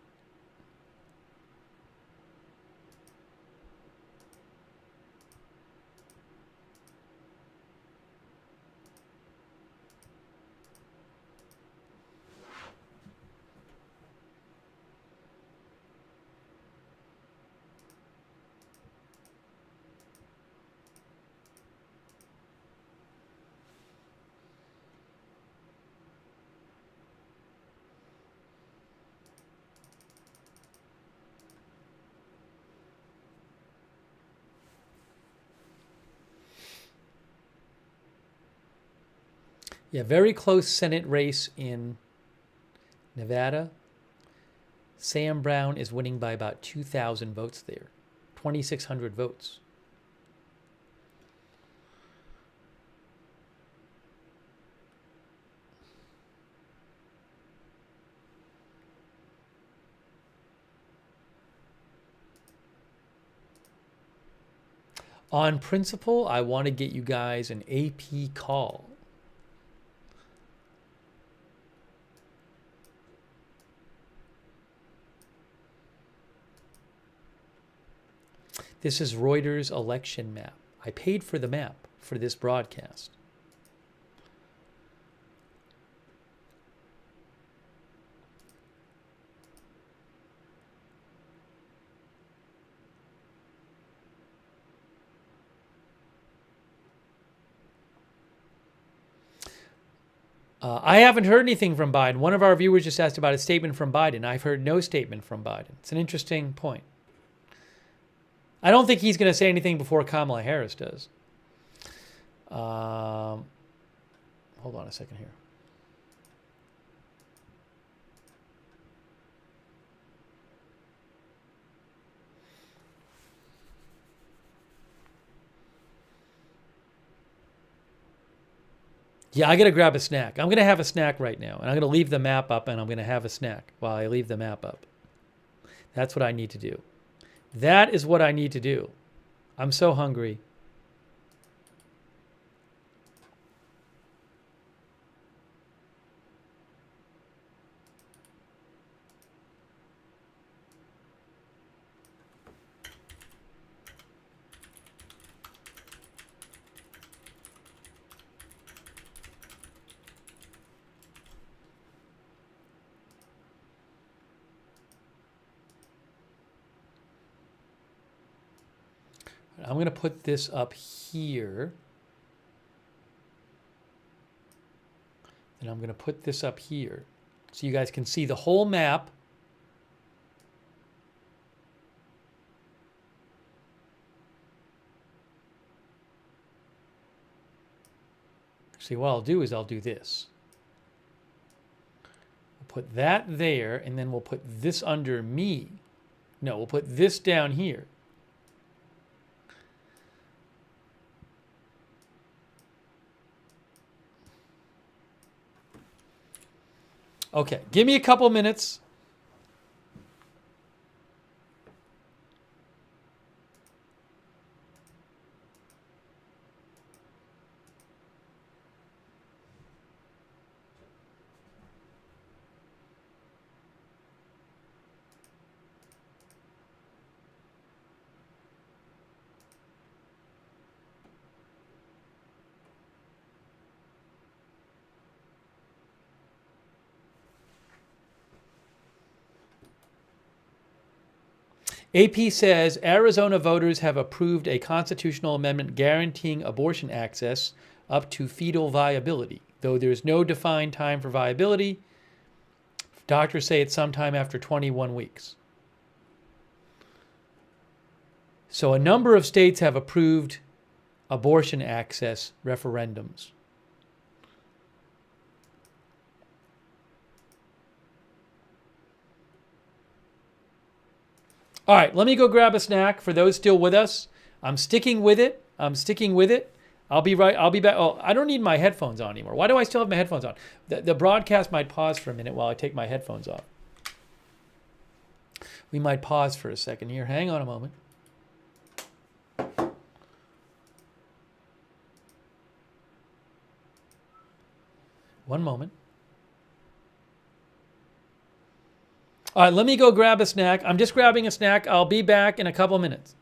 Yeah, very close Senate race in Nevada. Sam Brown is winning by about 2,000 votes there. 2,600 votes. On principle, I want to get you guys an AP call. This is Reuters election map. I paid for the map for this broadcast. I haven't heard anything from Biden. One of our viewers just asked about a statement from Biden. I've heard no statement from Biden. It's an interesting point. I don't think he's going to say anything before Kamala Harris does. Hold on a second here. Yeah, I got to grab a snack. I'm going to have a snack right now. And I'm going to leave the map up, and I'm going to have a snack while I leave the map up. That's what I need to do. That is what I need to do. I'm so hungry. I'm going to put this up here. And I'm going to put this up here so you guys can see the whole map. Actually, what I'll do is I'll do this. We'll put that there, and then we'll put this under me. No, we'll put this down here. Okay, give me a couple minutes. AP says Arizona voters have approved a constitutional amendment guaranteeing abortion access up to fetal viability. Though there's no defined time for viability, doctors say it's sometime after 21 weeks. So a number of states have approved abortion access referendums. All right, let me go grab a snack for those still with us. I'm sticking with it. I'll be back. Oh, I don't need my headphones on anymore. Why do I still have my headphones on? The broadcast might pause for a minute while I take my headphones off. We might pause for a second here. Hang on a moment. One moment. All right, let me go grab a snack. I'm just grabbing a snack. I'll be back in a couple minutes.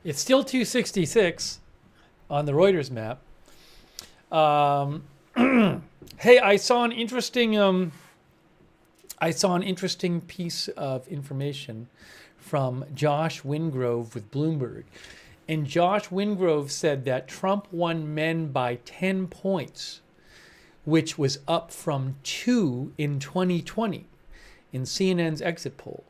It's still 266 on the Reuters map. Hey, I saw an interesting piece of information from Josh Wingrove with Bloomberg. And Josh Wingrove said that Trump won men by 10 points, which was up from 2 in 2020 in CNN's exit poll.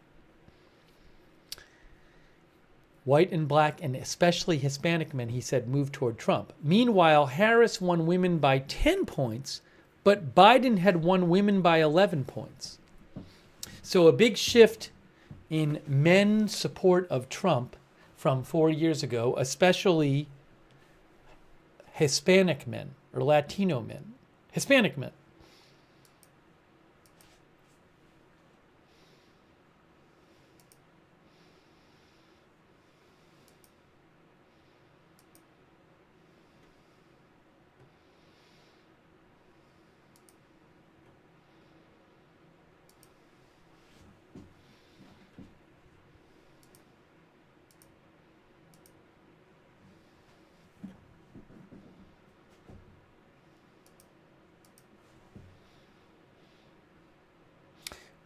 White and black, and especially Hispanic men, he said, moved toward Trump. Meanwhile, Harris won women by 10 points, but Biden had won women by 11 points. So a big shift in men's support of Trump from 4 years ago, especially Hispanic men or Latino men. Hispanic men.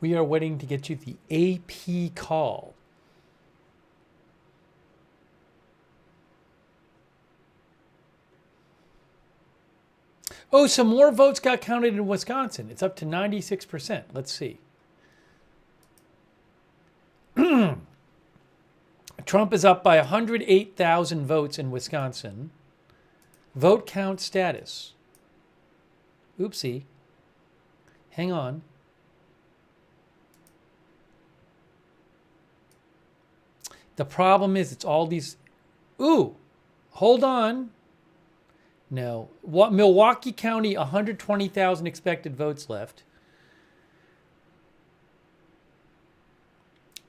We are waiting to get you the AP call. Oh, some more votes got counted in Wisconsin. It's up to 96%. Let's see. Trump is up by 108,000 votes in Wisconsin. Vote count status. Oopsie. Hang on. The problem is it's all these... Ooh, hold on. No. Milwaukee County, 120,000 expected votes left.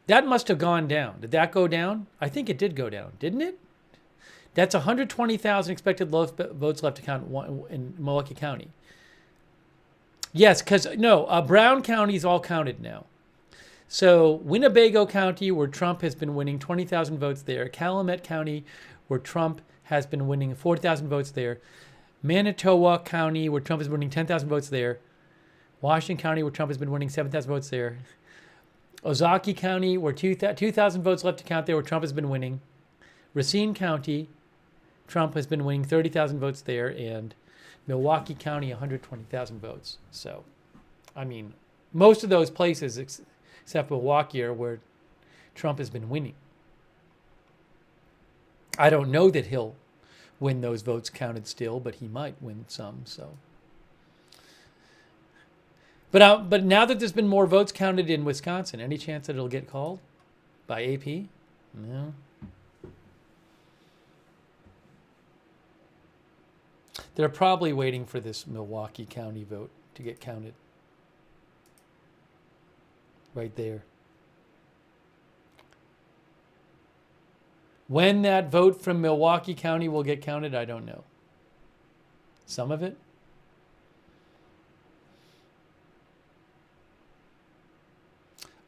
That must have gone down. Did that go down? I think it did go down, didn't it? That's 120,000 expected votes left to count in Milwaukee County. Yes, because, no, Brown County is all counted now. So Winnebago County, where Trump has been winning 20,000 votes there. Calumet County, where Trump has been winning 40,000 votes there. Manitowoc County, where Trump is winning 10,000 votes there. Washington County, where Trump has been winning 7,000 votes there. Ozaukee County, where 2,000 votes left to count there, where Trump has been winning. Racine County, Trump has been winning 30,000 votes there. And Milwaukee County, 120,000 votes. So, I mean, most of those places, except Milwaukee, are where Trump has been winning. I don't know that he'll win those votes counted still, but he might win some. So, but now that there's been more votes counted in Wisconsin, any chance that it'll get called by AP? No. They're probably waiting for this Milwaukee County vote to get counted. Right there. When that vote from Milwaukee County will get counted, I don't know. Some of it.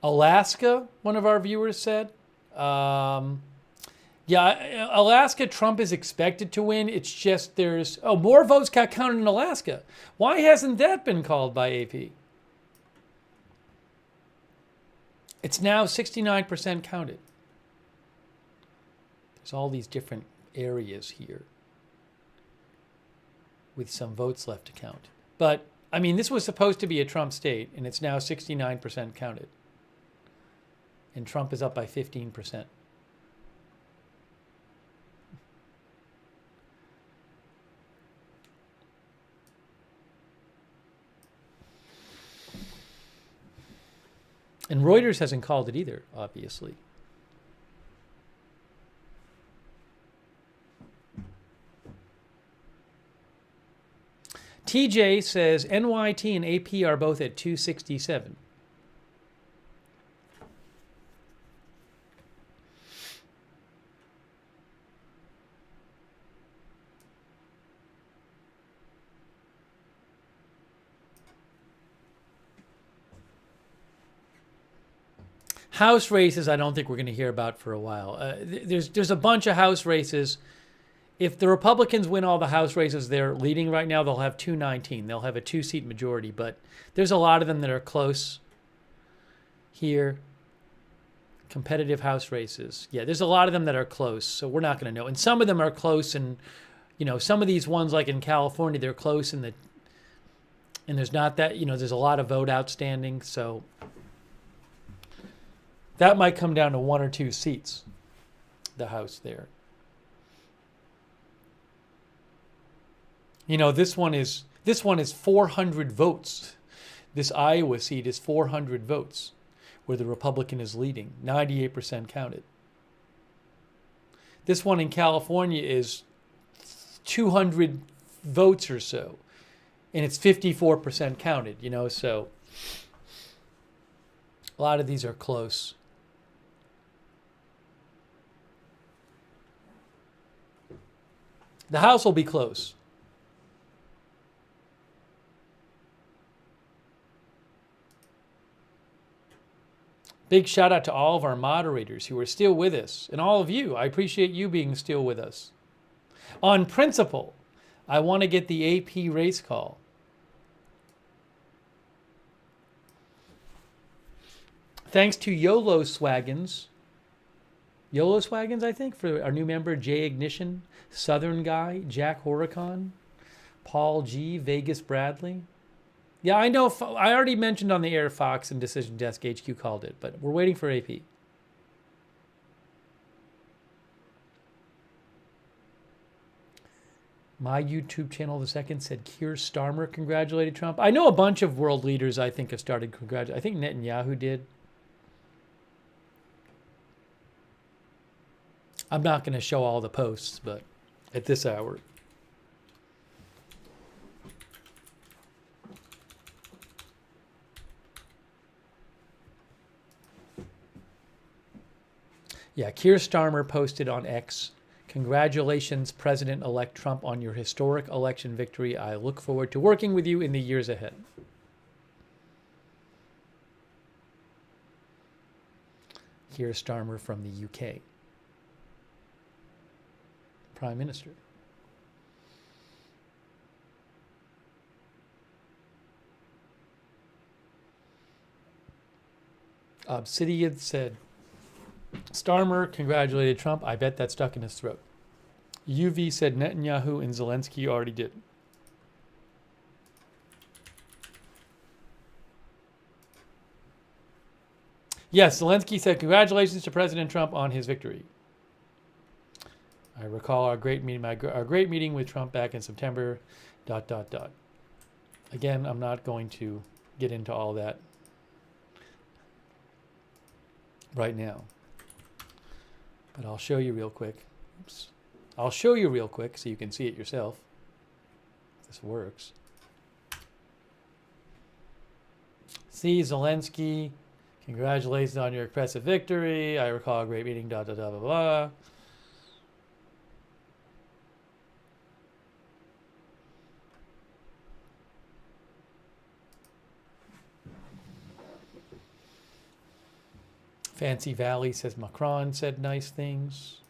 Alaska, one of our viewers said. Yeah, Alaska, Trump is expected to win. It's just there's... Oh, more votes got counted in Alaska. Why hasn't that been called by AP? It's now 69% counted. There's all these different areas here with some votes left to count. But, I mean, this was supposed to be a Trump state, and it's now 69% counted. And Trump is up by 15%. And Reuters hasn't called it either, obviously. TJ says NYT and AP are both at 267. House races, I don't think we're going to hear about for a while. There's a bunch of House races. If the Republicans win all the House races they're leading right now, they'll have 219. They'll have a 2-seat majority, but there's a lot of them that are close here. Competitive House races. Yeah, there's a lot of them that are close, so we're not going to know. And some of them are close, and some of these ones, like in California, they're close, and there's not that, there's a lot of vote outstanding, so that might come down to 1 or 2 seats, the House there. This one is 400 votes. This Iowa seat is 400 votes, where the Republican is leading. 98% counted. This one in California is 200 votes or so, and it's 54% counted. So a lot of these are close. The House will be close. Big shout out to all of our moderators who are still with us, and all of you. I appreciate you being still with us. On principle, I want to get the AP race call. Thanks to YOLO Swaggins, I think, for our new member, Jay Ignition, Southern Guy, Jack Horicon, Paul G, Vegas Bradley. Yeah, I know. I already mentioned on the air Fox and Decision Desk HQ called it, but we're waiting for AP. My YouTube channel, the second, said Keir Starmer congratulated Trump. I know a bunch of world leaders, I think, have started congratulating. I think Netanyahu did. I'm not going to show all the posts, but at this hour. Yeah, Keir Starmer posted on X, "Congratulations, President-elect Trump, on your historic election victory. I look forward to working with you in the years ahead." Keir Starmer from the UK. Prime Minister. Obsidian said, Starmer congratulated Trump. I bet that stuck in his throat. UV said Netanyahu and Zelensky already did. Yes, Zelensky said congratulations to President Trump on his victory. I recall our great meeting with Trump back in September. ... Again, I'm not going to get into all that right now. But I'll show you real quick. Oops. I'll show you real quick so you can see it yourself. If this works. See, Zelensky, congratulations on your impressive victory. I recall a great meeting, ... blah, blah. Fancy Valley says Macron said nice things.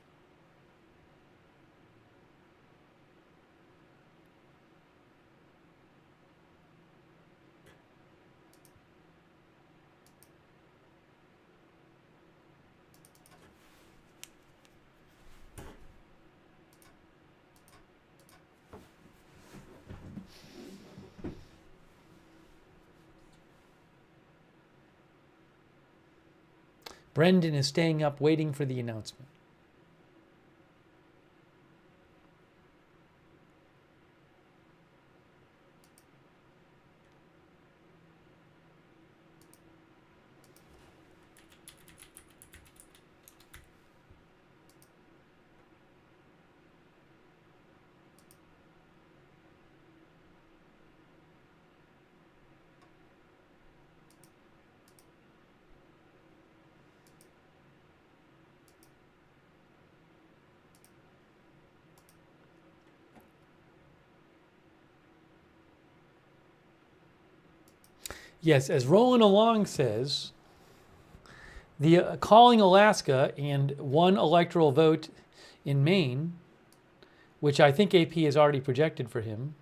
Brendan is staying up waiting for the announcement. Yes, as Rolling Along says, The calling Alaska and one electoral vote in Maine, which I think AP has already projected for him,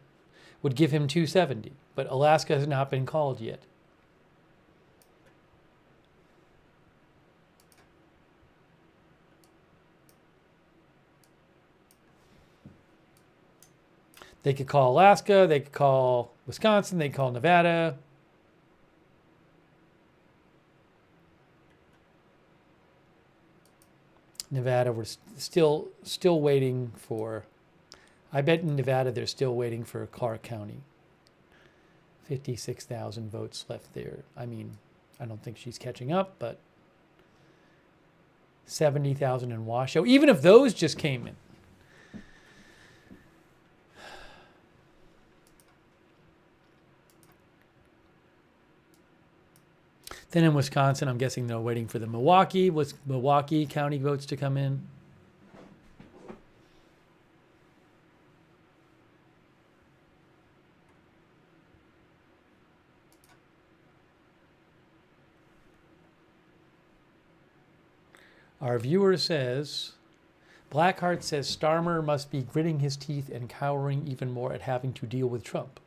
would give him 270. But Alaska has not been called yet. They could call Alaska, they could call Wisconsin, they could call Nevada. Nevada, we're still waiting for, I bet in Nevada they're still waiting for Clark County. 56,000 votes left there. I mean, I don't think she's catching up, but 70,000 in Washoe. Even if those just came in. Then in Wisconsin, I'm guessing they're waiting for the Milwaukee County votes to come in. Our viewer says, Blackheart says Starmer must be gritting his teeth and cowering even more at having to deal with Trump.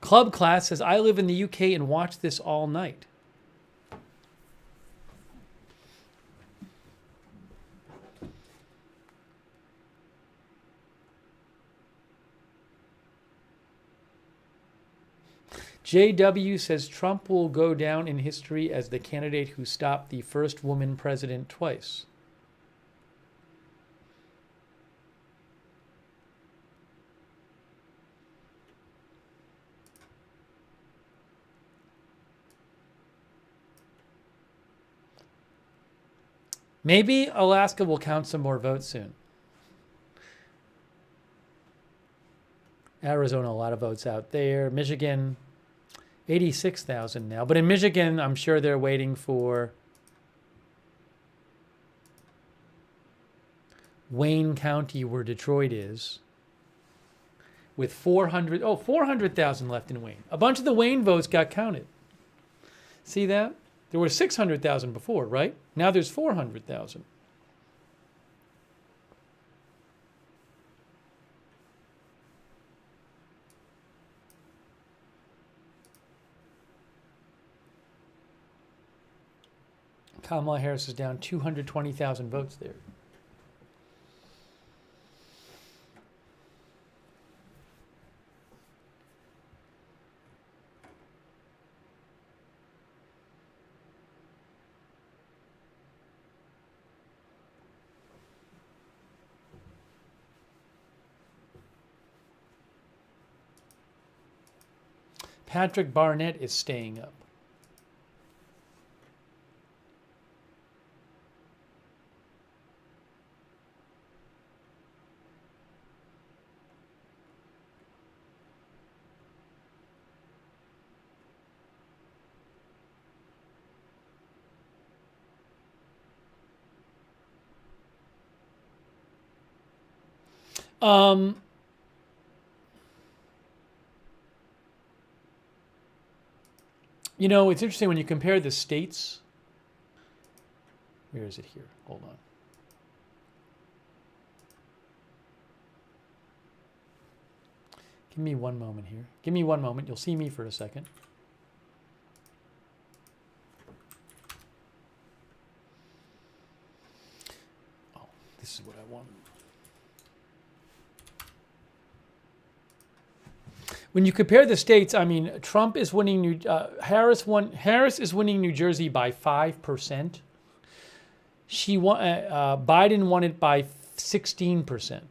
Club Class says, I live in the UK and watch this all night. JW says Trump will go down in history as the candidate who stopped the first woman president twice. Maybe Alaska will count some more votes soon. Arizona, a lot of votes out there. Michigan, 86,000 now. But in Michigan, I'm sure they're waiting for Wayne County, where Detroit is, with 400,000 left in Wayne. A bunch of the Wayne votes got counted. See that? There were 600,000 before, right? Now there's 400,000. Kamala Harris is down 220,000 votes there. Patrick Barnett is staying up. You know, it's interesting when you compare the states. Where is it here? Hold on. Give me one moment here. Give me one moment. You'll see me for a second. Oh, this is what I want. When you compare the states, I mean, Trump is winning Harris is winning New Jersey by 5%. Biden won it by 16%.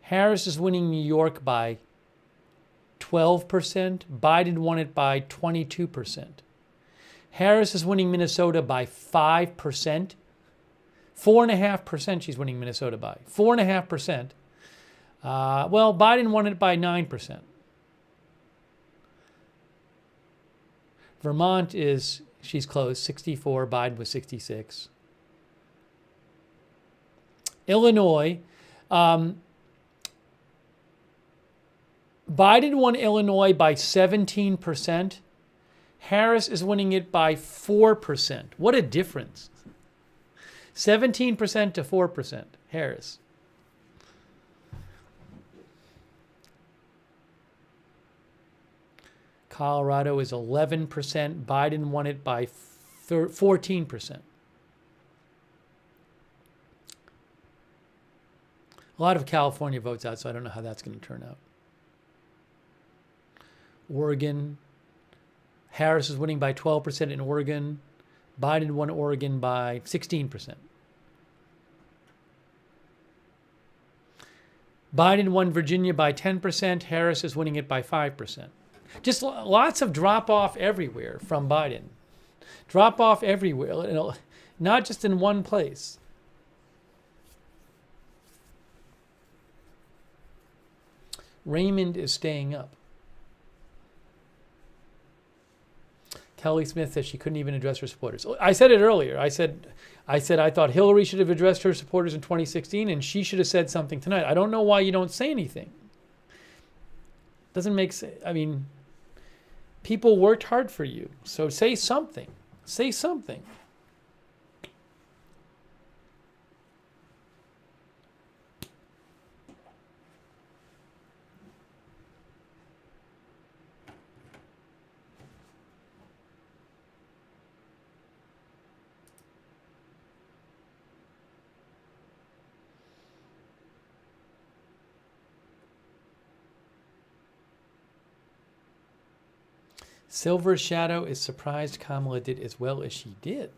Harris is winning New York by 12%. Biden won it by 22%. Harris is winning Minnesota by 5%. 4.5% she's winning Minnesota by. 4.5%. Well, Biden won it by 9%. Vermont she's close, 64, Biden was 66. Illinois, Biden won Illinois by 17%. Harris is winning it by 4%. What a difference. 17% to 4%, Harris. Colorado is 11%. Biden won it by 14%. A lot of California votes out, so I don't know how that's going to turn out. Oregon. Harris is winning by 12% in Oregon. Biden won Oregon by 16%. Biden won Virginia by 10%. Harris is winning it by 5%. Just lots of drop-off everywhere from Biden. Drop-off everywhere, not just in one place. Raymond is staying up. Kelly Smith says she couldn't even address her supporters. I said it earlier. I said I thought Hillary should have addressed her supporters in 2016, and she should have said something tonight. I don't know why you don't say anything. Doesn't make sense. I mean, people worked hard for you, so say something. Say something. Silver Shadow is surprised Kamala did as well as she did.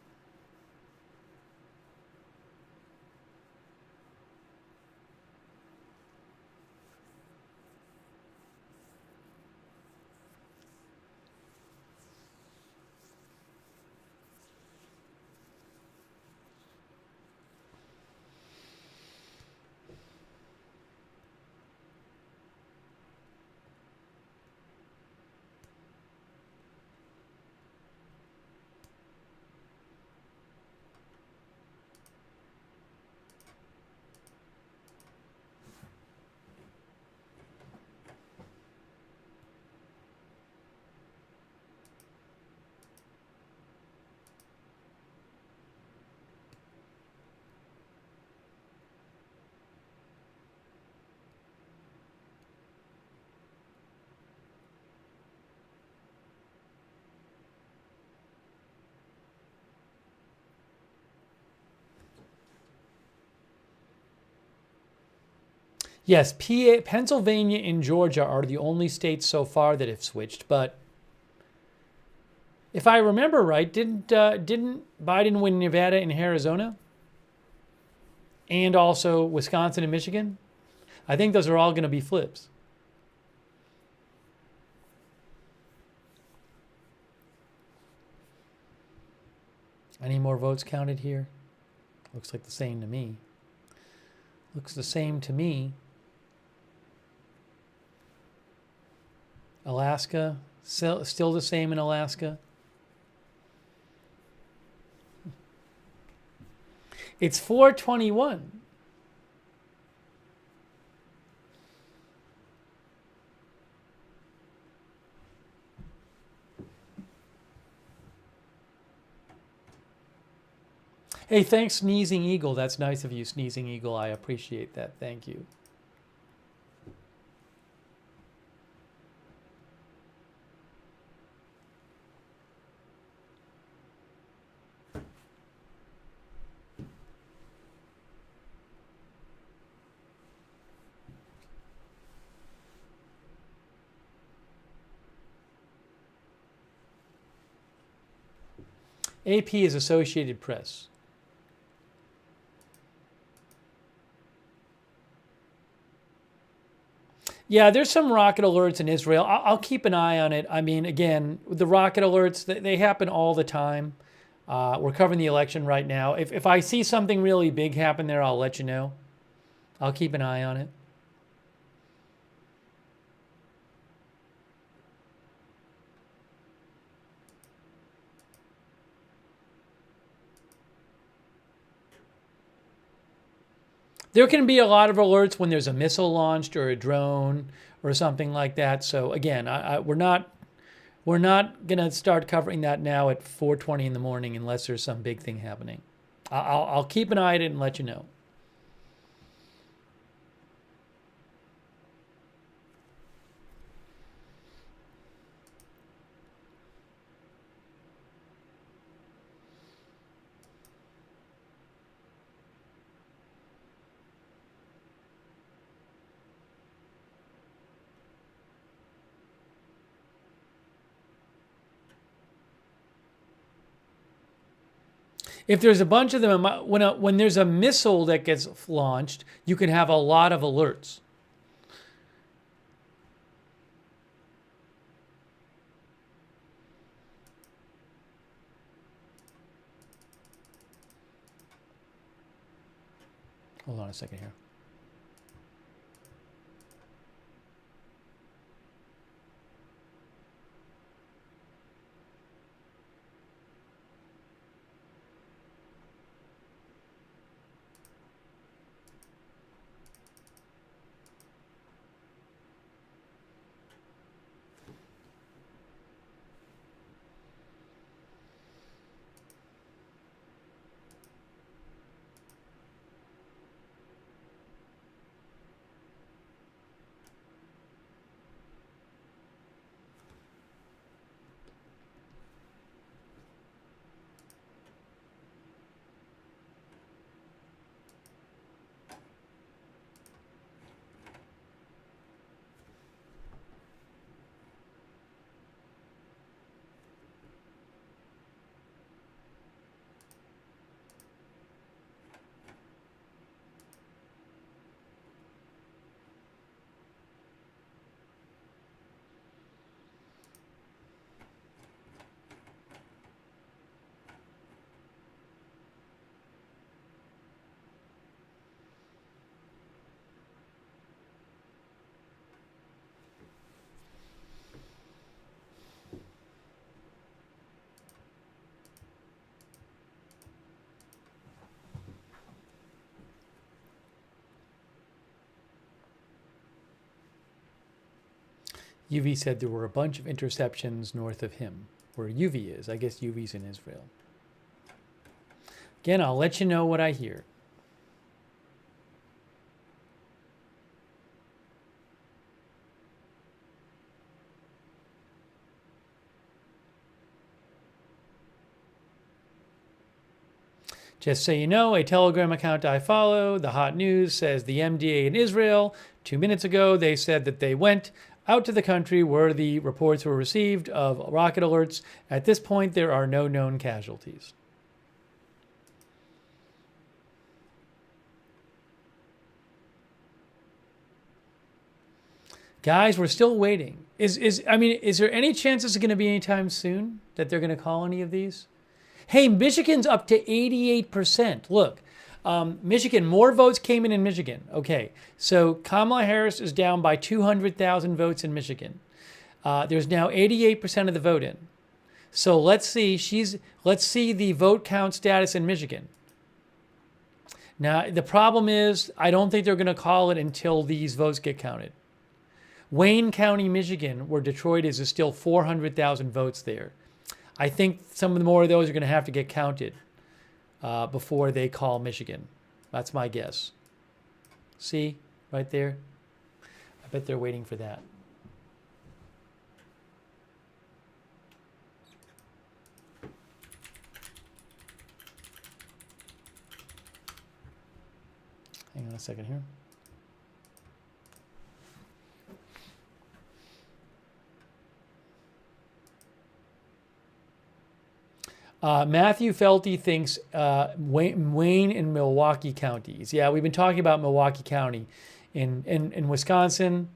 Yes, Pennsylvania and Georgia are the only states so far that have switched. But if I remember right, didn't Biden win Nevada and Arizona? And also Wisconsin and Michigan? I think those are all going to be flips. Any more votes counted here? Looks like the same to me. Looks the same to me. Alaska, still the same in Alaska. It's 421. Hey, thanks, Sneezing Eagle. That's nice of you, Sneezing Eagle. I appreciate that. Thank you. AP is Associated Press. Yeah, there's some rocket alerts in Israel. I'll keep an eye on it. I mean, again, the rocket alerts, they happen all the time. We're covering the election right now. If I see something really big happen there, I'll let you know. I'll keep an eye on it. There can be a lot of alerts when there's a missile launched or a drone or something like that. So again, we're not going to start covering that now at 4:20 in the morning unless there's some big thing happening. I'll keep an eye on it and let you know. If there's a bunch of them, when there's a missile that gets launched, you can have a lot of alerts. Hold on a second here. UV said there were a bunch of interceptions north of him, where UV is. I guess UV's in Israel. Again, I'll let you know what I hear. Just so you know, a Telegram account I follow, The Hot News, says the MDA in Israel, 2 minutes ago, they said that they went out to the country where the reports were received of rocket alerts. At this point, there are no known casualties. Guys, we're still waiting. Is there any chance it's going to be anytime soon that they're going to call any of these? Hey, Michigan's up to 88%. Look, Michigan, more votes came in Michigan. Okay, so Kamala Harris is down by 200,000 votes in Michigan. There's now 88% of the vote in. So let's see the vote count status in Michigan. Now, the problem is I don't think they're going to call it until these votes get counted. Wayne County, Michigan, where Detroit is still 400,000 votes there. I think some of the more of those are going to have to get counted before they call Michigan. That's my guess. See, right there? I bet they're waiting for that. Hang on a second here. Matthew Felty thinks Wayne and Milwaukee counties. Yeah, we've been talking about Milwaukee County in Wisconsin.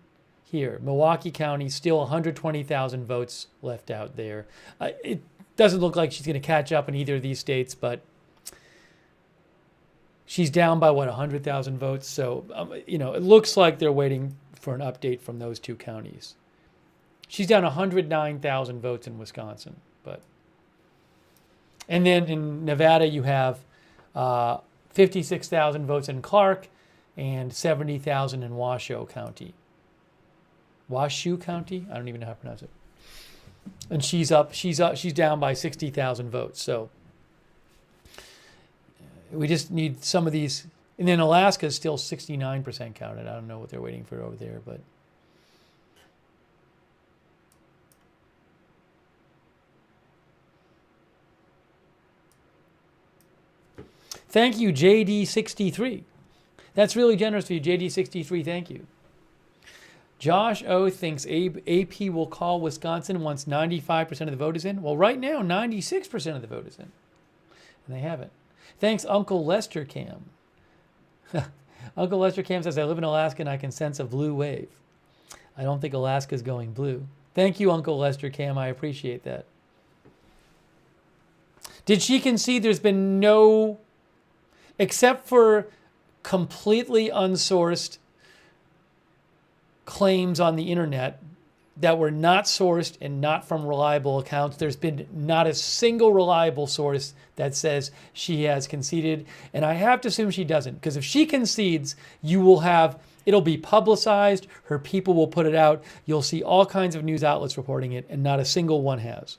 Here, Milwaukee County, still 120,000 votes left out there. It doesn't look like she's going to catch up in either of these states, but she's down by, what, 100,000 votes? So, it looks like they're waiting for an update from those two counties. She's down 109,000 votes in Wisconsin, but... And then in Nevada, you have 56,000 votes in Clark and 70,000 in Washoe County. Washoe County. I don't even know how to pronounce it. And she's up. She's down by 60,000 votes. So we just need some of these. And then Alaska is still 69% counted. I don't know what they're waiting for over there, but. Thank you, JD63. That's really generous of you, JD63. Thank you. Josh O thinks AP will call Wisconsin once 95% of the vote is in. Well, right now, 96% of the vote is in. And they haven't. Thanks, Uncle Lester Cam. Uncle Lester Cam says, I live in Alaska and I can sense a blue wave. I don't think Alaska's going blue. Thank you, Uncle Lester Cam. I appreciate that. Did she concede there's been no, except for completely unsourced claims on the internet that were not sourced and not from reliable accounts, there's been not a single reliable source that says she has conceded. And I have to assume she doesn't, because if she concedes, it'll be publicized, her people will put it out, you'll see all kinds of news outlets reporting it, and not a single one has.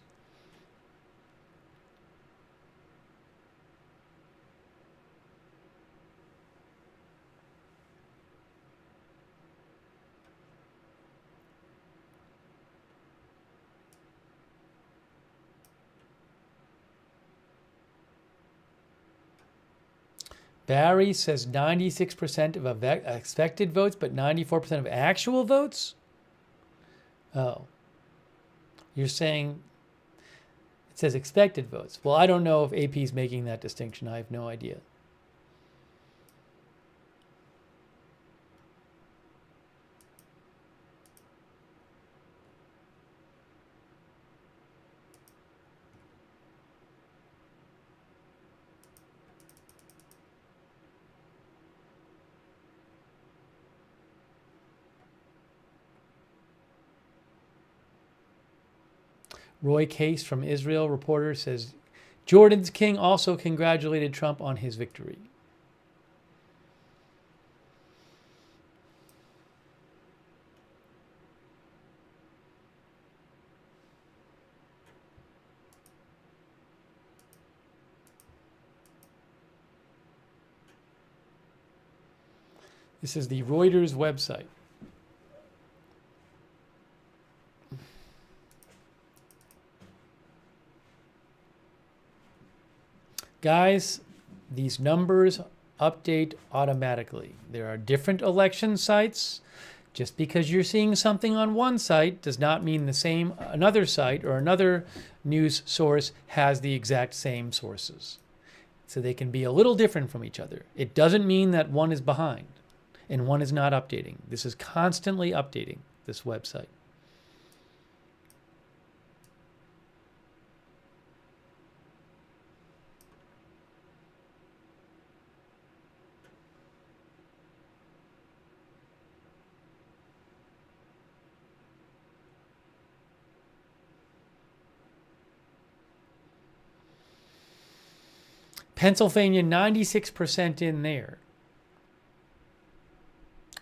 Barry says 96% of expected votes, but 94% of actual votes? Oh. You're saying it says expected votes. Well, I don't know if AP is making that distinction. I have no idea. Roy Case from Israel Reporter says, Jordan's king also congratulated Trump on his victory. This is the Reuters website. Guys, these numbers update automatically. There are different election sites. Just because you're seeing something on one site does not mean another site or another news source has the exact same sources. So they can be a little different from each other. It doesn't mean that one is behind and one is not updating. This is constantly updating, this website. Pennsylvania, 96% in there.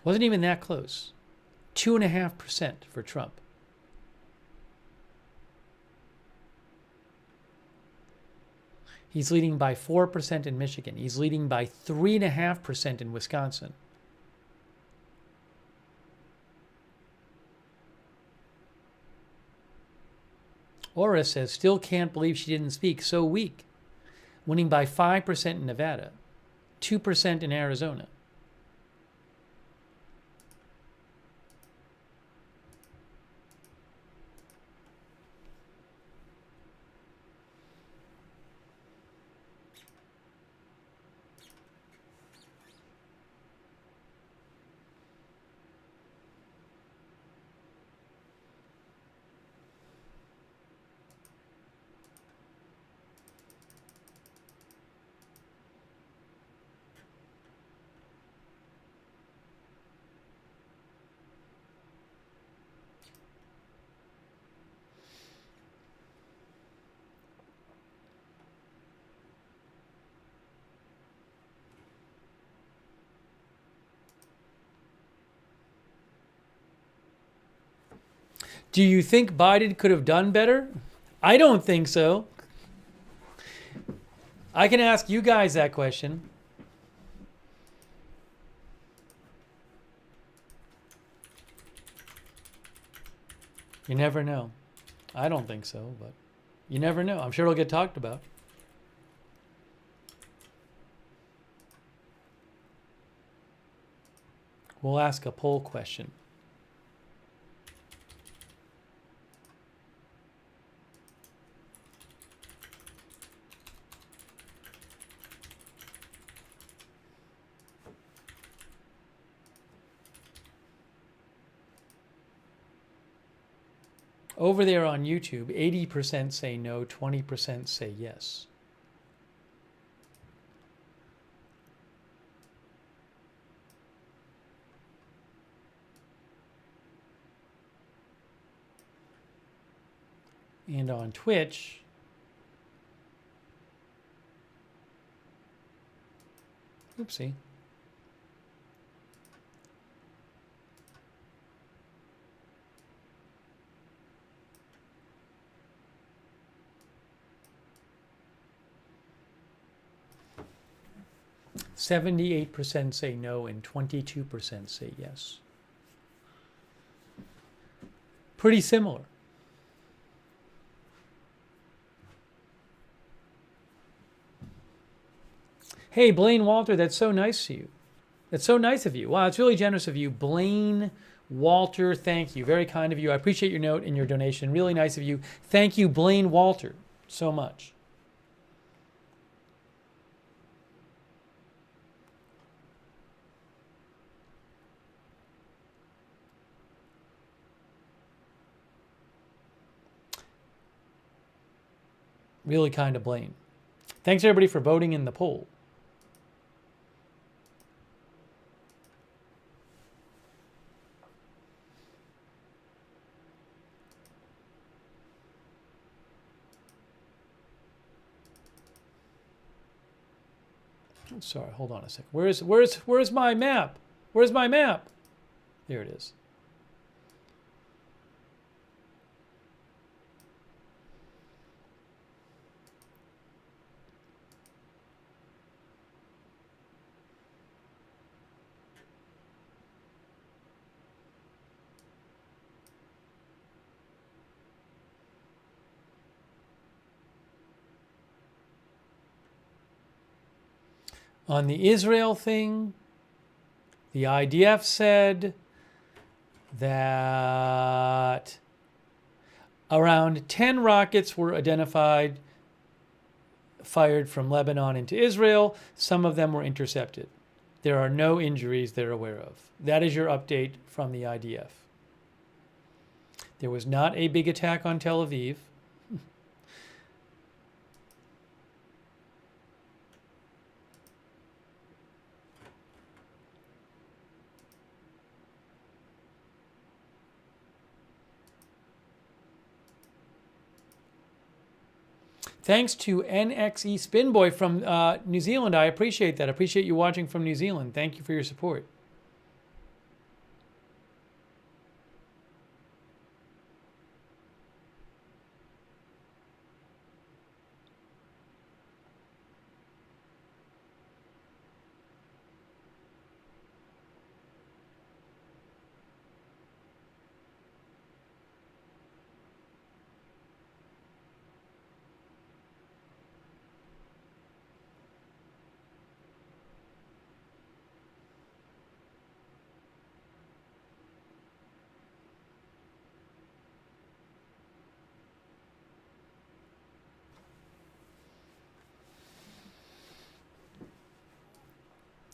Wasn't even that close. 2.5% for Trump. He's leading by 4% in Michigan. He's leading by 3.5% in Wisconsin. Aura says, still can't believe she didn't speak. So weak. Winning by 5% in Nevada, 2% in Arizona. Do you think Biden could have done better? I don't think so. I can ask you guys that question. You never know. I don't think so, but you never know. I'm sure it'll get talked about. We'll ask a poll question. Over there on YouTube, 80% say no, 20% say yes. And on Twitch, oopsie. %78 say no and 22% say yes. Pretty similar. Hey, Blaine Walter, that's so nice of you. That's so nice of you. Wow, it's really generous of you. Blaine Walter, thank you. Very kind of you. I appreciate your note and your donation. Really nice of you. Thank you, Blaine Walter, so much. Really kind of Blaine. Thanks, everybody, for voting in the poll. Sorry, hold on a second. Where's my map? Where's my map? There it is. On the Israel thing, the IDF said that around 10 rockets were identified fired from Lebanon into Israel. Some of them were intercepted. There are no injuries they're aware of. That is your update from the IDF. There was not a big attack on Tel Aviv. Thanks to NXE Spinboy from New Zealand. I appreciate that. I appreciate you watching from New Zealand. Thank you for your support.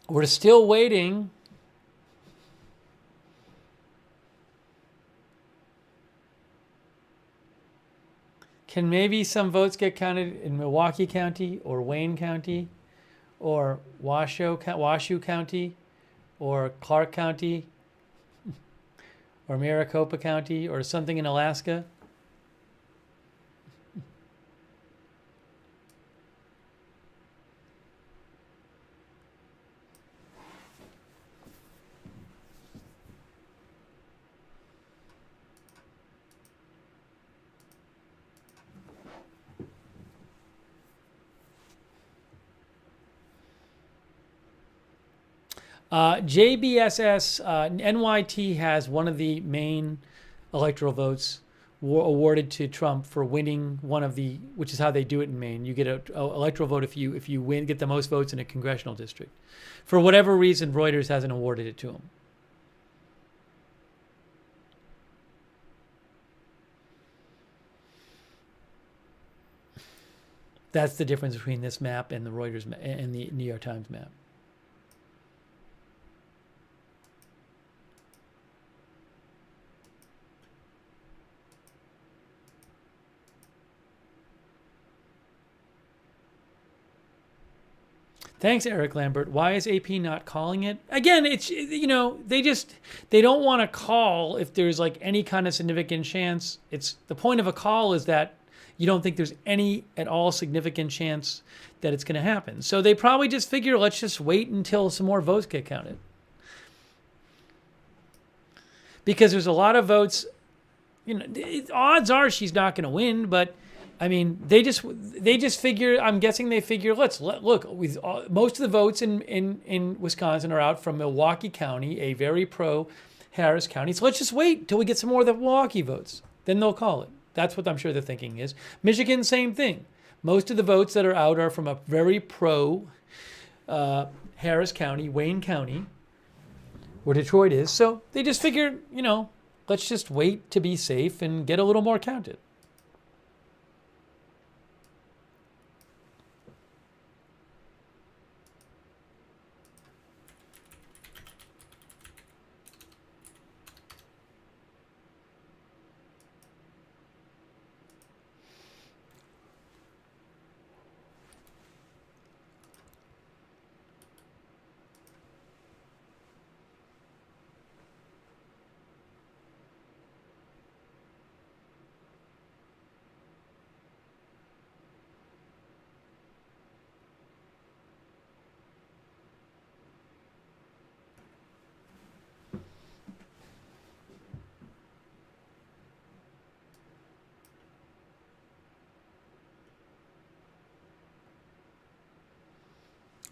We're still waiting. Can maybe some votes get counted in Milwaukee County or Wayne County or Washoe County or Clark County or Maricopa County or something in Alaska? JBSS NYT has one of the main electoral votes awarded to Trump for winning one of the, which is how they do it in Maine. You get an electoral vote if you win, get the most votes in a congressional district. For whatever reason, Reuters hasn't awarded it to him. That's the difference between this map and the Reuters and the New York Times map. Thanks, Eric Lambert. Why is AP not calling it? Again, it's, you know, they don't want to call if there's like any kind of significant chance. It's the point of a call is that you don't think there's any at all significant chance that it's going to happen. So they probably just figure, let's just wait until some more votes get counted. Because there's a lot of votes, you know, odds are she's not going to win, but I mean, they just figure, I'm guessing they figure, look, with most of the votes in Wisconsin are out from Milwaukee County, a very pro-Harris county. So let's just wait till we get some more of the Milwaukee votes. Then they'll call it. That's what I'm sure the thinking is. Michigan, same thing. Most of the votes that are out are from a very pro-Harris County, Wayne County, where Detroit is. So they just figure, you know, let's just wait to be safe and get a little more counted.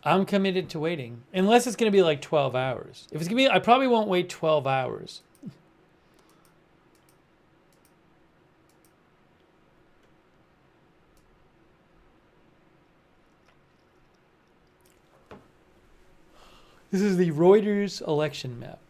I'm committed to waiting, unless it's going to be like 12 hours. If it's going to be, I probably won't wait 12 hours. This is the Reuters election map.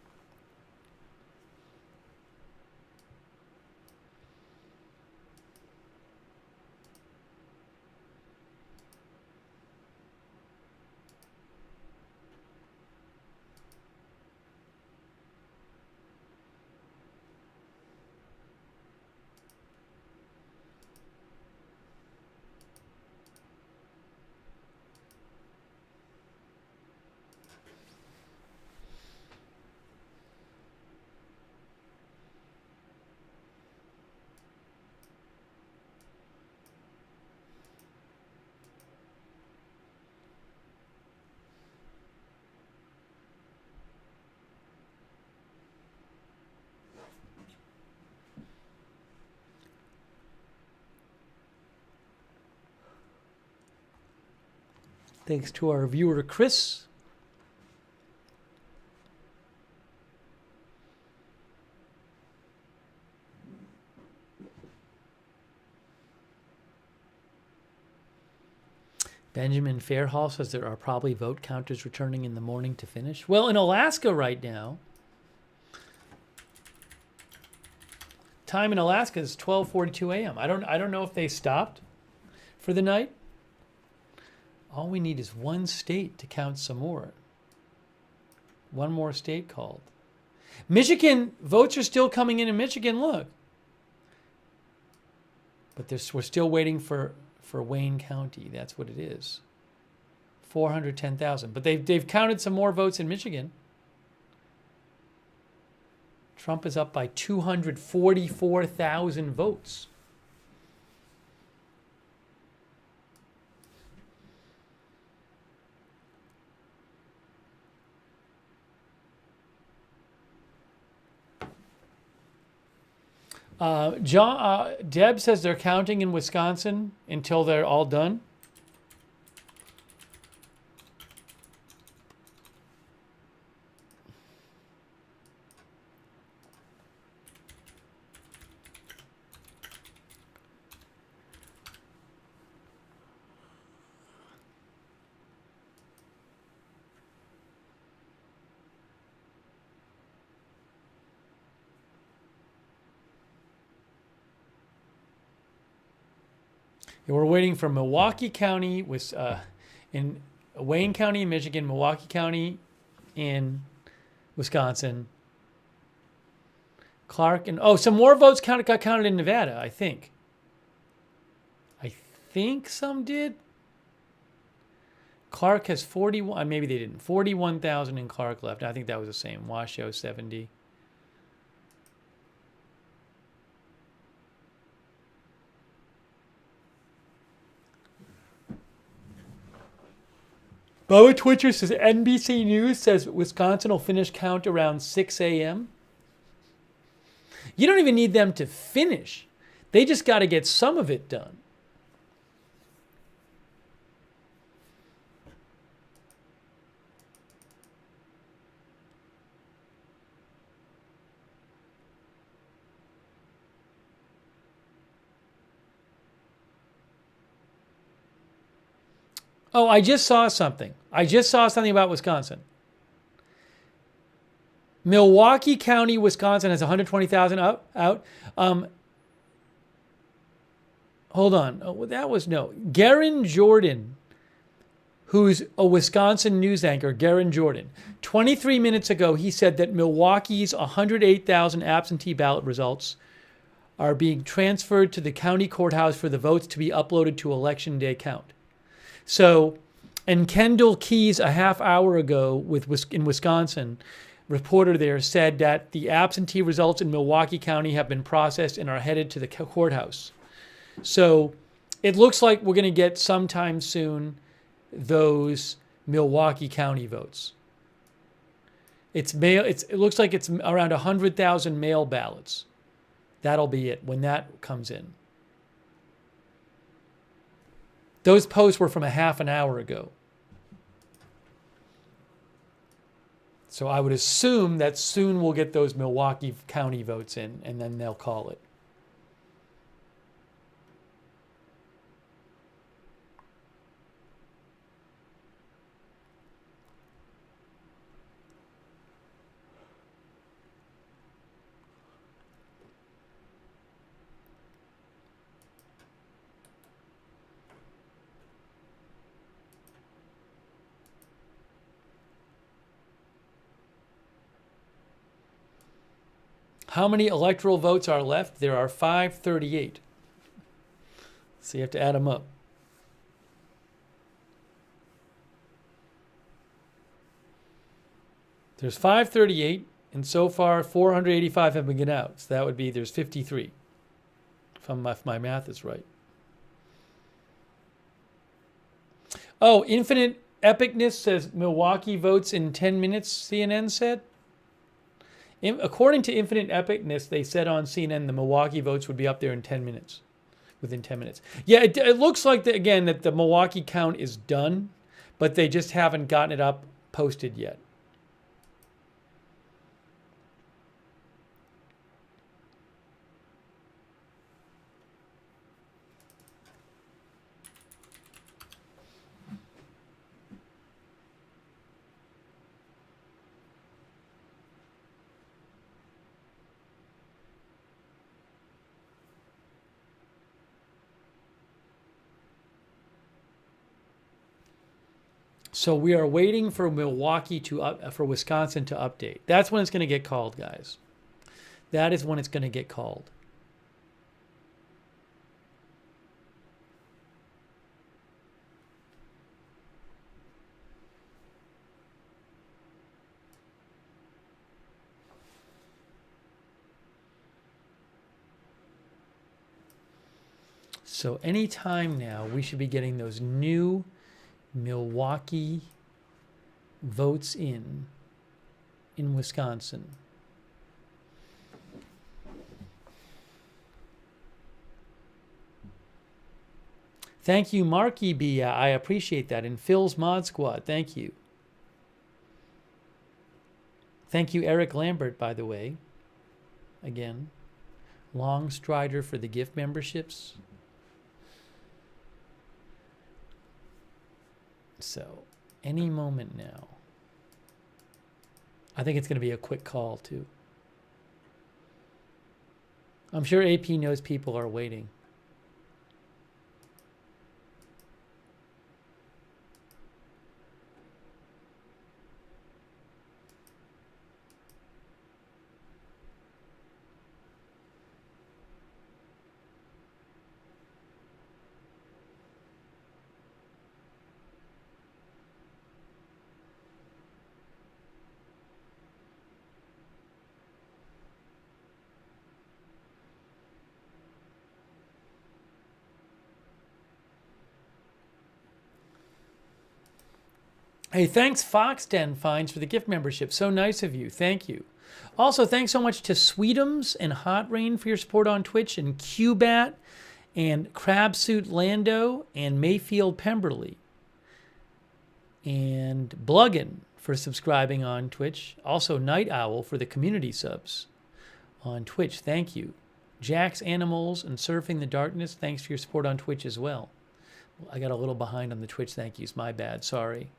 Thanks to our viewer, Chris. Benjamin Fairhall says there are probably vote counters returning in the morning to finish. Well, in Alaska right now, time in Alaska is 12:42 a.m. I don't know if they stopped for the night. All we need is one state to count some more. One more state called. Michigan, votes are still coming in Michigan, look. But we're still waiting for Wayne County. That's what it is. 410,000. But they've counted some more votes in Michigan. Trump is up by 244,000 votes. Deb says they're counting in Wisconsin until they're all done. We're waiting for Milwaukee County in Wayne County in Michigan, Milwaukee County in Wisconsin, Clark, and some more votes got counted in Nevada, I think. I think some did. Clark has 41, maybe they didn't. 41,000 in Clark left. I think that was the same. Washoe 70. Bubba Twitcher says NBC News says Wisconsin will finish count around 6 a.m. You don't even need them to finish. They just got to get some of it done. Oh, I just saw something. I just saw something about Wisconsin. Milwaukee County, Wisconsin has 120,000 out. Hold on. Oh, that was no. Garen Jordan, who's a Wisconsin news anchor, Garen Jordan. 23 minutes ago, he said that Milwaukee's 108,000 absentee ballot results are being transferred to the county courthouse for the votes to be uploaded to Election Day count. So, and Kendall Keys a half hour ago in Wisconsin, reporter there said that the absentee results in Milwaukee County have been processed and are headed to the courthouse. So it looks like we're going to get sometime soon those Milwaukee County votes. It looks like it's around 100,000 mail ballots. That'll be it when that comes in. Those posts were from a half an hour ago. So I would assume that soon we'll get those Milwaukee County votes in, and then they'll call it. How many electoral votes are left? There are 538. So you have to add them up. There's 538, and so far 485 have been given out. So that would be, there's 53, if my math is right. Oh, Infinite Epicness says Milwaukee votes in 10 minutes, CNN said. According to Infinite Epicness, they said on CNN the Milwaukee votes would be up there in 10 minutes, within 10 minutes. Yeah, it looks like, again, that the Milwaukee count is done, but they just haven't gotten it up, posted yet. So we are waiting for for Wisconsin to update. That's when it's going to get called, guys. That is when it's going to get called. So anytime now, we should be getting those new Milwaukee votes in Wisconsin. Thank you, Marky B. I appreciate that. And Phil's Mod Squad, thank you. Thank you, Eric Lambert, by the way. Again, Long Strider for the gift memberships. So, any moment now. I think it's going to be a quick call, too. I'm sure AP knows people are waiting. Hey, thanks Fox Den Finds for the gift membership. So nice of you. Thank you. Also, thanks so much to Sweetums and Hot Rain for your support on Twitch, and Cubat and Crabsuit Lando and Mayfield Pemberley and Bluggen for subscribing on Twitch. Also, Night Owl for the community subs on Twitch. Thank you. Jack's Animals and Surfing the Darkness, thanks for your support on Twitch as well. I got a little behind on the Twitch thank yous. My bad. Sorry.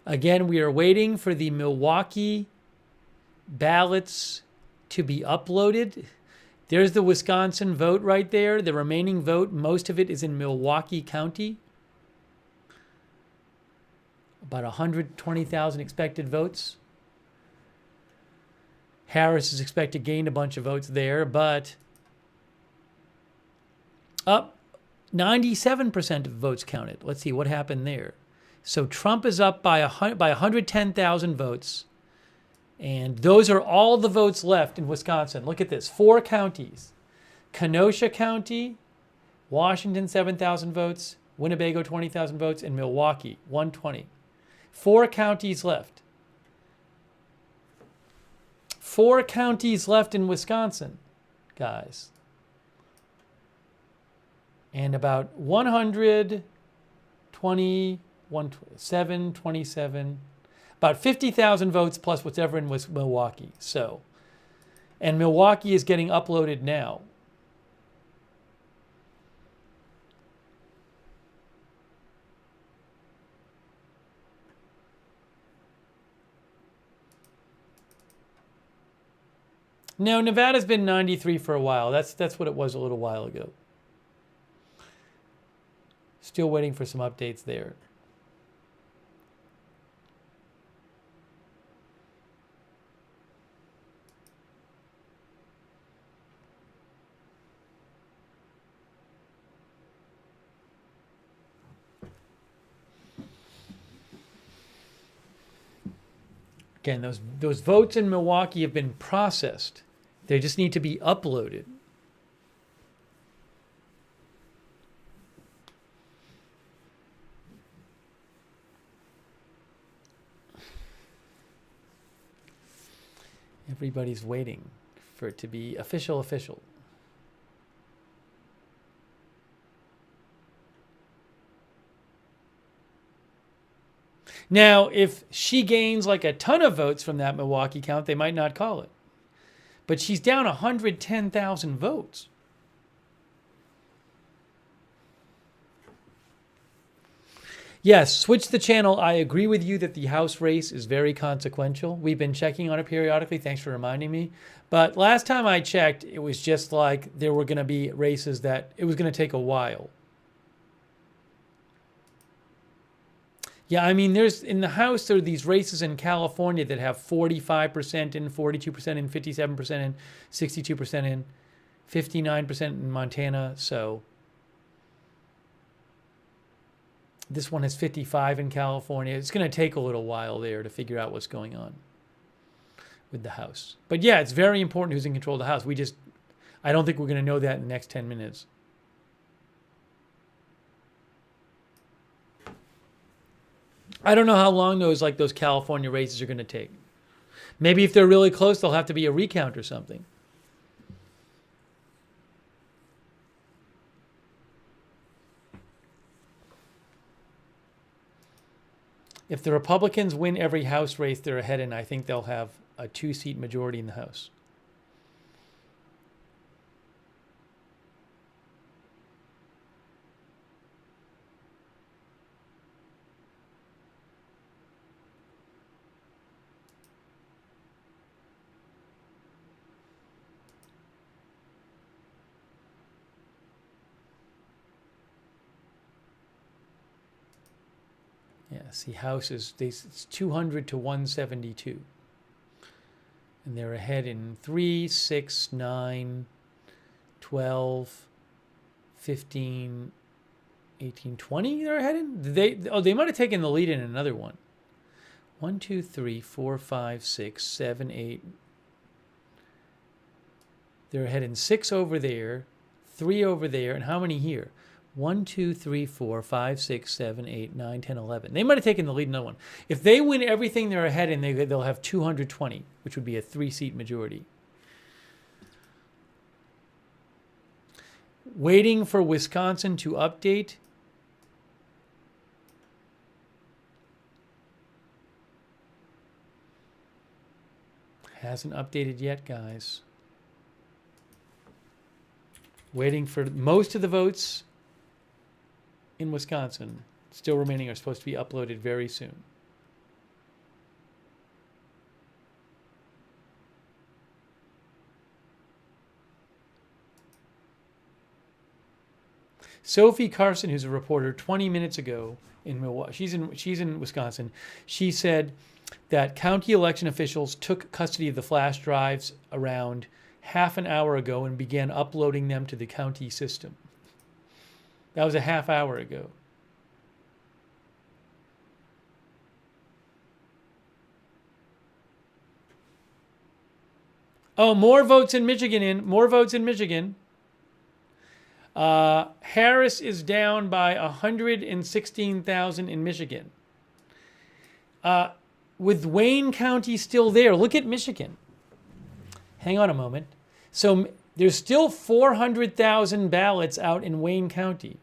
Again, we are waiting for the Milwaukee ballots to be uploaded. There's the Wisconsin vote right there. The remaining vote, most of it is in Milwaukee County. About 120,000 expected votes. Harris is expected to gain a bunch of votes there, but up 97% of votes counted. Let's see what happened there. So Trump is up by 110,000 votes. And those are all the votes left in Wisconsin. Look at this. 4 counties. Kenosha County, Washington, 7,000 votes. Winnebago, 20,000 votes. And Milwaukee, 120. 4 counties left. 4 counties left in Wisconsin, guys. And about 27, about 50,000 votes plus whatever in Milwaukee. So, and Milwaukee is getting uploaded now. No, Nevada's been 93 for a while. That's what it was a little while ago. Still waiting for some updates there. Again, those votes in Milwaukee have been processed. They just need to be uploaded. Everybody's waiting for it to be official. Now, if she gains like a ton of votes from that Milwaukee count, they might not call it. But she's down 110,000 votes. Yes, switch the channel. I agree with you that the House race is very consequential. We've been checking on it periodically. Thanks for reminding me. But last time I checked, it was just like there were going to be races that it was going to take a while. Yeah, I mean, there's in the House, there are these races in California that have 45% in, 42% in, 57% in, 62% in, 59% in Montana. So this one has 55 in California. It's going to take a little while there to figure out what's going on with the House. But yeah, it's very important who's in control of the House. I don't think we're going to know that in the next 10 minutes. I don't know how long those California races are going to take. Maybe if they're really close, there'll have to be a recount or something. If the Republicans win every House race they're ahead in, I think they'll have a 2-seat majority in the House. Yeah, see, House is it's 200 to 172. And they're ahead in 3, 6, 9, 12, 15, 18, 20 they're ahead in? They might have taken the lead in another one. 1, 2, 3, 4, 5, 6, 7, 8. They're ahead in 6 over there, 3 over there, and how many here? 1, 2, 3, 4, 5, 6, 7, 8, 9, 10, 11. They might have taken the lead in another one. If they win everything they're ahead in, they'll have 220, which would be a 3-seat majority. Waiting for Wisconsin to update. Hasn't updated yet, guys. Waiting for most of the votes in Wisconsin still remaining are supposed to be uploaded very soon. Sophie Carson, who's a reporter, 20 minutes ago in Milwaukee, she's in Wisconsin. She said that county election officials took custody of the flash drives around half an hour ago and began uploading them to the county system. That was a half hour ago. Oh, more votes in Michigan More votes in Michigan. Harris is down by 116,000 in Michigan. With Wayne County still there, look at Michigan. Hang on a moment. So there's still 400,000 ballots out in Wayne County.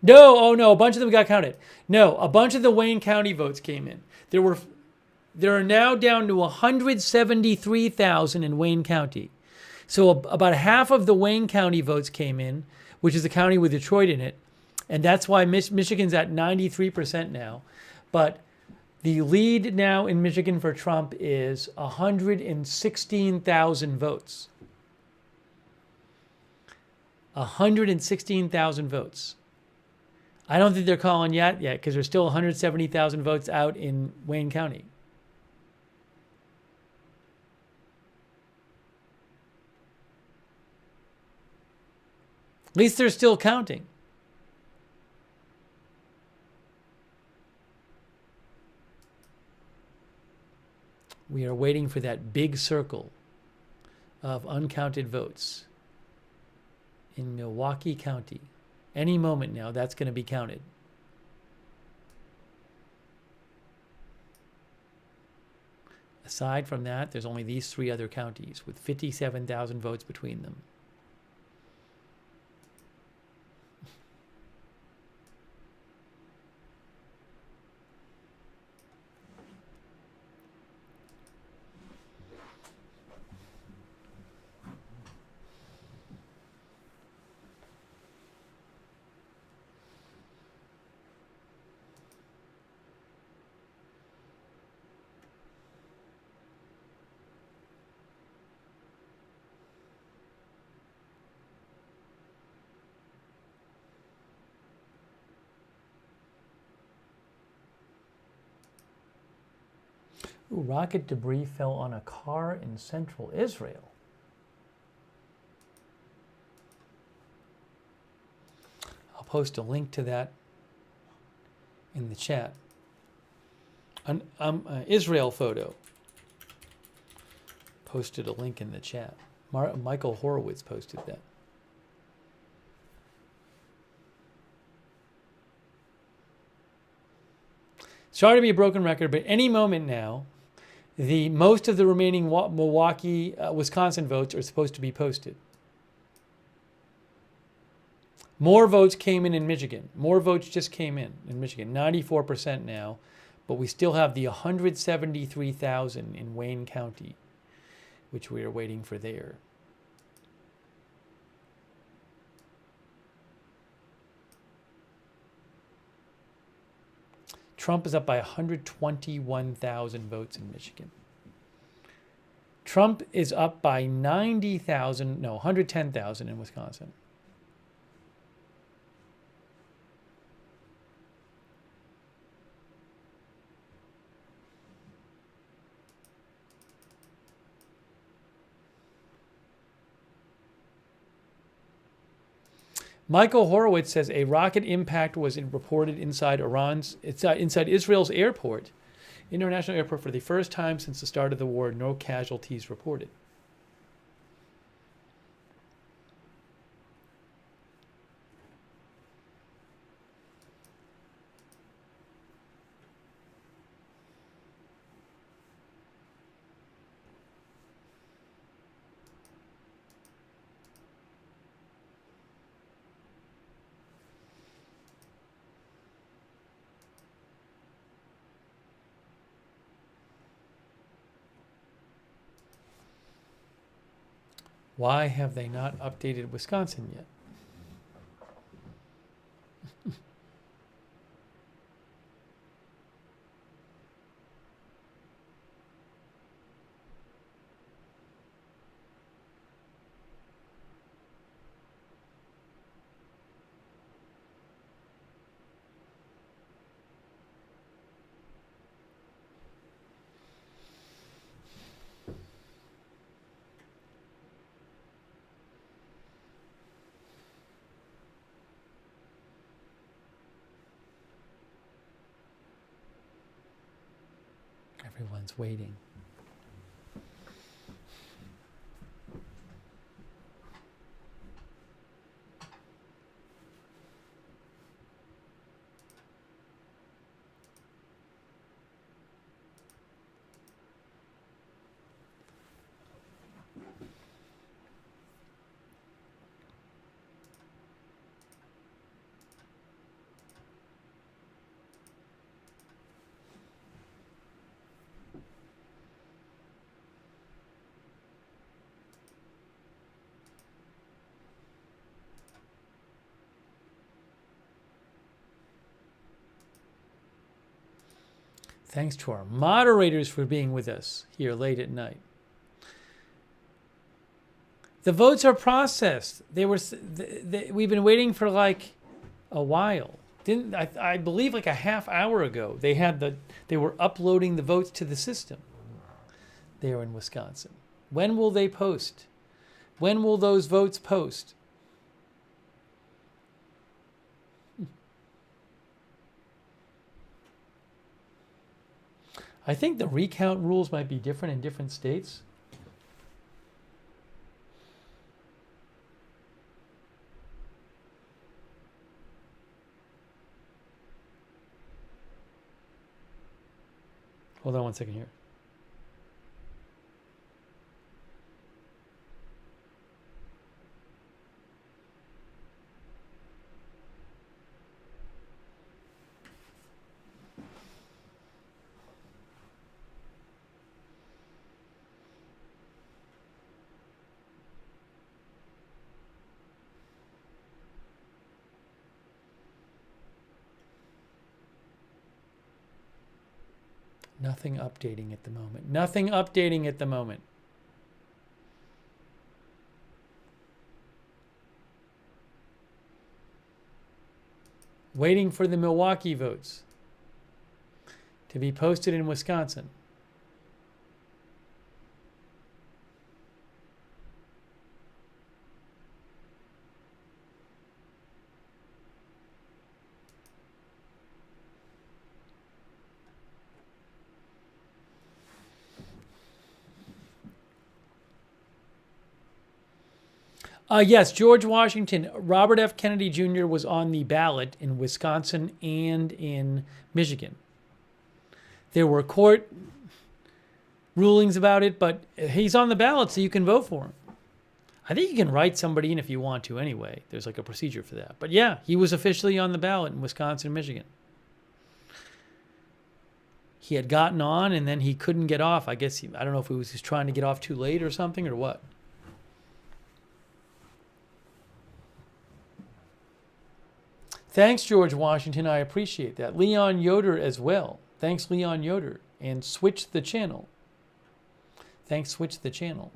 No, oh no, a bunch of them got counted. No, a bunch of the Wayne County votes came in. There are now down to 173,000 in Wayne County. So about half of the Wayne County votes came in, which is the county with Detroit in it. And that's why Michigan's at 93% now. But the lead now in Michigan for Trump is 116,000 votes. 116,000 votes. I don't think they're calling yet because there's still 170,000 votes out in Wayne County. At least they're still counting. We are waiting for that big circle of uncounted votes in Milwaukee County. Any moment now, that's going to be counted. Aside from that, there's only these 3 other counties with 57,000 votes between them. Ooh, rocket debris fell on a car in central Israel. I'll post a link to that in the chat. An Israel photo. Posted a link in the chat. Michael Horowitz posted that. Sorry to be a broken record, but any moment now, most of the remaining Milwaukee, Wisconsin votes are supposed to be posted. More votes came in Michigan. More votes just came in Michigan. 94% now, but we still have the 173,000 in Wayne County, which we are waiting for there. Trump is up by 121,000 votes in Michigan. Trump is up by 110,000 in Wisconsin. Michael Horowitz says a rocket impact was reported inside Israel's international airport for the first time since the start of the war. No casualties reported. Why have they not updated Wisconsin yet? Everyone's waiting. Thanks to our moderators for being with us here late at night. The votes are processed. We've been waiting for like a while. I believe like a half hour ago they were uploading the votes to the system there in Wisconsin. When will they post? When will those votes post? I think the recount rules might be different in different states. Hold on one second here. Nothing updating at the moment. Nothing updating at the moment. Waiting for the Milwaukee votes to be posted in Wisconsin. Yes, George Washington. Robert F. Kennedy Jr. was on the ballot in Wisconsin and in Michigan. There were court rulings about it, but he's on the ballot, so you can vote for him. I think you can write somebody in if you want to anyway. There's like a procedure for that. But yeah, he was officially on the ballot in Wisconsin and Michigan. He had gotten on, and then he couldn't get off. I guess, I don't know if he was just trying to get off too late or something or what. Thanks, George Washington. I appreciate that. Leon Yoder as well. Thanks, Leon Yoder. And Switch the Channel. Thanks, Switch the Channel.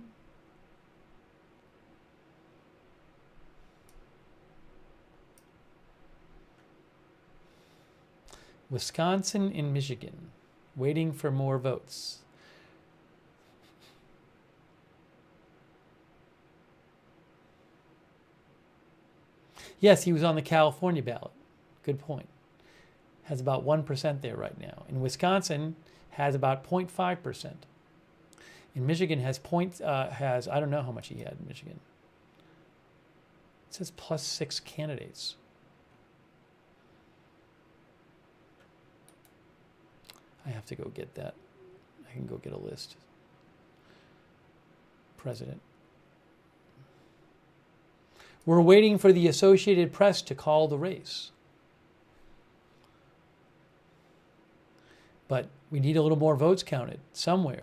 Wisconsin and Michigan. Waiting for more votes. Yes, he was on the California ballot. Good point. Has about 1% there right now. In Wisconsin, has about 0.5%. In Michigan, has I don't know how much he had in Michigan. It says +6 candidates. I have to go get that. I can go get a list. President. We're waiting for the Associated Press to call the race. But we need a little more votes counted somewhere.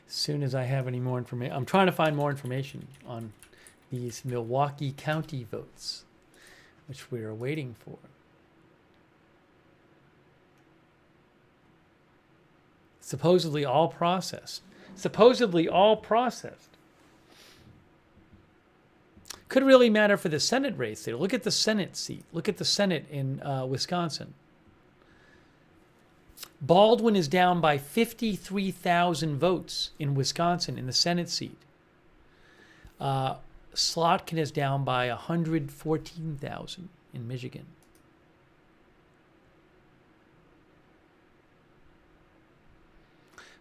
As soon as I have any more information, I'm trying to find more information on these Milwaukee County votes, which we are waiting for. Supposedly all processed. Supposedly all processed. Could really matter for the Senate race there. Look at the Senate seat. Look at the Senate in Wisconsin. Baldwin is down by 53,000 votes in Wisconsin in the Senate seat. Slotkin is down by 114,000 in Michigan.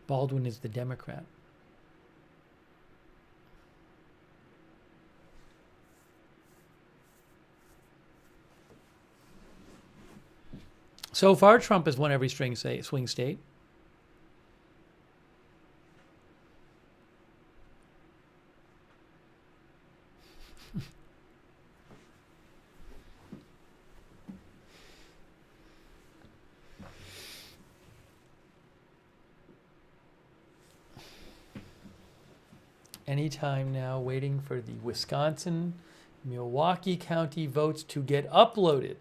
Baldwin is the Democrat. So far, Trump has won every swing state. Anytime now, waiting for the Wisconsin, Milwaukee County votes to get uploaded.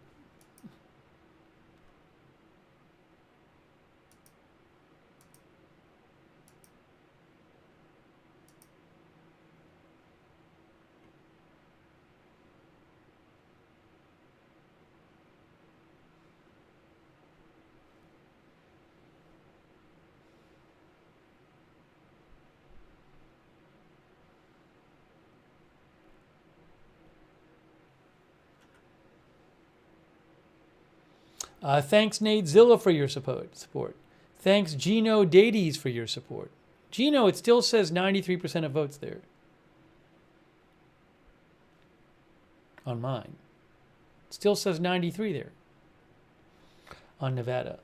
Thanks, Nate Zilla, for your support. Thanks, Gino Dades, for your support. Gino, it still says 93% of votes there. On mine. It still says 93 there. On Nevada.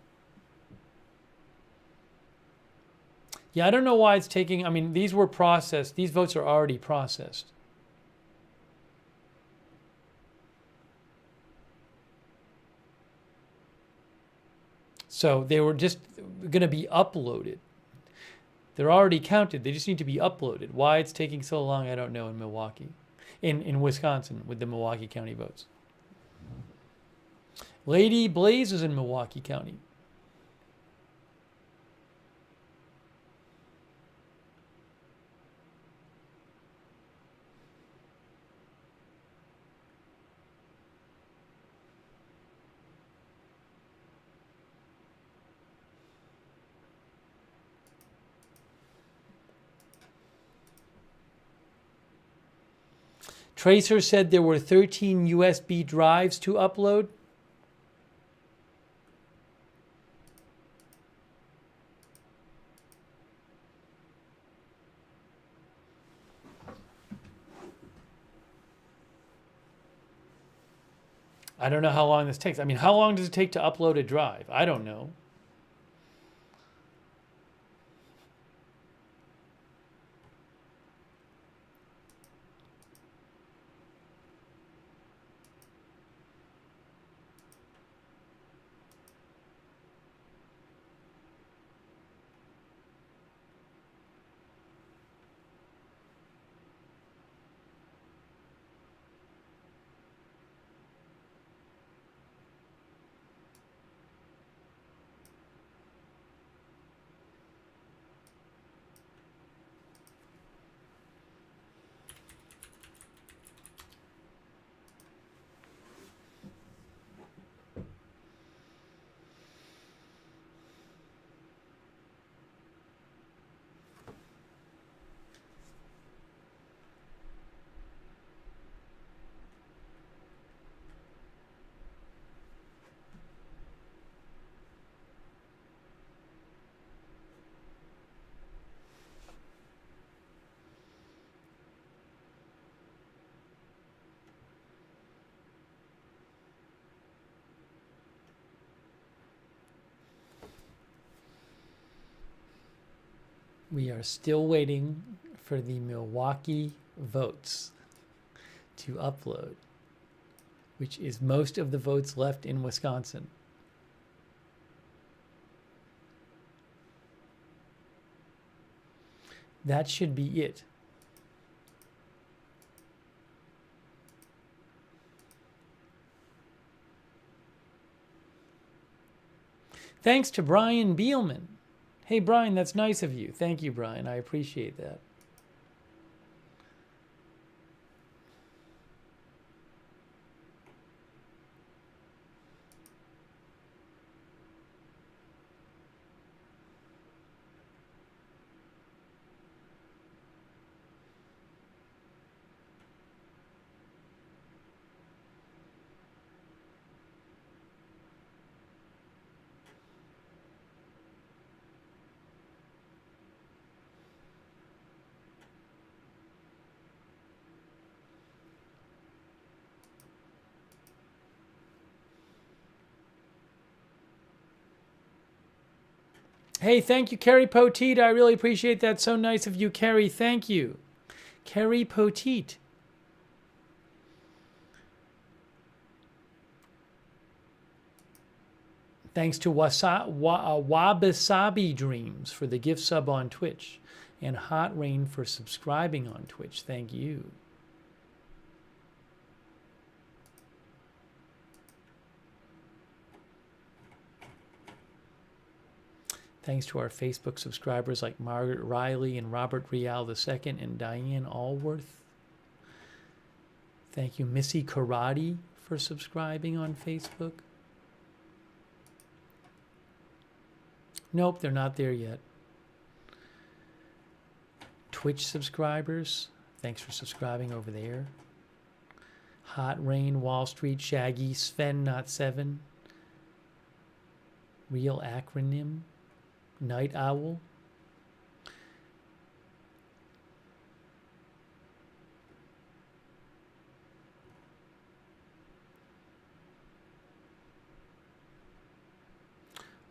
Yeah, I don't know why it's taking... I mean, these were processed. These votes are already processed. So they were just going to be uploaded. They're already counted. They just need to be uploaded. Why it's taking so long, I don't know in Milwaukee. In Wisconsin with the Milwaukee County votes. Lady Blaze is in Milwaukee County. Tracer said there were 13 USB drives to upload. I don't know how long this takes. I mean, how long does it take to upload a drive? I don't know. We are still waiting for the Milwaukee votes to upload, which is most of the votes left in Wisconsin. That should be it. Thanks to Brian Beelman. Hey, Brian, that's nice of you. Thank you, Brian. I appreciate that. Hey, thank you, Carrie Poteet. I really appreciate that. So nice of you, Carrie. Thank you. Carrie Poteet. Thanks to Wabisabi Dreams for the gift sub on Twitch. And Hot Rain for subscribing on Twitch. Thank you. Thanks to our Facebook subscribers like Margaret Riley and Robert Rial II and Diane Allworth. Thank you, Missy Karate, for subscribing on Facebook. Nope, they're not there yet. Twitch subscribers, thanks for subscribing over there. Hot Rain, Wall Street, Shaggy, Sven Not 7, Real Acronym, Night Owl.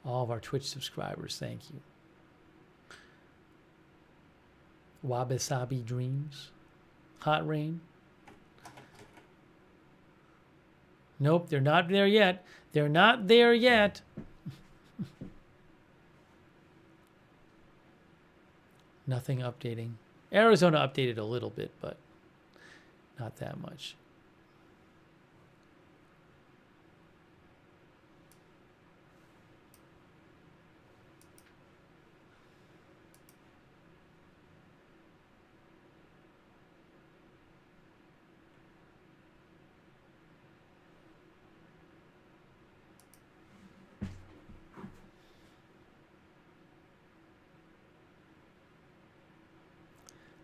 All of our Twitch subscribers, thank you. Wabisabi Dreams. Hot Rain. Nope, they're not there yet. They're not there yet. Nothing updating. Arizona updated a little bit, but not that much.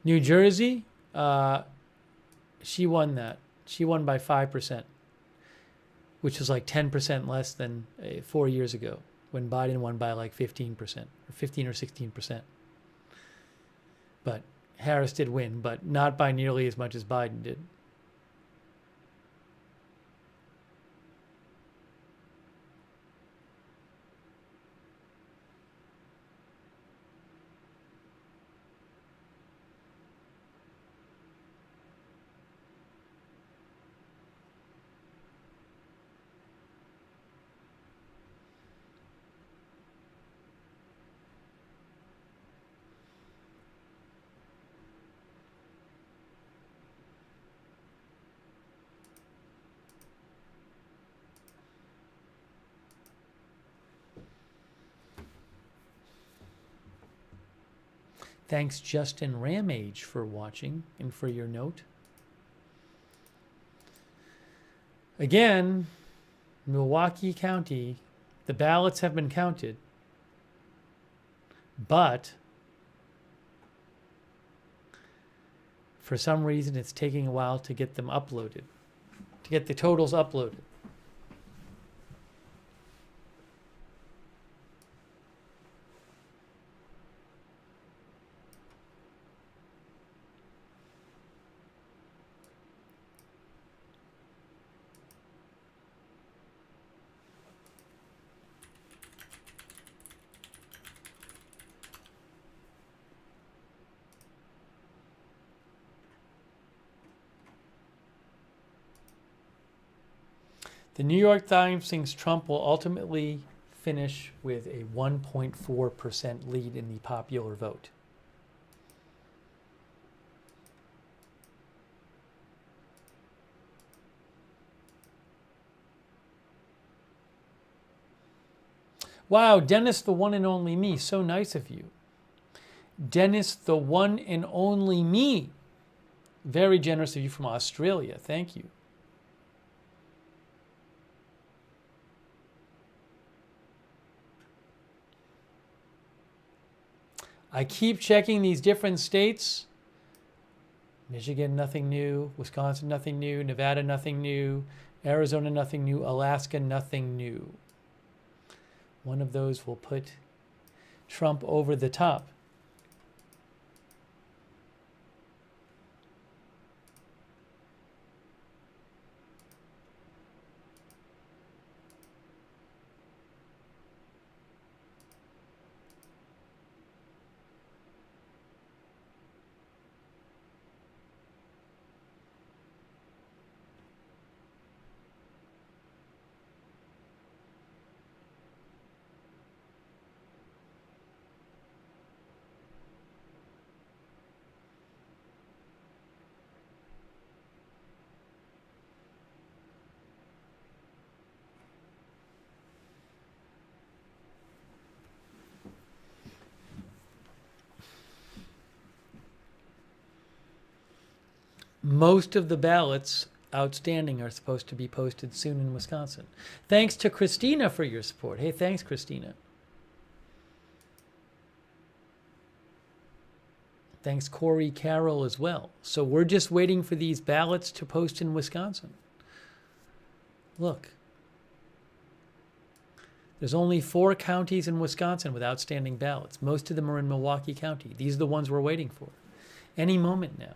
New Jersey, she won that. She won by 5%, which is like 10% less than 4 years ago when Biden won by like 15%, or 15 or 16%. But Harris did win, but not by nearly as much as Biden did. Thanks, Justin Ramage, for watching and for your note. Again, Milwaukee County, the ballots have been counted, but for some reason it's taking a while to get them uploaded, to get the totals uploaded. The New York Times thinks Trump will ultimately finish with a 1.4% lead in the popular vote. Wow, Dennis, the one and only me. So nice of you. Dennis, the one and only me. Very generous of you from Australia. Thank you. I keep checking these different states. Michigan, nothing new. Wisconsin, nothing new. Nevada, nothing new. Arizona, nothing new. Alaska, nothing new. One of those will put Trump over the top. Most of the ballots outstanding are supposed to be posted soon in Wisconsin. Thanks to Christina for your support. Hey, thanks, Christina. Thanks, Corey Carroll, as well. So we're just waiting for these ballots to post in Wisconsin. Look. There's only 4 counties in Wisconsin with outstanding ballots. Most of them are in Milwaukee County. These are the ones we're waiting for. Any moment now.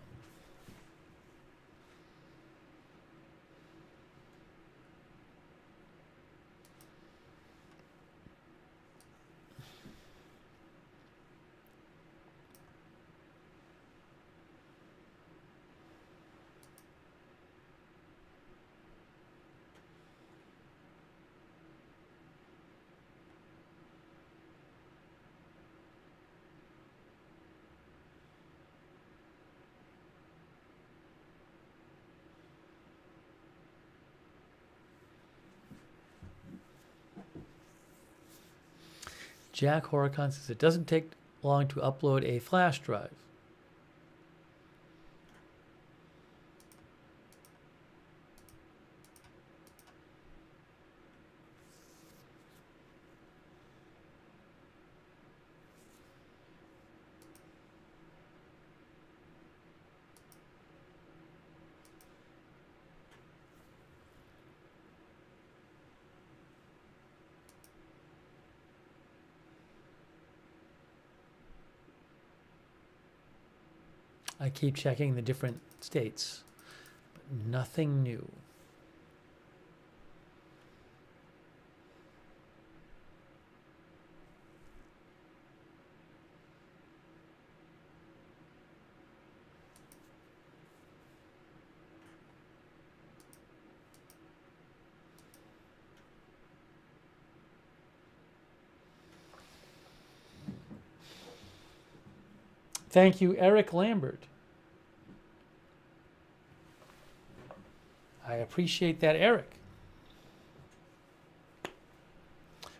Jack Horicon says it doesn't take long to upload a flash drive. I keep checking the different states, but nothing new. Thank you, Eric Lambert. I appreciate that, Eric.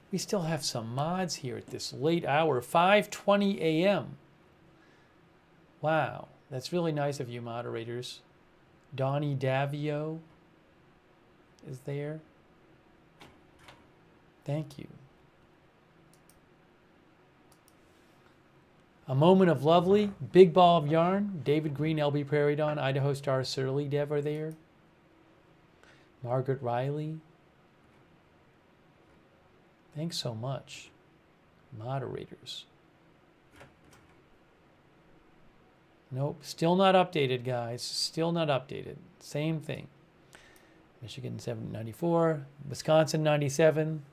We still have some mods here at this late hour, 5:20 a.m. Wow, that's really nice of you, moderators. Donnie Davio is there. Thank you. A Moment of Lovely, Big Ball of Yarn, David Green, LB Prairie Dawn, Idaho Star, Surly Dev are there. Margaret Riley. Thanks so much, moderators. Nope, still not updated, guys. Still not updated. Same thing. Michigan 794, Wisconsin 97.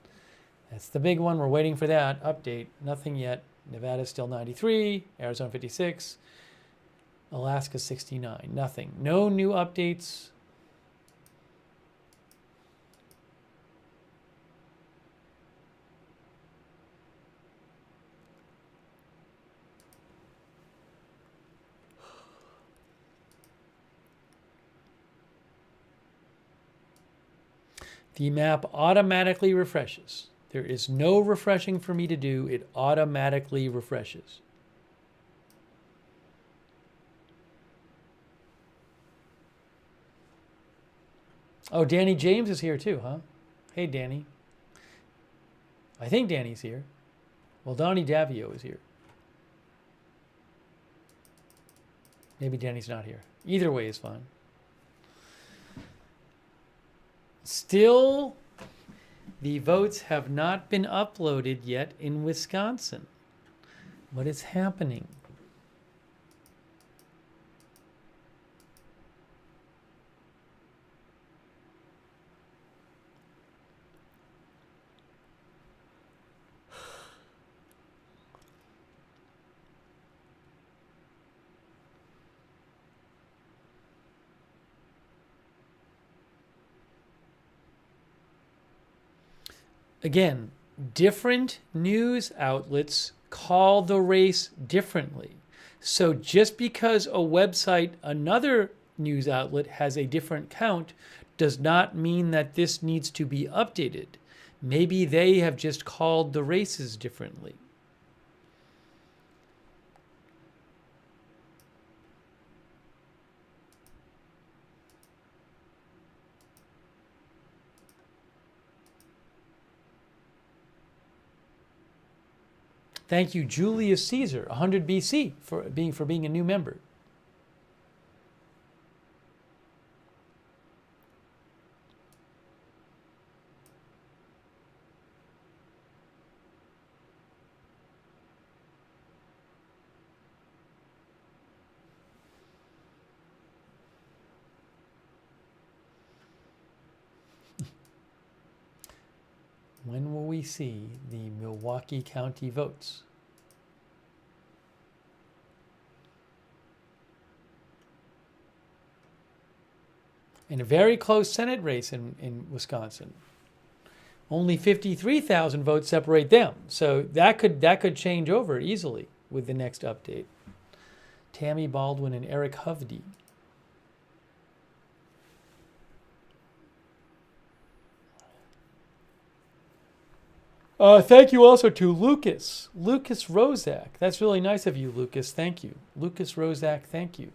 That's the big one. We're waiting for that update. Nothing yet. Nevada still 93, Arizona 56, Alaska 69. Nothing. No new updates. The map automatically refreshes. There is no refreshing for me to do. It automatically refreshes. Oh, Danny James is here too, huh? Hey, Danny. I think Danny's here. Well, Donnie Davio is here. Maybe Danny's not here. Either way is fine. Still, the votes have not been uploaded yet in Wisconsin. What is happening? Again, different news outlets call the race differently. So just because a website, another news outlet has a different count, does not mean that this needs to be updated. Maybe they have just called the races differently. Thank you, Julius Caesar, 100 BC, for being a new member. When will we see the Milwaukee County votes? In a very close Senate race in Wisconsin. Only 53,000 votes separate them. So that could change over easily with the next update. Tammy Baldwin and Eric Hovde. Thank you also to Lucas Rozak. That's really nice of you, Lucas. Thank you. Lucas Rozak, thank you.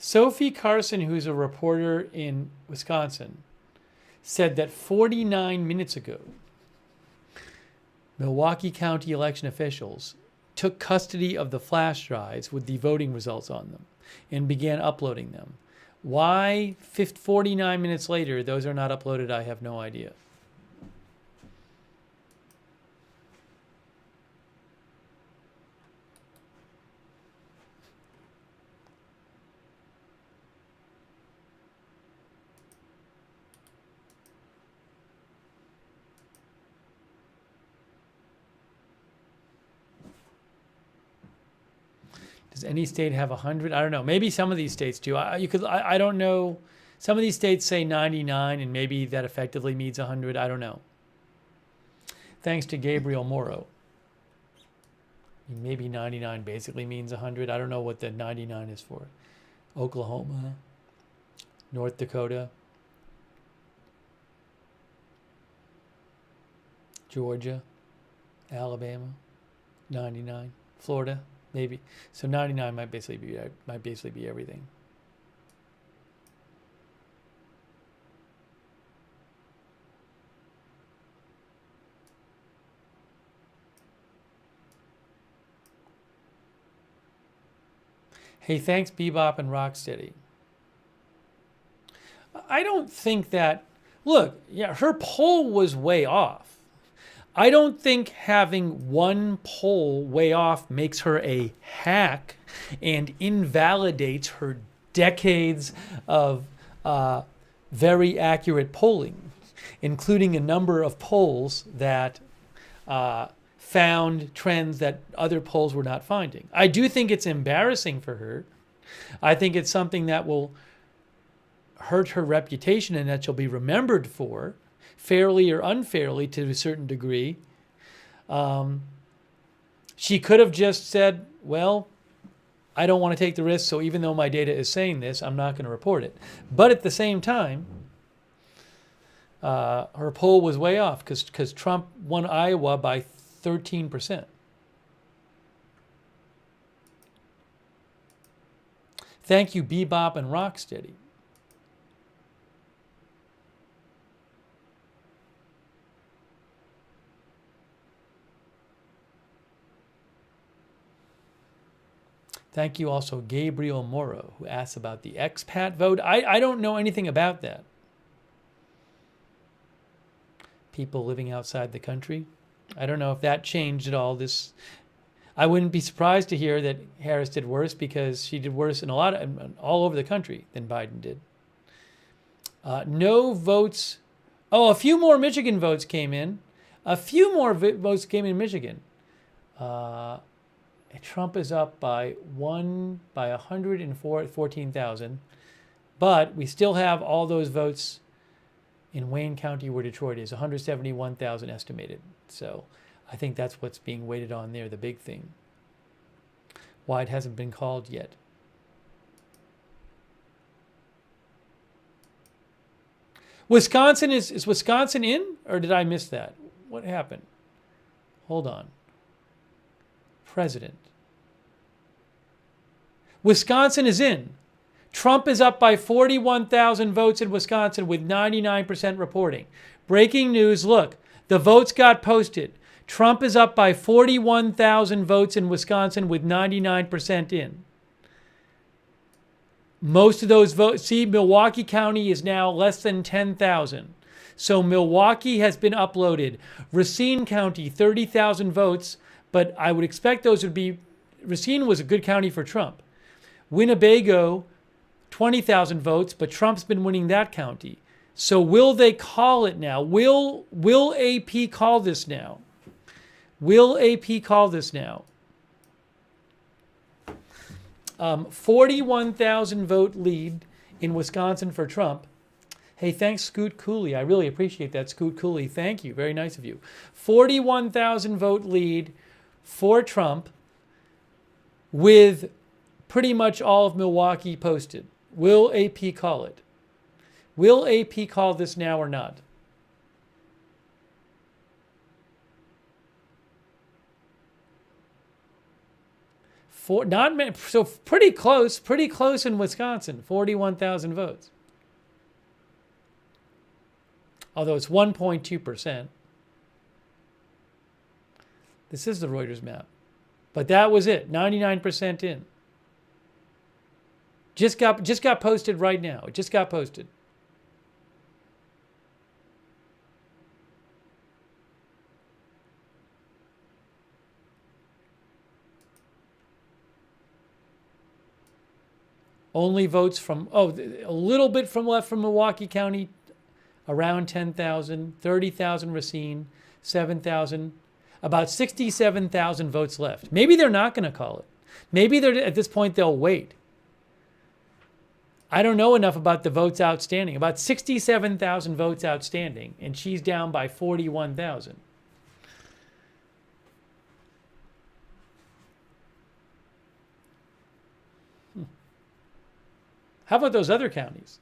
Sophie Carson, who's a reporter in Wisconsin, said that 49 minutes ago, Milwaukee County election officials took custody of the flash drives with the voting results on them and began uploading them. Why 49 minutes later those are not uploaded, I have no idea. Does any state have 100? I don't know. Maybe some of these states do. I don't know. Some of these states say 99, and maybe that effectively means 100. I don't know. Thanks to Gabriel Morrow. Maybe 99 basically means 100. I don't know what the 99 is for. Oklahoma, North Dakota, Georgia, Alabama, 99, Florida, maybe. So 99 might basically be everything. Hey, thanks, Bebop and Rocksteady. I don't think that, look, yeah, her poll was way off. I don't think having one poll way off makes her a hack and invalidates her decades of very accurate polling, including a number of polls that found trends that other polls were not finding. I do think it's embarrassing for her. I think it's something that will hurt her reputation and that she'll be remembered for, fairly or unfairly to a certain degree. She could have just said, well, I don't want to take the risk, so even though my data is saying this, I'm not going to report it. But at the same time, her poll was way off because Trump won Iowa by 13%. Thank you, Bebop and Rocksteady. Thank you also, Gabriel Morrow, who asks about the expat vote. I don't know anything about that. People living outside the country. I don't know if that changed at all. I wouldn't be surprised to hear that Harris did worse because she did worse in all over the country than Biden did. No votes. Oh, a few more Michigan votes came in. A few more votes came in Michigan. Trump is up by 114,000, but we still have all those votes in Wayne County where Detroit is, 171,000 estimated. So I think that's what's being weighted on there, the big thing. Why it hasn't been called yet. Wisconsin, is Wisconsin in? Or did I miss that? What happened? Hold on. President. Wisconsin is in. Trump is up by 41,000 votes in Wisconsin with 99% reporting. Breaking news, look, the votes got posted. Trump is up by 41,000 votes in Wisconsin with 99% in. Most of those votes, see, Milwaukee County is now less than 10,000. So Milwaukee has been uploaded. Racine County, 30,000 votes, but I would expect those would be, Racine was a good county for Trump. Winnebago, 20,000 votes, but Trump's been winning that county. So will they call it now? Will AP call this now? Will AP call this now? 41,000 vote lead in Wisconsin for Trump. Hey, thanks, Scoot Cooley. I really appreciate that, Scoot Cooley. Thank you. Very nice of you. 41,000 vote lead for Trump with pretty much all of Milwaukee posted. Will AP call it? Will AP call this now or not? So pretty close in Wisconsin, 41,000 votes. Although it's 1.2%. This is the Reuters map. But that was it, 99% in. Just got posted right now. It just got posted. Only votes from, a little bit from left from Milwaukee County, around 10,000, 30,000 Racine, 7,000, about 67,000 votes left. Maybe they're not going to call it. Maybe at this point they'll wait. I don't know enough about the votes outstanding. About 67,000 votes outstanding, and she's down by 41,000. How about those other counties?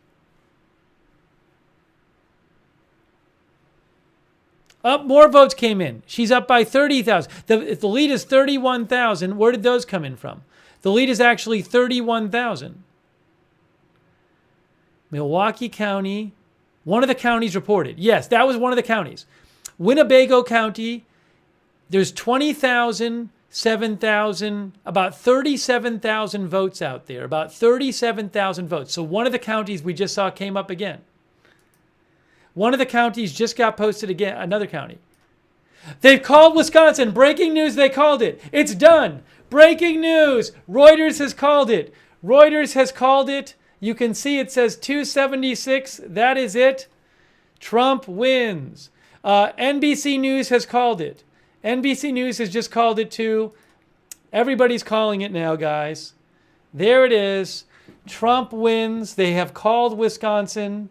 More votes came in. She's up by 30,000. If the lead is 31,000, where did those come in from? The lead is actually 31,000. Milwaukee County, one of the counties reported. Yes, that was one of the counties. Winnebago County, there's 20,000, 7,000, about 37,000 votes out there. About 37,000 votes. So one of the counties we just saw came up again. One of the counties just got posted again, another county. They've called Wisconsin. Breaking news, they called it. It's done. Breaking news. Reuters has called it. Reuters has called it. You can see it says 276. That is it. Trump wins. NBC News has called it. NBC News has just called it too. Everybody's calling it now, guys. There it is. Trump wins. They have called Wisconsin.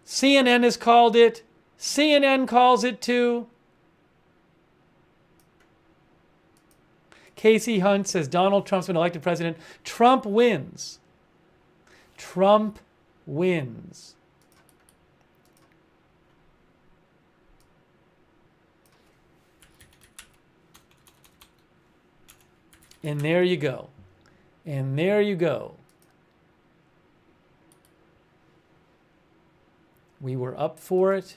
CNN has called it. CNN calls it too. Casey Hunt says Donald Trump's been elected president. Trump wins. Trump wins. And there you go. And there you go. We were up for it.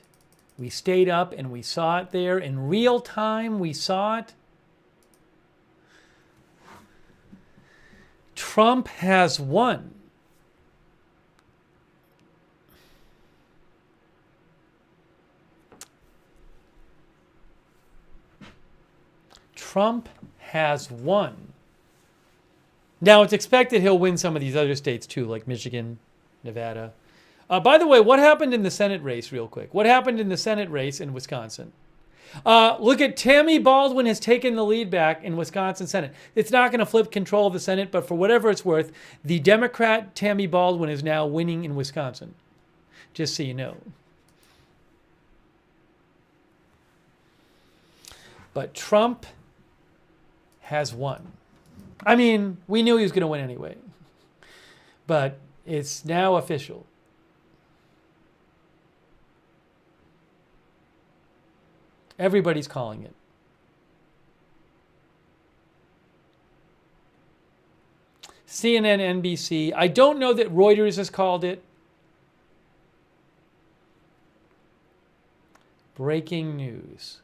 We stayed up and we saw it there. In real time, we saw it. Trump has won. Trump has won. Now, it's expected he'll win some of these other states too, like Michigan, Nevada. By the way, what happened in the Senate race, real quick? What happened in the Senate race in Wisconsin? Look at Tammy Baldwin has taken the lead back in Wisconsin Senate. It's not going to flip control of the Senate, but for whatever it's worth, the Democrat Tammy Baldwin is now winning in Wisconsin. Just so you know. But Trump has won. I mean, we knew he was going to win anyway. But it's now official. Everybody's calling it. CNN, NBC. I don't know that Reuters has called it. Breaking news.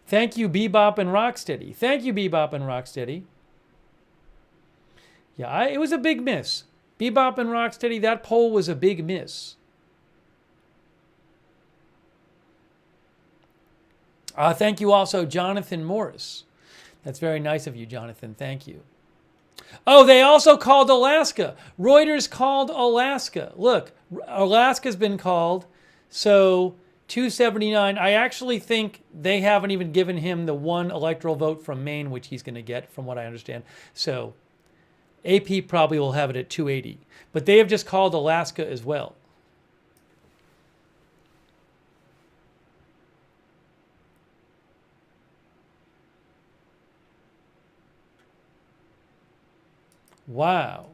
Thank you, Bebop and Rocksteady. Thank you, Bebop and Rocksteady. Yeah, it was a big miss. Bebop and Rocksteady, that poll was a big miss. Thank you also, Jonathan Morris. That's very nice of you, Jonathan. Thank you. Oh, they also called Alaska. Reuters called Alaska. Look, Alaska's been called. So 279. I actually think they haven't even given him the one electoral vote from Maine, which he's going to get, from what I understand. So AP probably will have it at 280. But they have just called Alaska as well. Wow.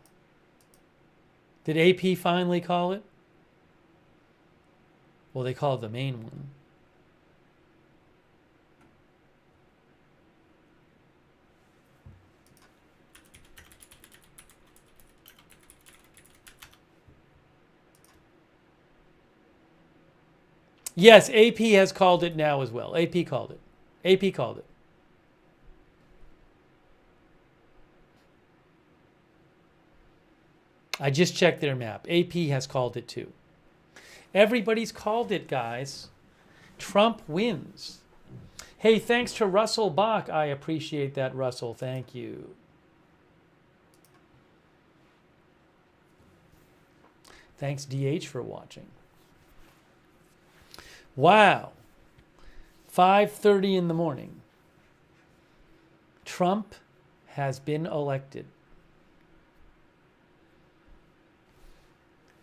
Did AP finally call it? Well, they called the main one. Yes, AP has called it now as well. AP called it. AP called it. I just checked their map. AP has called it too. Everybody's called it, guys. Trump wins. Hey, thanks to Russell Bach. I appreciate that, Russell. Thank you. Thanks, DH, for watching. Wow. 5:30 in the morning. Trump has been elected.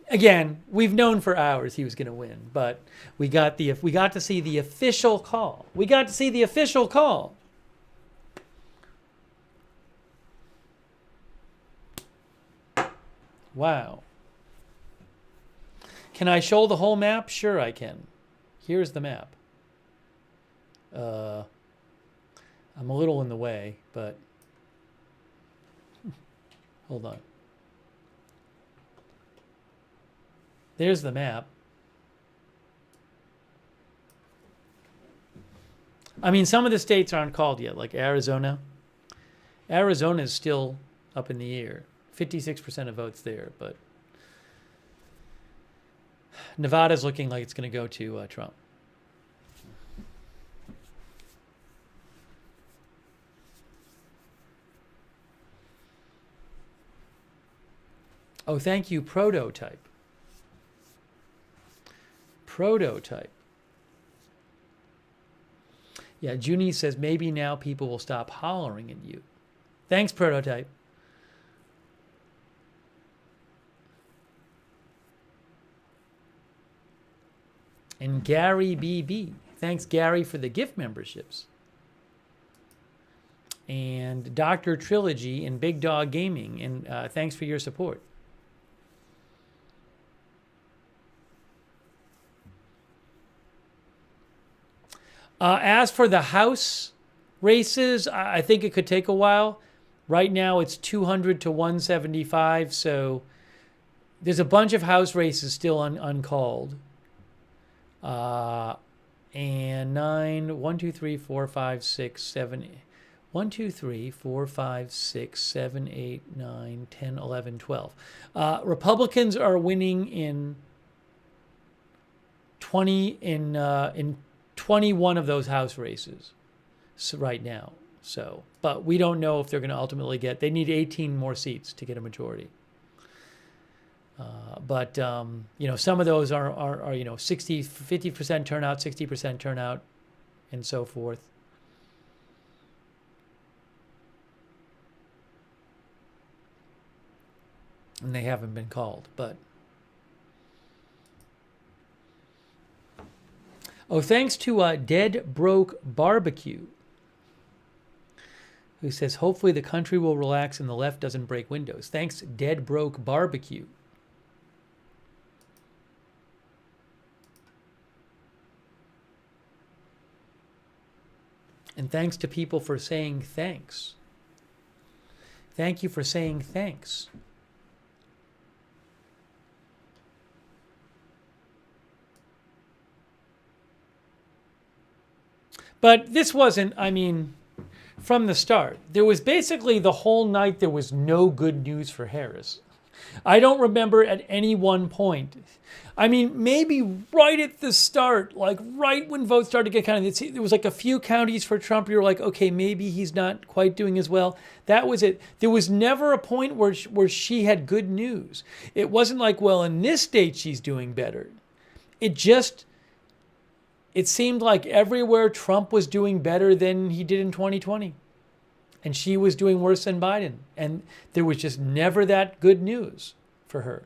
Again, we've known for hours he was going to win, but we got to see the official call. We got to see the official call. Wow. Can I show the whole map? Sure I can. Here's the map. I'm a little in the way, but hold on. There's the map. I mean, some of the states aren't called yet, like Arizona. Arizona is still up in the air. 56% of votes there, but Nevada's looking like it's going to go to Trump. Oh, thank you, Prototype. Prototype. Yeah, Junie says maybe now people will stop hollering at you. Thanks, Prototype. And Gary BB. Thanks, Gary, for the gift memberships. And Dr. Trilogy and Big Dog Gaming. And thanks for your support. As for the House races, I think it could take a while. Right now, it's 200 to 175. So there's a bunch of House races still uncalled. And 1, 2, 3, 4, 5, 6, 7, 1, 2, 3, 4, 5, 6, 7, 8, 9, 10, 11, 12. Republicans are winning in 21 of those House races right now. So, but we don't know if they're going to ultimately get. They need 18 more seats to get a majority. But you know, some of those are 60, 50% turnout, 60% turnout, and so forth. And they haven't been called, but. Oh, thanks to Dead Broke Barbecue, who says, hopefully the country will relax and the left doesn't break windows. Thanks, Dead Broke Barbecue. And thanks to people for saying thanks. Thank you for saying thanks. But this wasn't, I mean, from the start. There was basically the whole night there was no good news for Harris. I don't remember at any one point. I mean, maybe right at the start, like right when votes started to get kind of, there was like a few counties for Trump. You were like, okay, maybe he's not quite doing as well. That was it. There was never a point where she had good news. It wasn't like, well, in this state she's doing better. It seemed like everywhere Trump was doing better than he did in 2020. And she was doing worse than Biden. And there was just never that good news for her.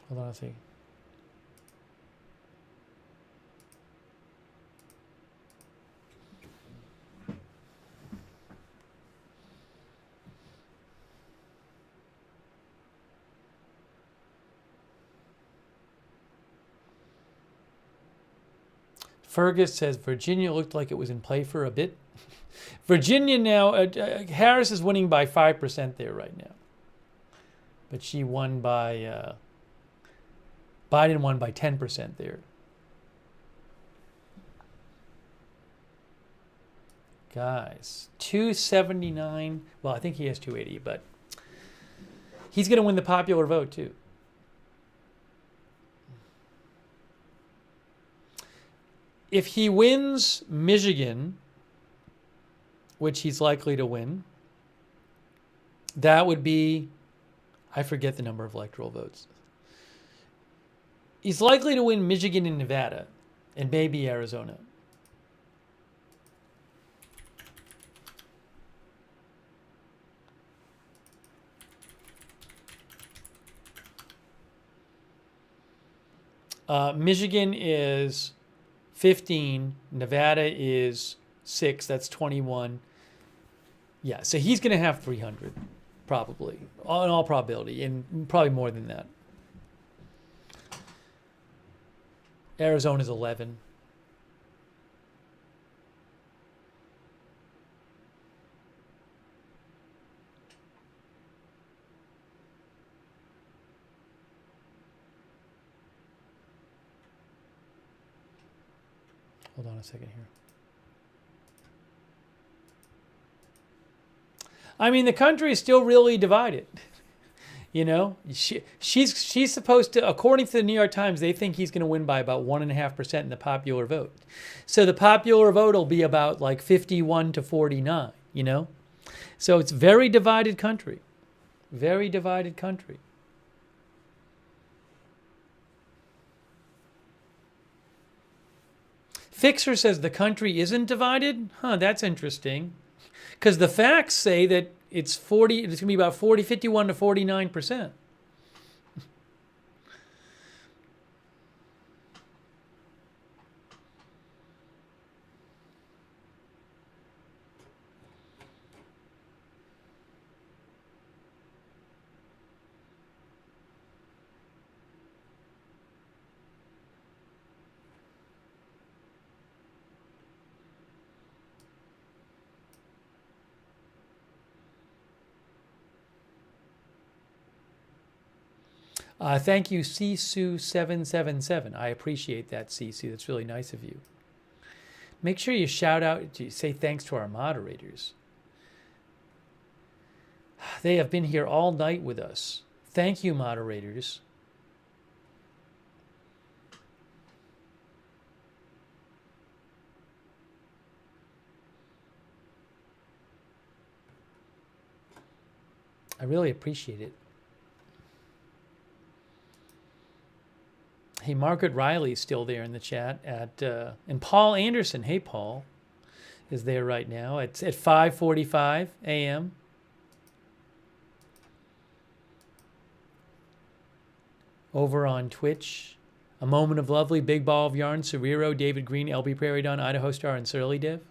Hold on a second. Fergus says Virginia looked like it was in play for a bit. Virginia now, Harris is winning by 5% there right now. But she won by, Biden won by 10% there. Guys, 279. Well, I think he has 280, but he's going to win the popular vote too. if he wins Michigan, which he's likely to win, that would be, I forget the number of electoral votes. He's likely to win Michigan and Nevada, and maybe Arizona. Michigan is 15. Nevada is 6. That's 21. Yeah, so he's going to have 300, probably, in all probability, and probably more than that. Arizona's 11. Hold on a second here. I mean, the country is still really divided. You know, she's supposed to, according to the New York Times, they think he's going to win by about 1.5% in the popular vote. So the popular vote will be about like 51 to 49, you know? So it's very divided country. Very divided country. Fixer says the country isn't divided? Huh, that's interesting. Because the facts say that it's going to be about 51 to 49%. Thank you, Sisu777. I appreciate that, Sisu. That's really nice of you. Make sure you shout out, say thanks to our moderators. They have been here all night with us. Thank you, moderators. I really appreciate it. Hey, Margaret Riley's still there in the chat and Paul Anderson, hey Paul, is there right now. It's at 5:45 a.m. Over on Twitch. A Moment of Lovely, Big Ball of Yarn, Cerrero, David Green, LB Prairie Dawn, Idaho Star, and Surly Div.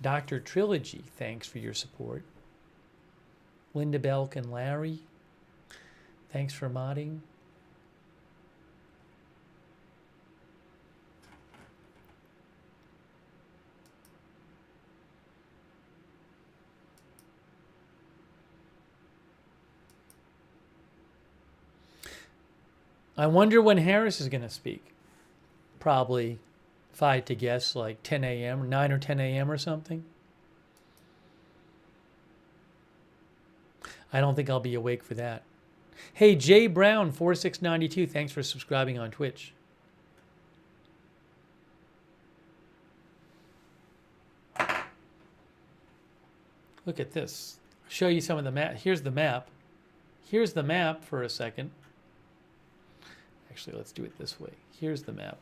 Dr. Trilogy, thanks for your support. Linda Belk and Larry, thanks for modding. I wonder when Harris is going to speak. Probably, if I had to guess, like 10 a.m., 9 or 10 a.m. or something. I don't think I'll be awake for that. Hey, Jay Brown, 4692, thanks for subscribing on Twitch. Look at this. I'll show you some of the map. Here's the map. Here's the map for a second. Actually, let's do it this way. Here's the map.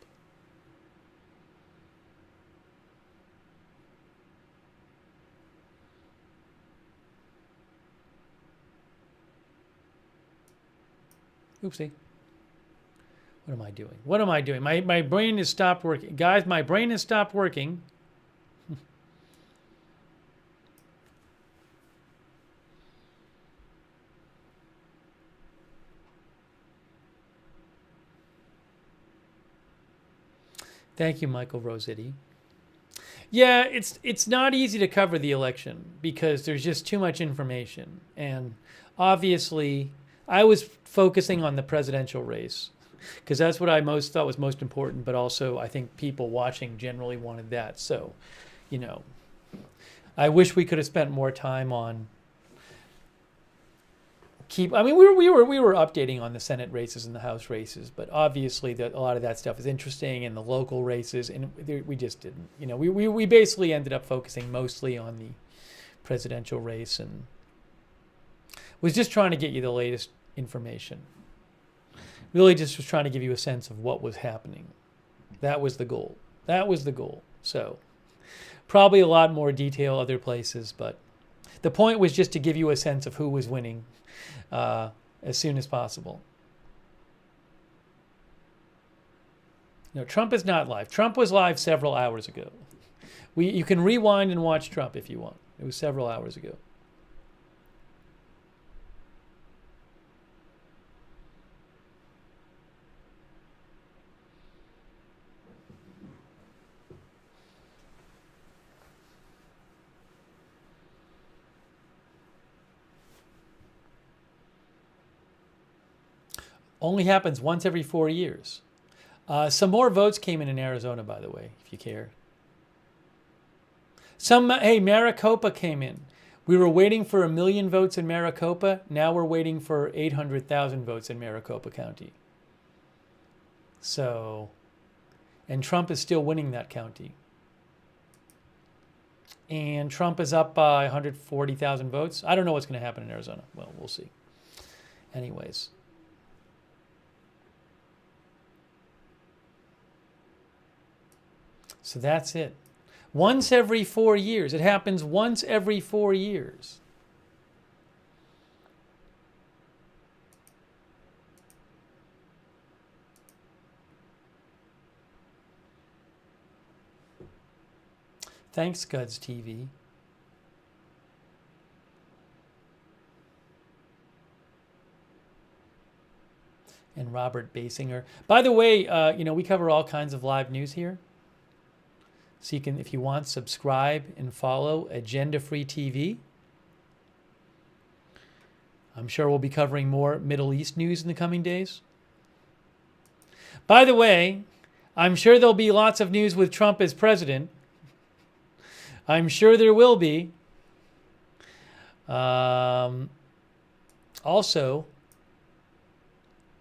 Oopsie. What am I doing? What am I doing? My brain has stopped working. Guys, my brain has stopped working. Thank you, Michael Rossetti. Yeah, it's not easy to cover the election because there's just too much information. And obviously, I was focusing on the presidential race because that's what I thought was most important, but also I think people watching generally wanted that. So, you know, I wish we could have spent more time on keep. I mean, we were updating on the Senate races and the House races, but obviously a lot of that stuff is interesting, and the local races, and we just didn't. You know, we basically ended up focusing mostly on the presidential race, and was just trying to get you the latest information. Really, just was trying to give you a sense of what was happening. That was the goal. That was the goal. So, probably a lot more detail other places, but the point was just to give you a sense of who was winning as soon as possible. No, Trump is not live. Trump was live several hours ago. You can rewind and watch Trump if you want. It was several hours ago. Only happens once every 4 years. Some more votes came in Arizona, by the way, if you care. Hey, Maricopa came in. We were waiting for 1 million votes in Maricopa. Now we're waiting for 800,000 votes in Maricopa County. So, and Trump is still winning that county. And Trump is up by 140,000 votes. I don't know what's going to happen in Arizona. Well, we'll see. Anyways. So that's it. Once every 4 years. It happens once every 4 years. Thanks, Scuds TV. And Robert Basinger. By the way, we cover all kinds of live news here. So you can, if you want, subscribe and follow Agenda Free TV. I'm sure we'll be covering more Middle East news in the coming days. By the way, I'm sure there'll be lots of news with Trump as president. I'm sure there will be. Also,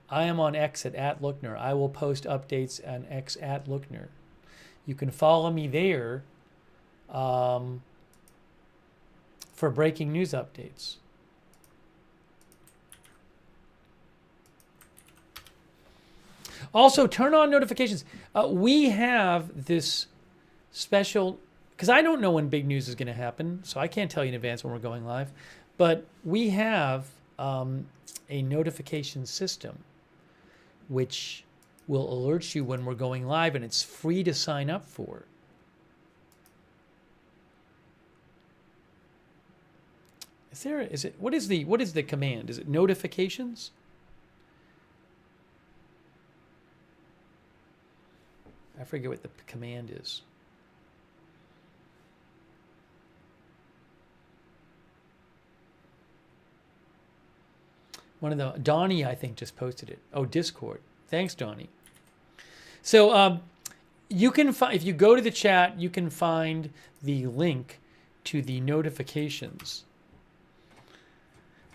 I am on X at Lookner. I will post updates on X at Lookner. You can follow me there for breaking news updates. Also, turn on notifications. We have this special, because I don't know when big news is going to happen, so I can't tell you in advance when we're going live, but we have a notification system which will alert you when we're going live, and it's free to sign up for. What is the command? Is it notifications? I forget what the command is. Donnie, I think, just posted it. Oh, Discord. Thanks, Donnie. So you can find, if you go to the chat, you can find the link to the notifications.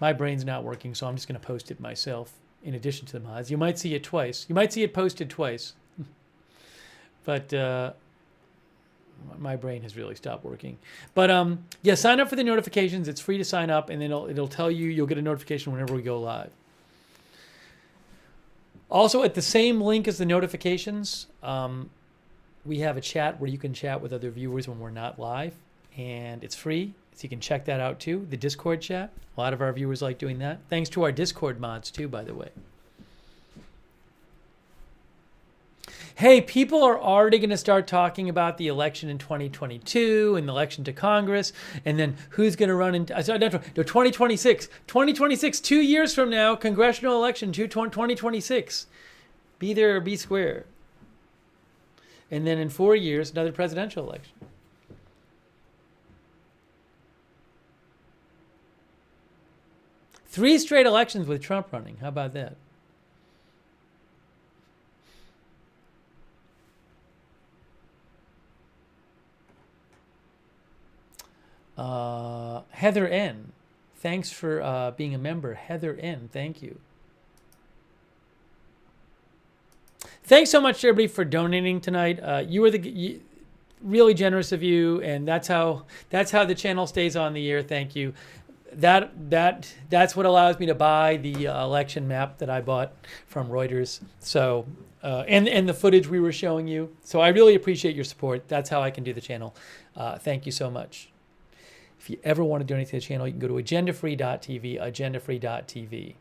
My brain's not working, so I'm just going to post it myself in addition to the mods. You might see it twice. You might see it posted twice. But my brain has really stopped working. But yeah, sign up for the notifications. It's free to sign up, and then it'll tell you, you'll get a notification whenever we go live. Also, at the same link as the notifications, we have a chat where you can chat with other viewers when we're not live, and it's free, so you can check that out too. The Discord chat, a lot of our viewers like doing that. Thanks to our Discord mods too, by the way. Hey, people are already going to start talking about the election in 2022 and the election to Congress, and then who's going to run in 2026. 2026, 2 years from now, congressional election, 2026. Be there or be square. And then in 4 years, another presidential election. Three straight elections with Trump running. How about that? Heather N. Thanks for being a member, Heather N. Thank you. Thanks so much, everybody, for donating tonight. You were really generous of you, and that's how the channel stays on the air. Thank you. That's what allows me to buy the election map that I bought from Reuters. So and the footage we were showing you. So I really appreciate your support. That's how I can do the channel. Thank you so much. If you ever want to donate to the channel, you can go to agendafree.tv, agendafree.tv.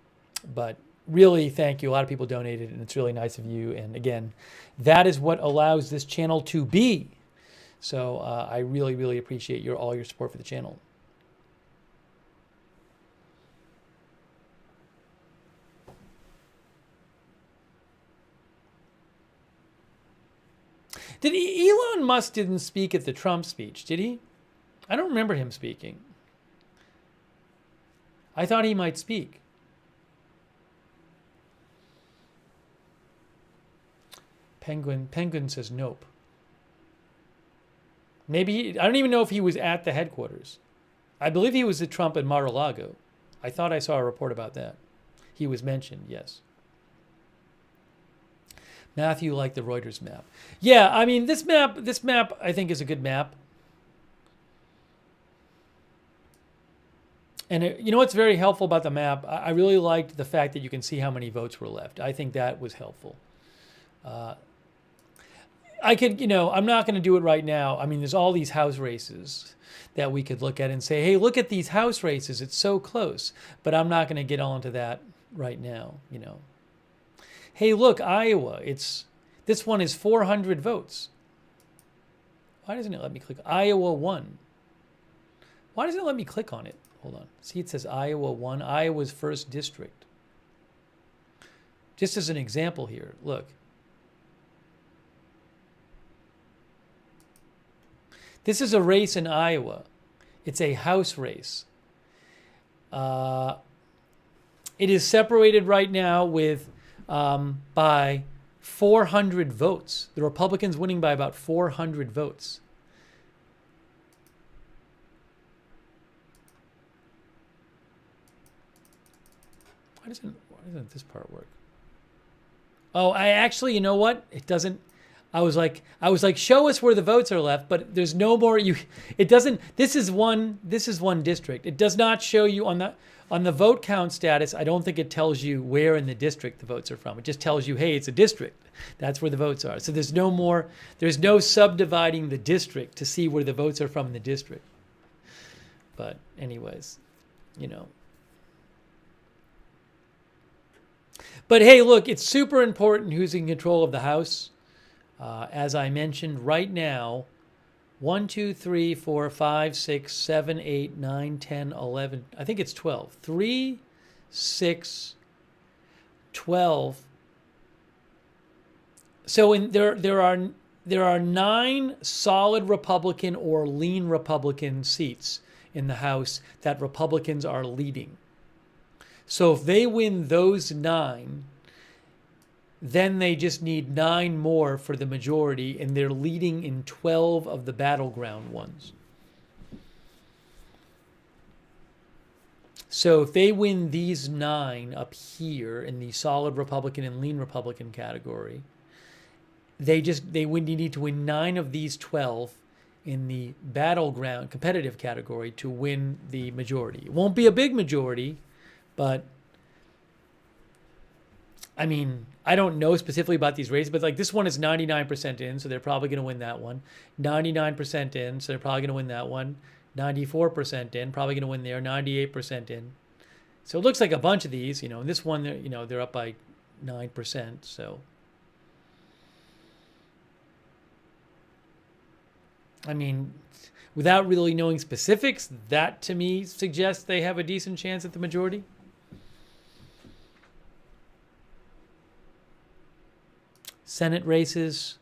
But really, thank you. A lot of people donated, and it's really nice of you. And again, that is what allows this channel to be. So I really, really appreciate all your support for the channel. Did Elon Musk didn't speak at the Trump speech, did he? I don't remember him speaking. I thought he might speak. Penguin says nope. Maybe I don't even know if he was at the headquarters. I believe he was at Trump in Mar-a-Lago. I thought I saw a report about that. He was mentioned, yes. Matthew liked the Reuters map. Yeah, I mean this map I think is a good map. And you know what's very helpful about the map? I really liked the fact that you can see how many votes were left. I think that was helpful. I could, I'm not going to do it right now. I mean, there's all these House races that we could look at and say, hey, look at these House races. It's so close. But I'm not going to get all into that right now, Hey, look, Iowa. This one is 400 votes. Why doesn't it let me click? Iowa won. Why doesn't it let me click on it? Hold on. See, it says Iowa won. Iowa's first district. Just as an example here, look. This is a race in Iowa. It's a House race. It is separated right now with by 400 votes. The Republicans winning by about 400 votes. Why doesn't this part work? Oh, I actually, you know what? It doesn't. I was like, show us where the votes are left, but there's no more. It doesn't. This is one district. It does not show you on the vote count status. I don't think it tells you where in the district the votes are from. It just tells you, hey, it's a district. That's where the votes are. So there's no more. There's no subdividing the district to see where the votes are from in the district. But anyways, But hey, look, it's super important who's in control of the House. As I mentioned, right now, 1, 2, 3, 4, 5, 6, 7, 8, 9, 10, 11. I think it's 12. 3, 6, 12. So there are 9 solid Republican or lean Republican seats in the House that Republicans are leading. So if they win those 9, then they just need 9 more for the majority, and they're leading in 12 of the battleground ones. So if they win these 9 up here in the solid Republican and lean Republican category, they need to win 9 of these 12 in the battleground competitive category to win the majority. It won't be a big majority, but I mean, I don't know specifically about these races, but like this one is 99% in, so they're probably going to win that one. 99% in, so they're probably going to win that one. 94% in, probably going to win there. 98% in. So it looks like a bunch of these, and this one, they're up by 9%. So, I mean, without really knowing specifics, that to me suggests they have a decent chance at the majority. Senate races,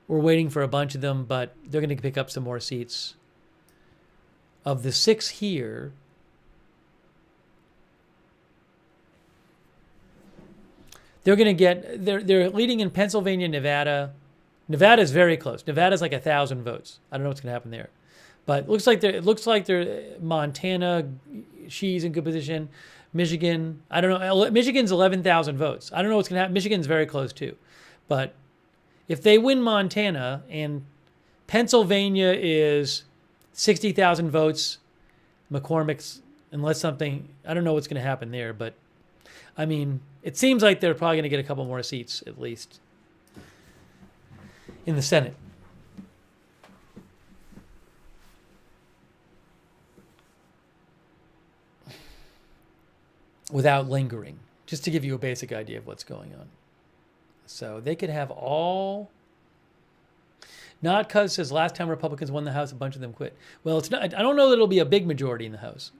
we're waiting for a bunch of them, but they're going to pick up some more seats. Of the 6 here, they're going to get, they're leading in Pennsylvania, Nevada. Nevada is very close. Nevada's like 1,000 votes. I don't know what's going to happen there. But it looks like they're Montana, she's in good position. Michigan, I don't know. Michigan's 11,000 votes. I don't know what's going to happen. Michigan's very close too. But if they win Montana and Pennsylvania is 60,000 votes, McCormick's, unless something, I don't know what's going to happen there. But I mean, it seems like they're probably going to get a couple more seats at least in the Senate. Without lingering, just to give you a basic idea of what's going on. So they could have all. Not because says last time Republicans won the House, a bunch of them quit. Well, it's not. I don't know that it'll be a big majority in the House.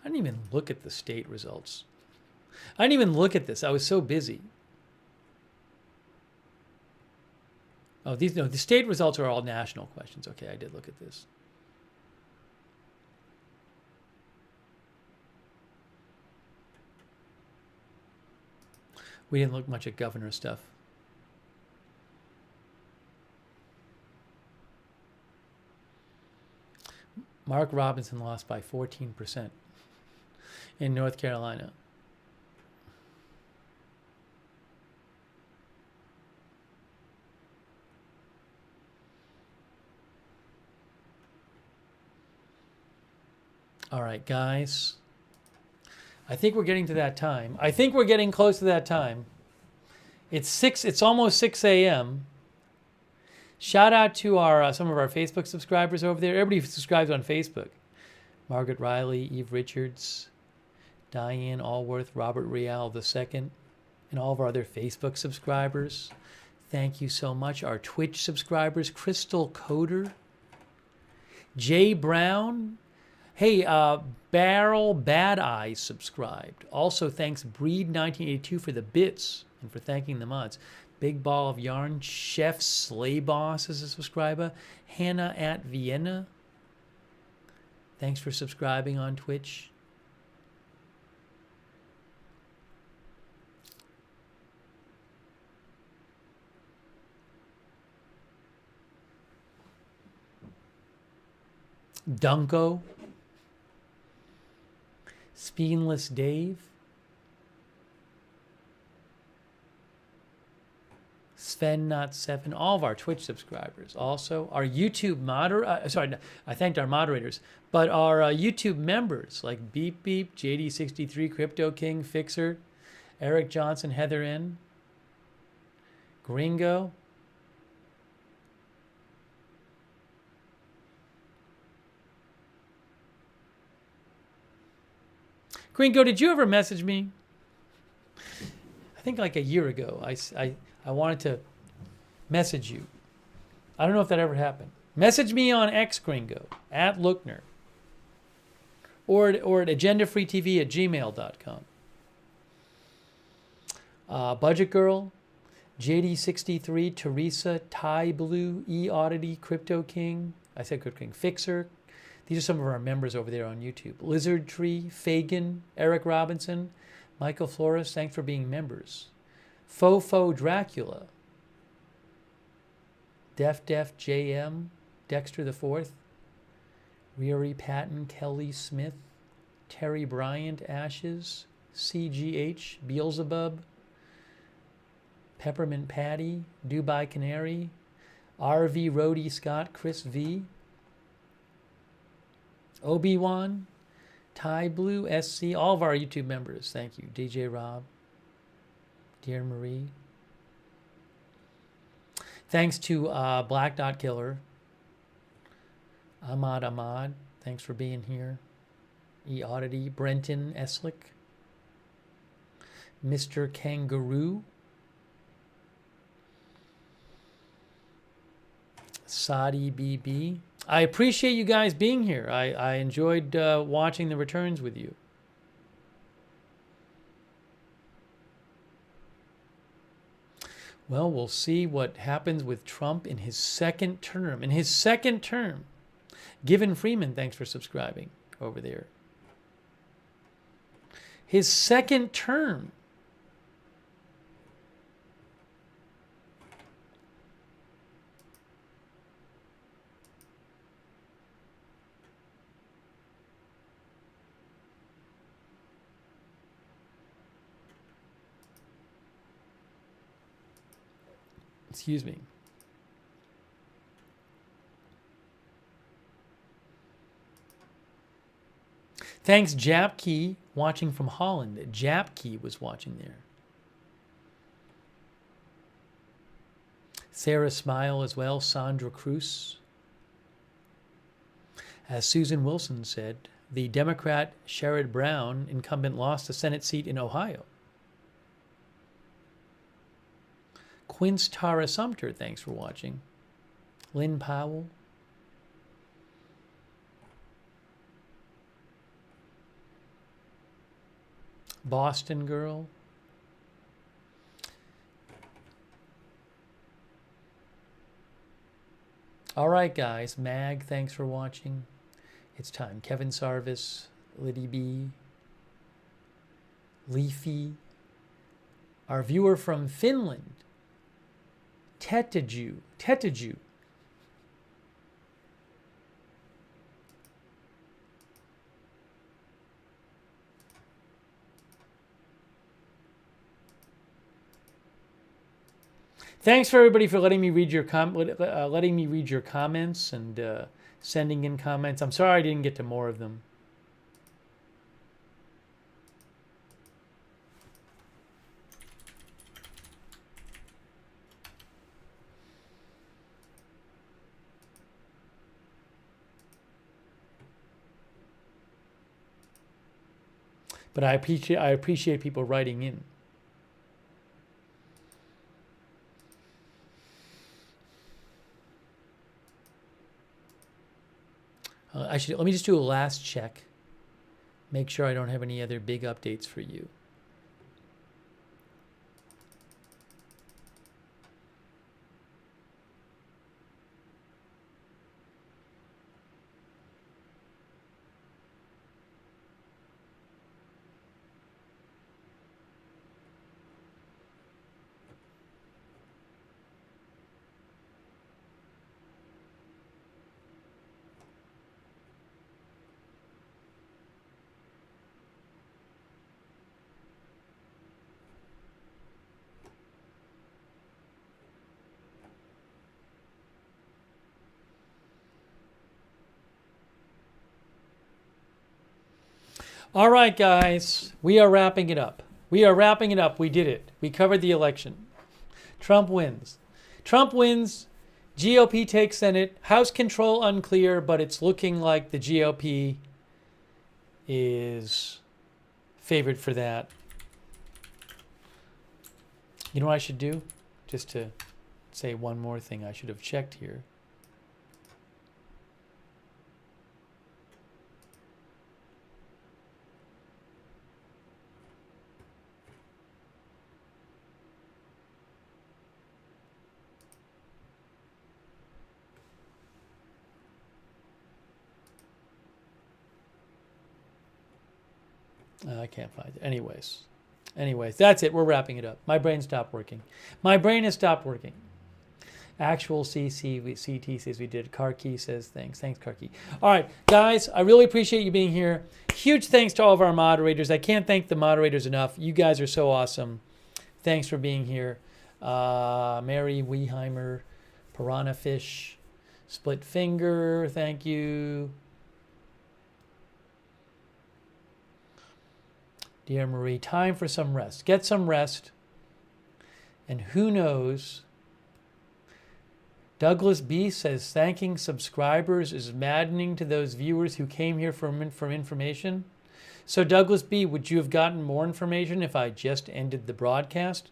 I didn't even look at the state results. I didn't even look at this. I was so busy. Oh, the state results are all national questions. Okay, I did look at this. We didn't look much at governor stuff. Mark Robinson lost by 14% in North Carolina. All right, guys. I think we're getting to that time. I think we're getting close to that time. It's almost 6 a.m. Shout out to our some of our Facebook subscribers over there. Everybody subscribes on Facebook. Margaret Riley, Eve Richards, Diane Allworth, Robert Real II, and all of our other Facebook subscribers. Thank you so much. Our Twitch subscribers, Crystal Coder, Jay Brown. Hey, Barrel Bad Eyes subscribed. Also, thanks Breed1982 for the bits and for thanking the mods. Big Ball of Yarn, Chef Slay Boss is a subscriber. Hannah at Vienna. Thanks for subscribing on Twitch. Dunko. Spineless Dave. Sven Not 7, all of our Twitch subscribers. Also, our YouTube I thanked our moderators, but our YouTube members like Beep Beep, JD63, Crypto King, Fixer, Eric Johnson, Heather N, Gringo. Gringo, did you ever message me? I think like a year ago, I wanted to message you. I don't know if that ever happened. Message me on X, Gringo, at Lookner. Or at agendafreetv@gmail.com. Budget Girl, JD63, Teresa, Ty Blue, E Oddity, Crypto King. I said Crypto King. Fixer. These are some of our members over there on YouTube. Lizard Tree, Fagin, Eric Robinson, Michael Flores, thanks for being members. Fofo Dracula, Def JM, Dexter the Fourth, Riri Patton, Kelly Smith, Terry Bryant, Ashes, CGH, Beelzebub, Peppermint Patty, Dubai Canary, RV Rhodey Scott, Chris V, Obi-Wan, Ty Blue, SC, all of our YouTube members. Thank you. DJ Rob, Dear Marie. Thanks to Black Dot Killer, Ahmad. Thanks for being here. E Oddity, Brenton Eslick, Mr. Kangaroo, Sadi BB. I appreciate you guys being here. I enjoyed watching the returns with you. Well, we'll see what happens with Trump in his second term. Given Freeman, thanks for subscribing over there. His second term. Excuse me. Thanks, Japkey, watching from Holland. Japkey was watching there. Sarah Smile as well. Sandra Cruz. As Susan Wilson said, the Democrat Sherrod Brown incumbent lost a Senate seat in Ohio. Quince Tara Sumter, thanks for watching. Lynn Powell. Boston Girl. All right, guys. Mag, thanks for watching. It's time. Kevin Sarvis, Liddy B, Leafy, our viewer from Finland, Tetaju. Thanks for everybody for letting me read your comments and sending in comments. I'm sorry I didn't get to more of them. But I appreciate people writing in. Let me just do a last check. Make sure I don't have any other big updates for you. All right, guys, we are wrapping it up. We did it. We covered the election. Trump wins. GOP takes Senate. House control unclear, but it's looking like the GOP is favored for that. You know what I should do? Just to say one more thing I should have checked here. I can't find it. Anyways, that's it. We're wrapping it up. My brain stopped working. My brain has stopped working. Actual CT says we did. Karki says thanks. Thanks, Karki. All right, guys, I really appreciate you being here. Huge thanks to all of our moderators. I can't thank the moderators enough. You guys are so awesome. Thanks for being here. Mary Weheimer, Piranha Fish, Split Finger, thank you. Dear Marie, time for some rest. Get some rest. And who knows? Douglas B says, thanking subscribers is maddening to those viewers who came here for information. So Douglas B, would you have gotten more information if I just ended the broadcast?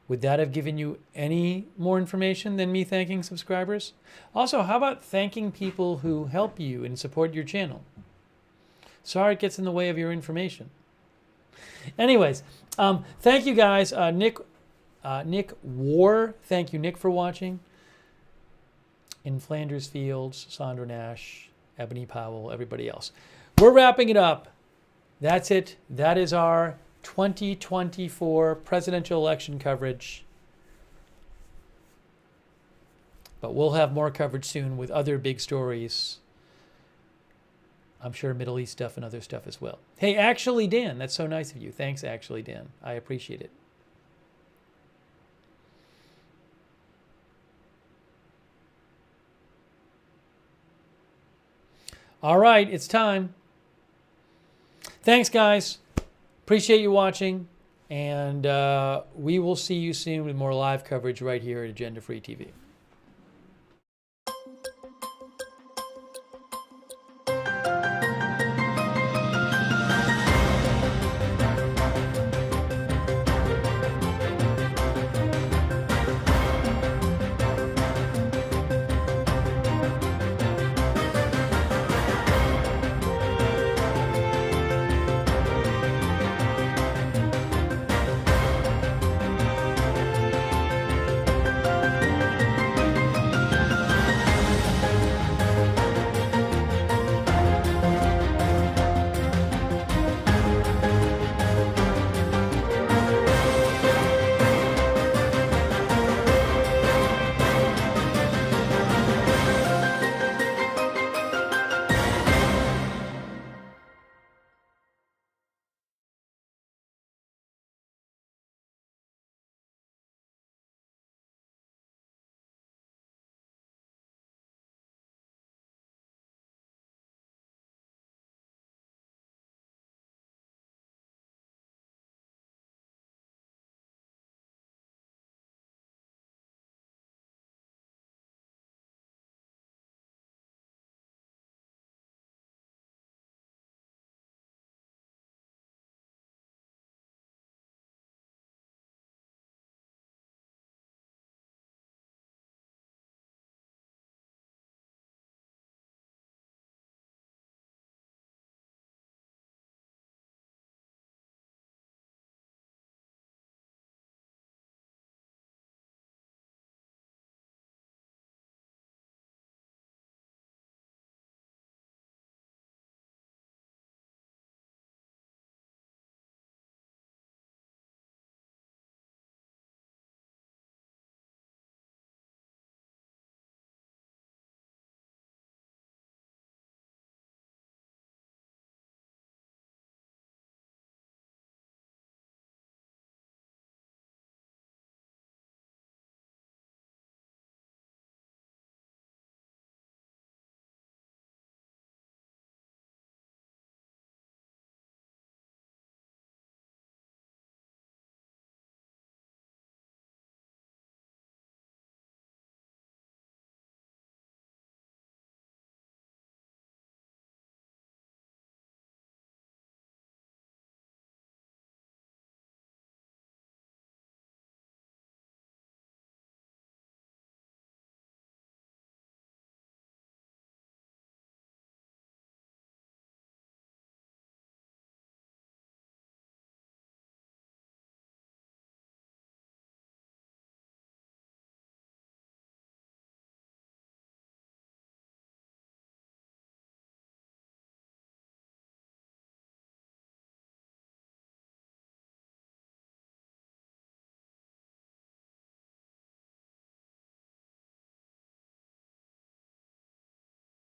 Would that have given you any more information than me thanking subscribers? Also, how about thanking people who help you and support your channel? Sorry it gets in the way of your information. Anyways, thank you guys. Nick War, thank you, Nick, for watching. In Flanders Fields, Sandra Nash, Ebony Powell, everybody else. We're wrapping it up. That's it. That is our 2024 presidential election coverage. But we'll have more coverage soon with other big stories. I'm sure Middle East stuff and other stuff as well. Hey, actually, Dan, that's so nice of you. Thanks, actually, Dan. I appreciate it. All right, it's time. Thanks, guys. Appreciate you watching. And we will see you soon with more live coverage right here at Agenda Free TV.